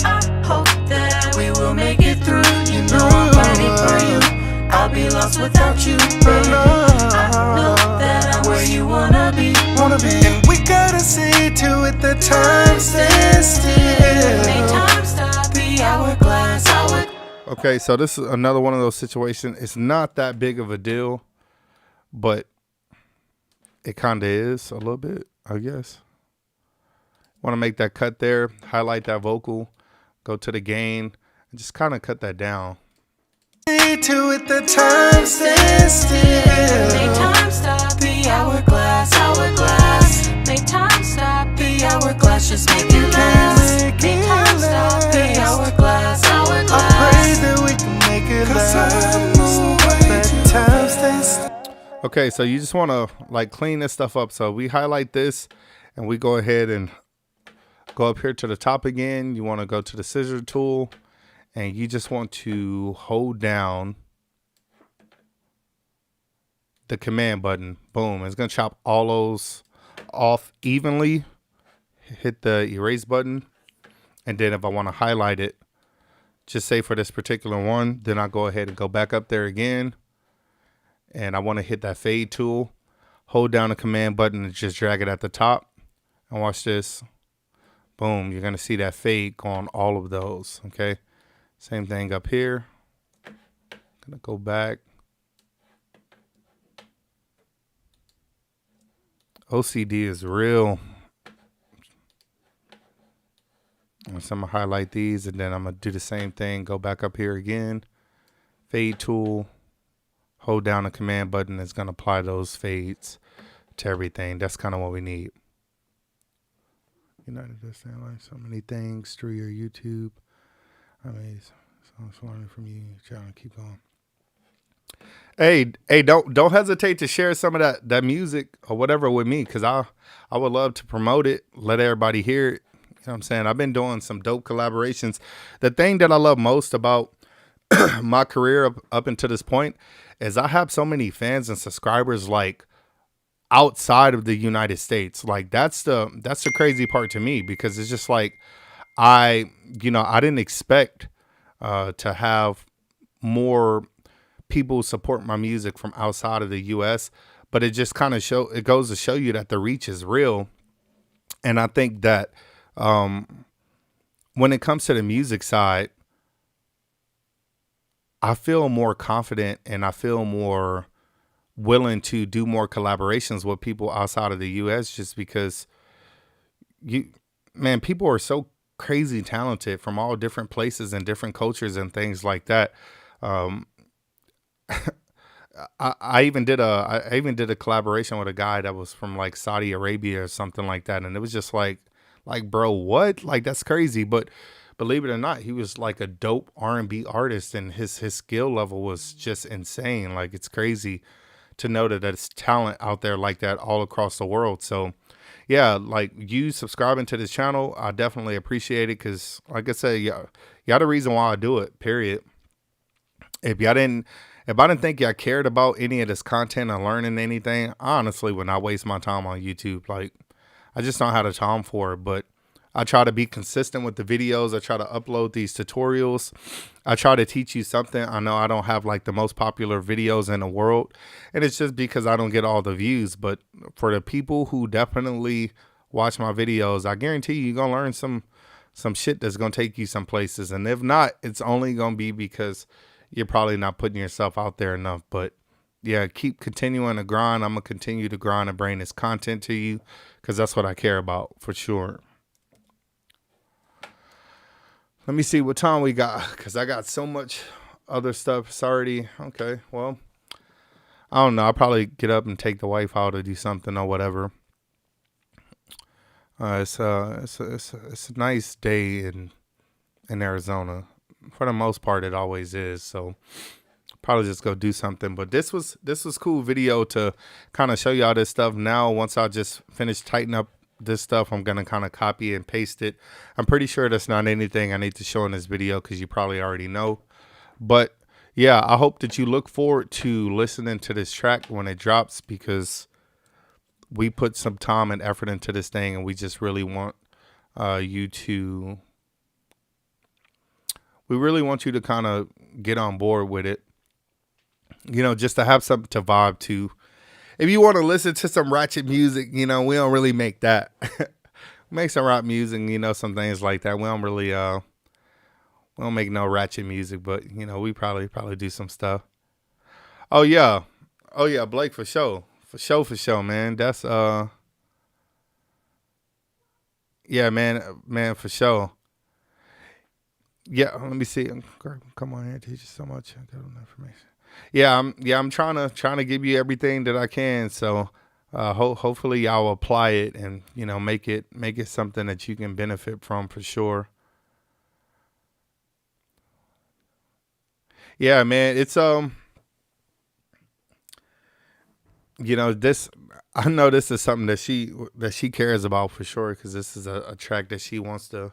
I hope that we will make it through. You know I'm fighting for you. I'll be lost without you, baby. I know that I'm where you wanna be. And we gotta see to it that time stands still. Make time stop the hourglass. Okay, so this is another one of those situations. It's not that big of a deal, but it kind of is a little bit, I guess. Want to make that cut there, highlight that vocal, go to the gain, and just kind of cut that down. To it, the time stands still. Make time stop the hourglass. Make time stop the hourglass. Just make it last. Make time stop the hourglass. I pray that we can make it last. That time stands still. Okay, so you just want to like clean this stuff up. So we highlight this and we go ahead and go up here to the top again. You want to go to the scissor tool and you just want to hold down the command button. Boom. It's going to chop all those off evenly. Hit the erase button. And then if I want to highlight it, just say for this particular one, then I'll go ahead and go back up there again. And I want to hit that fade tool, hold down the command button and just drag it at the top. And watch this. Boom. You're going to see that fade go on all of those. Okay. Same thing up here. Going to go back. OCD is real. So I'm going to highlight these and then I'm going to do the same thing. Go back up here again. Fade tool. Hold down the command button. It's going to apply those fades to everything. That's kind of what we need. United does sound like so many things through your YouTube. I mean, songs learning from you. Trying to keep going. Hey, don't hesitate to share some of that music or whatever with me, because I would love to promote it, let everybody hear it. You know what I'm saying? I've been doing some dope collaborations. The thing that I love most about my career up until this point is I have so many fans and subscribers like outside of the United States. Like that's the crazy part to me, because it's just like I didn't expect to have more people support my music from outside of the US, but it just kind of goes to show you that the reach is real. And I think that when it comes to the music side, I feel more confident and I feel more willing to do more collaborations with people outside of the US, just because people are so crazy talented from all different places and different cultures and things like that. I even did a collaboration with a guy that was from like Saudi Arabia or something like that, and it was just like bro, what? Like that's crazy. But believe it or not, he was like a dope R&B artist, and his skill level was just insane. Like it's crazy to know that there's talent out there like that all across the world. So yeah, like you subscribing to this channel, I definitely appreciate it, because like I said, y'all the reason why I do it, period. If y'all didn't, if I didn't think y'all cared about any of this content or learning anything, I honestly would not waste my time on YouTube. Like, I just don't have the time for it. But I try to be consistent with the videos. I try to upload these tutorials. I try to teach you something. I know I don't have like the most popular videos in the world, and it's just because I don't get all the views. But for the people who definitely watch my videos, I guarantee you're gonna learn some shit that's gonna take you some places. And if not, it's only gonna be because you're probably not putting yourself out there enough. But yeah, keep continuing to grind. I'm gonna continue to grind and bring this content to you, because that's what I care about for sure. Let me see what time we got, because I got so much other stuff. It's already okay. Well, I don't know. I'll probably get up and take the wife out to do something or whatever. It's a nice day in Arizona. For the most part, it always is. So probably just go do something. But this was cool video to kind of show y'all this stuff. Now, once I just finish tightening up this stuff, I'm gonna kind of copy and paste it. I'm pretty sure that's not anything I need to show in this video, because you probably already know. But yeah, I hope that you look forward to listening to this track when it drops, because we put some time and effort into this thing, and we just really want you to kind of get on board with it, you know, just to have something to vibe to. If you want to listen to some ratchet music, you know, we don't really make that. Make some rock music, you know, some things like that. We don't really we don't make no ratchet music, but you know, we probably do some stuff. Oh yeah, Blake, for sure, man. That's yeah, man, for sure. Yeah, let me see. Come on here, teach you so much. I got information. Yeah, I'm trying to give you everything that I can. So hopefully y'all apply it, and you know, make it something that you can benefit from for sure. Yeah, man, it's you know, this, I know this is something that she cares about for sure, because this is a track that she wants to,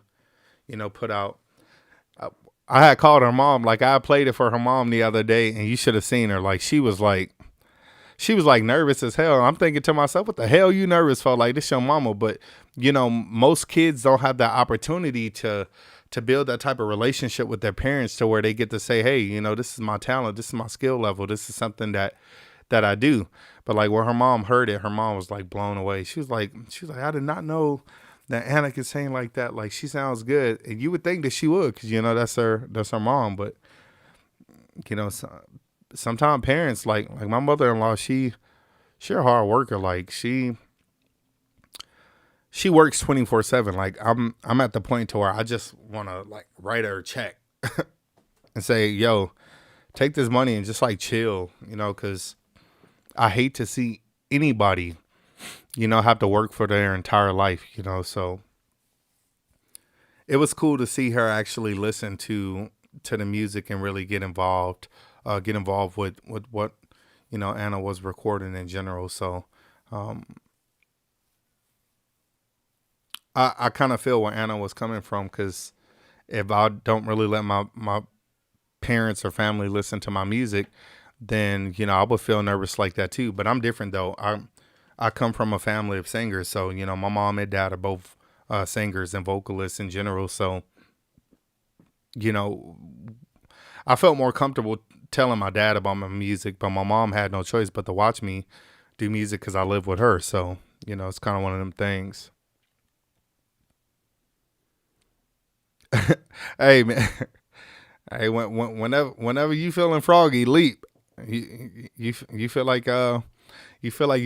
you know, put out. I had called her mom, like I played it for her mom the other day, and you should have seen her. Like she was like nervous as hell. I'm thinking to myself, what the hell you nervous for? Like, this your mama. But you know, most kids don't have that opportunity to build that type of relationship with their parents, to where they get to say, hey, you know, this is my talent, this is my skill level, this is something that I do. But like when her mom heard it, her mom was like blown away. She was like, I did not know that Anna could sing like that. Like, she sounds good. And you would think that she would, because you know, that's her mom. But you know, sometimes parents, like my mother-in-law, she a hard worker. Like she works 24/7. Like I'm at the point to where I just want to like write her a check and say, yo, take this money and just like chill, you know, because I hate to see anybody, you know, have to work for their entire life, you know. So it was cool to see her actually listen to the music and really get involved with what, you know, Anna was recording in general. So I kind of feel where Anna was coming from, because if I don't really let my parents or family listen to my music, then, you know, I would feel nervous like that too. But I'm different though. I come from a family of singers. So, you know, my mom and dad are both singers and vocalists in general. So, you know, I felt more comfortable telling my dad about my music, but my mom had no choice but to watch me do music because I live with her. So, you know, it's kind of one of them things. Hey, man. Hey, whenever you feeling froggy, leap. You feel like you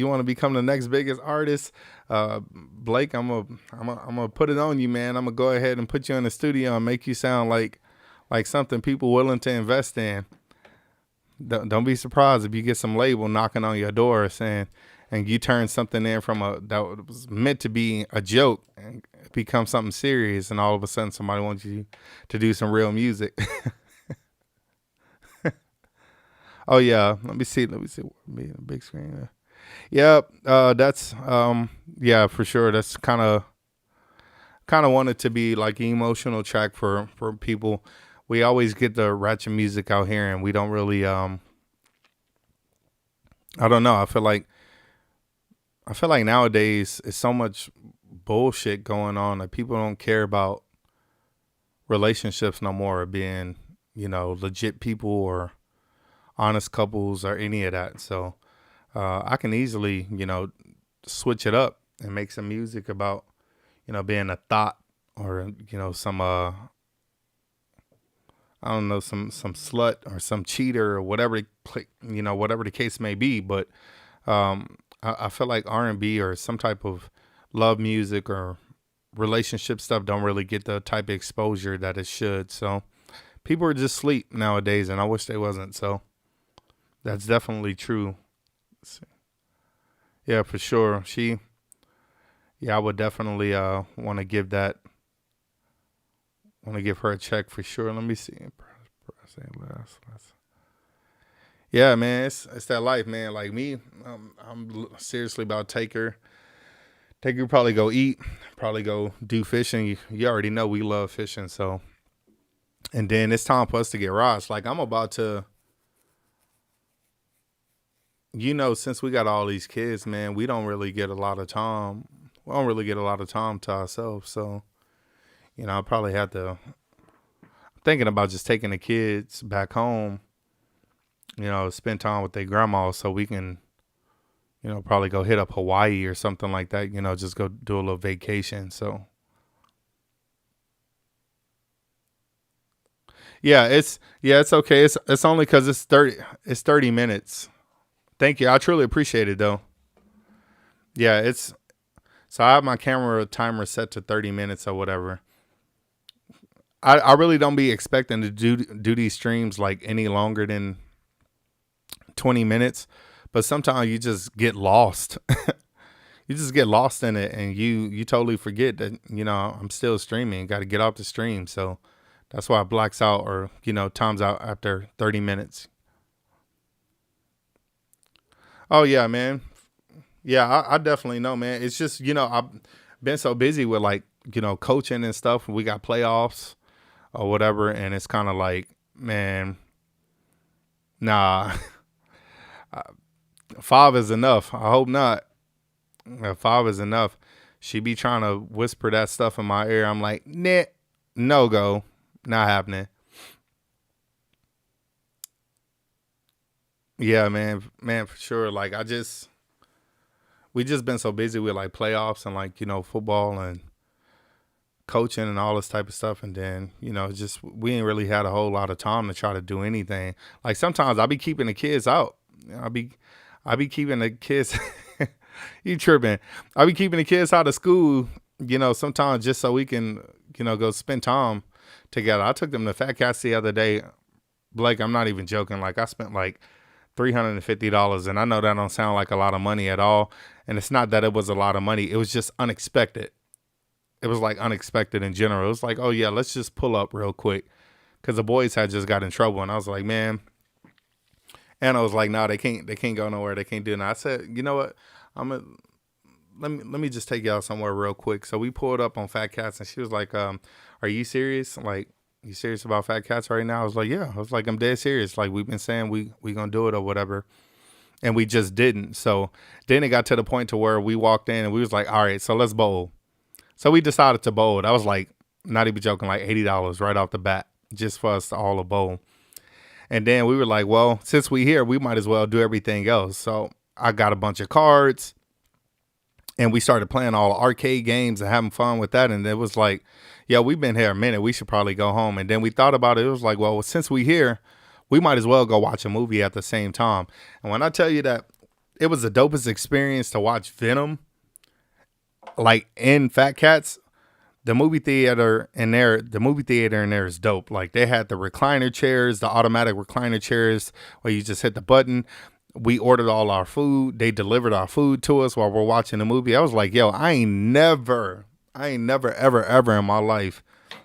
want to become the next biggest artist, Blake. I'm gonna put it on you, man. I'm gonna go ahead and put you in the studio and make you sound like something people willing to invest in. don't be surprised if you get some label knocking on your door saying, and you turn something in from that was meant to be a joke and it becomes something serious, and all of a sudden somebody wants you to do some real music. Oh yeah, let me see. Be a big screen. Yep, that's yeah, for sure. That's kind of wanted to be like an emotional track for people. We always get the ratchet music out here, and we don't really I don't know. I feel like nowadays it's so much bullshit going on that people don't care about relationships no more, or being, legit people or honest couples or any of that. So I can easily, switch it up and make some music about, being a thought, or, some I don't know, some slut or some cheater or whatever, whatever the case may be. But I feel like R&B or some type of love music or relationship stuff don't really get the type of exposure that it should. So people are just asleep nowadays, and I wish they wasn't. So that's definitely true. Yeah, for sure. I would definitely want to give her a check for sure. Let me see. Yeah, man, it's that life, man. Like me, I'm seriously about to take her probably go eat, probably go do fishing. You already know we love fishing, so. And then it's time for us to get Ross. Like I'm about to, since we got all these kids, man, we don't really get a lot of time. We don't really get a lot of time to ourselves. So, I probably have to, I'm thinking about just taking the kids back home, spend time with their grandma, so we can, probably go hit up Hawaii or something like that, just go do a little vacation. So, it's okay. It's only because it's 30 minutes. Thank you. I truly appreciate it though. Yeah, so I have my camera timer set to 30 minutes or whatever. I really don't be expecting to do these streams like any longer than 20 minutes, but sometimes you just get lost. You just get lost in it, and you totally forget that, I'm still streaming, got to get off the stream. So that's why it blacks out, or, times out after 30 minutes. Oh yeah, man. Yeah, I definitely know, man. It's just, I've been so busy with like, coaching and stuff. We got playoffs or whatever. And it's kind of like, man, nah, 5 is enough. I hope not. 5 is enough. She be trying to whisper that stuff in my ear. I'm like, nah, no go, not happening. Yeah, man, for sure. Like we just been so busy with like playoffs and like, football and coaching and all this type of stuff. And then, just, we ain't really had a whole lot of time to try to do anything. Like sometimes I be keeping the kids out. I be keeping the kids, you tripping. I be keeping the kids out of school, sometimes just so we can, go spend time together. I took them to Fat Cats the other day. Blake, I'm not even joking. Like I spent like $350, and I know that don't sound like a lot of money at all, and it's not that it was a lot of money. It was just unexpected. It was like unexpected in general. It was like, oh yeah, let's just pull up real quick, because the boys had just got in trouble, and I was like, man. And I was like, no, they can't go nowhere. They can't do it. I said, you know what, let me just take y'all somewhere real quick. So we pulled up on Fat Cats, and she was like, are you serious? Like, you serious about Fat Cats right now? I was like, yeah. I was like, I'm dead serious. Like, we've been saying we gonna do it or whatever, and we just didn't. So then it got to the point to where we walked in and we was like, all right, so let's bowl. So we decided to bowl. That was like, not even joking, like $80 right off the bat, just for us to all bowl. And then we were like, well, since we here, we might as well do everything else. So I got a bunch of cards, and we started playing all arcade games and having fun with that. And it was like, yeah, we've been here a minute. We should probably go home. And then we thought about it. It was like, well, since we here, we might as well go watch a movie at the same time. And when I tell you that it was the dopest experience to watch Venom, like in Fat Cats, the movie theater in there is dope. Like they had the recliner chairs, the automatic recliner chairs where you just hit the button. We ordered all our food. They delivered our food to us while we're watching the movie. I was like, yo, I ain't never ever in my life,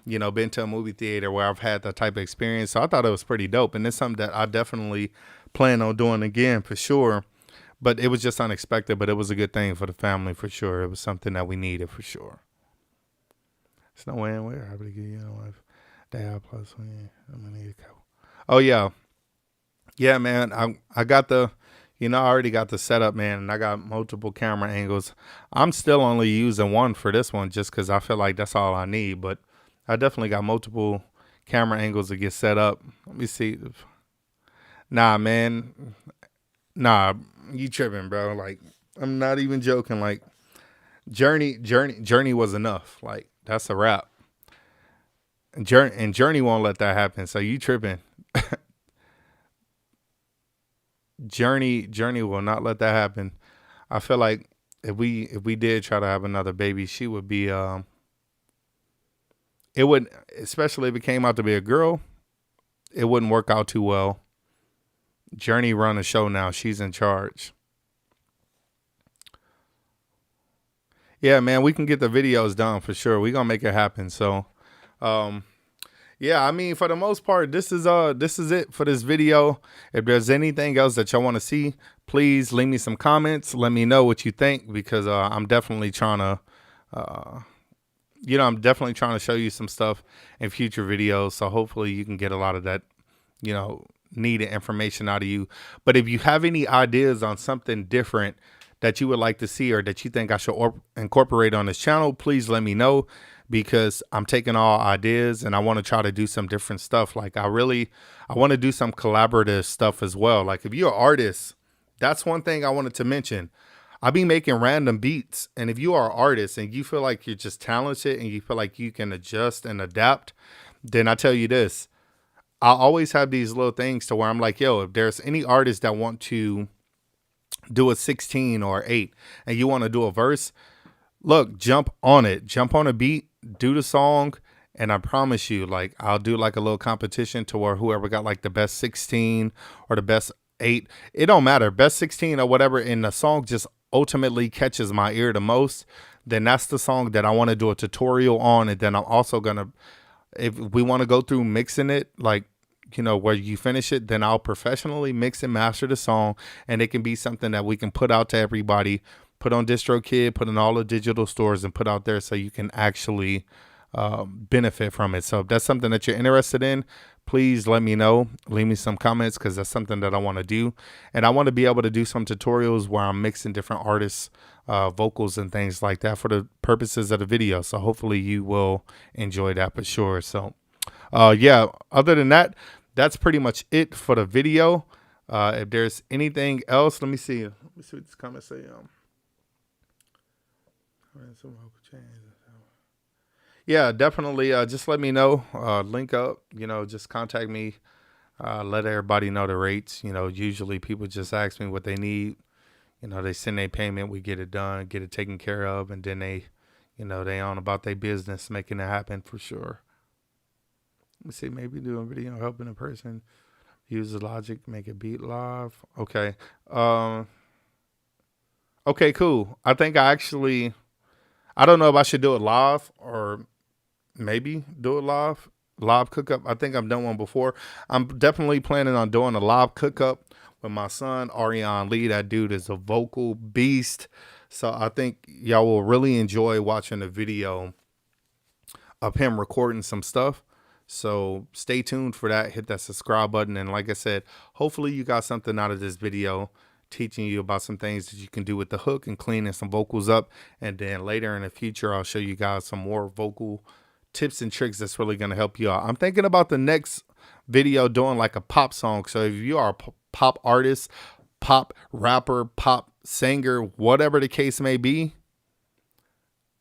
been to a movie theater where I've had that type of experience. So I thought it was pretty dope. And it's something that I definitely plan on doing again for sure. But it was just unexpected, but it was a good thing for the family for sure. It was something that we needed for sure. It's no way and where I would give you know if they have plus one. I'm gonna need a couple. Oh yeah. Yeah, man. I got the I already got the setup, man, and I got multiple camera angles. I'm still only using one for this one just because I feel like that's all I need, but I definitely got multiple camera angles to get set up. Let me see. Nah, man. Nah, you tripping, bro. Like, I'm not even joking. Like, Journey was enough. Like, that's a wrap. And Journey won't let that happen. So you tripping. Journey will not let that happen. I feel like if we did try to have another baby, she would be it would, especially if it came out to be a girl, it wouldn't work out too well. Journey run a show now. She's in charge. Yeah, man, we can get the videos done for sure. We're gonna make it happen. So yeah, I mean, for the most part, this is it for this video. If there's anything else that y'all want to see, please leave me some comments. Let me know what you think, because I'm definitely trying to I'm definitely trying to show you some stuff in future videos. So hopefully you can get a lot of that, needed information out of you. But if you have any ideas on something different that you would like to see or that you think I should incorporate on this channel, please let me know, because I'm taking all ideas and I want to try to do some different stuff. Like I want to do some collaborative stuff as well. Like if you're an artist, that's one thing I wanted to mention. I be making random beats, and if you are an artist and you feel like you're just talented and you feel like you can adjust and adapt, then I tell you this, I always have these little things to where I'm like, yo, if there's any artists that want to do a 16 or 8 and you want to do a verse, look, jump on it, jump on a beat, do the song. And I promise you, like, I'll do like a little competition to where whoever got like the best 16 or the best 8, it don't matter, best 16 or whatever, and the song just ultimately catches my ear the most, then that's the song that I want to do a tutorial on. And then I'm also gonna, if we want to go through mixing it, like, where you finish it, then I'll professionally mix and master the song, and it can be something that we can put out to everybody, put on DistroKid, put in all the digital stores, and put out there so you can actually benefit from it. So if that's something that you're interested in, please let me know. Leave me some comments, because that's something that I want to do. And I want to be able to do some tutorials where I'm mixing different artists' vocals and things like that for the purposes of the video. So hopefully you will enjoy that for sure. So yeah, other than that, that's pretty much it for the video. If there's anything else, let me see what this comment say. Yeah, definitely. Just let me know. Link up. Just contact me. Let everybody know the rates. Usually people just ask me what they need. They send their payment. We get it done, get it taken care of, and then they on about their business, making it happen for sure. Let me see. Maybe do a video helping a person use the Logic, make a beat live. Okay. Okay, cool. I think I don't know if I should do it live or maybe do it live cookup. I think I've done one before. I'm definitely planning on doing a live cookup with my son, Ariane Lee. That dude is a vocal beast. So I think y'all will really enjoy watching the video of him recording some stuff. So stay tuned for that. Hit that subscribe button. And like I said, hopefully you got something out of this video, teaching you about some things that you can do with the hook and cleaning some vocals up. And then later in the future, I'll show you guys some more vocal tips and tricks that's really going to help you out. I'm thinking about the next video doing like a pop song. So if you are a pop artist, pop rapper, pop singer, whatever the case may be,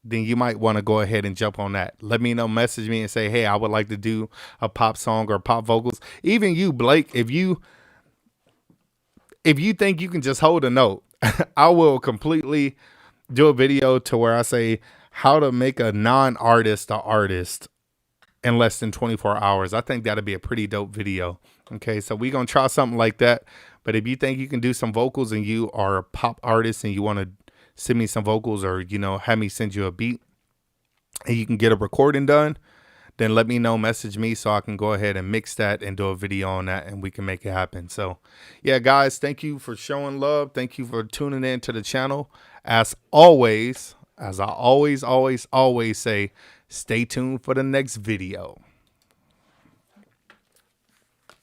then you might want to go ahead and jump on that. Let me know, message me and say, hey, I would like to do a pop song or pop vocals. Even you, Blake, if you think you can just hold a note, I will completely do a video to where I say, how to make a non-artist an artist in less than 24 hours. I think that'd be a pretty dope video. Okay, so we're gonna try something like that. But if you think you can do some vocals and you are a pop artist and you want to send me some vocals, or have me send you a beat and you can get a recording done, then let me know, message me so I can go ahead and mix that and do a video on that and we can make it happen. So yeah, guys, thank you for showing love. Thank you for tuning in to the channel. As always, as I always say, stay tuned for the next video.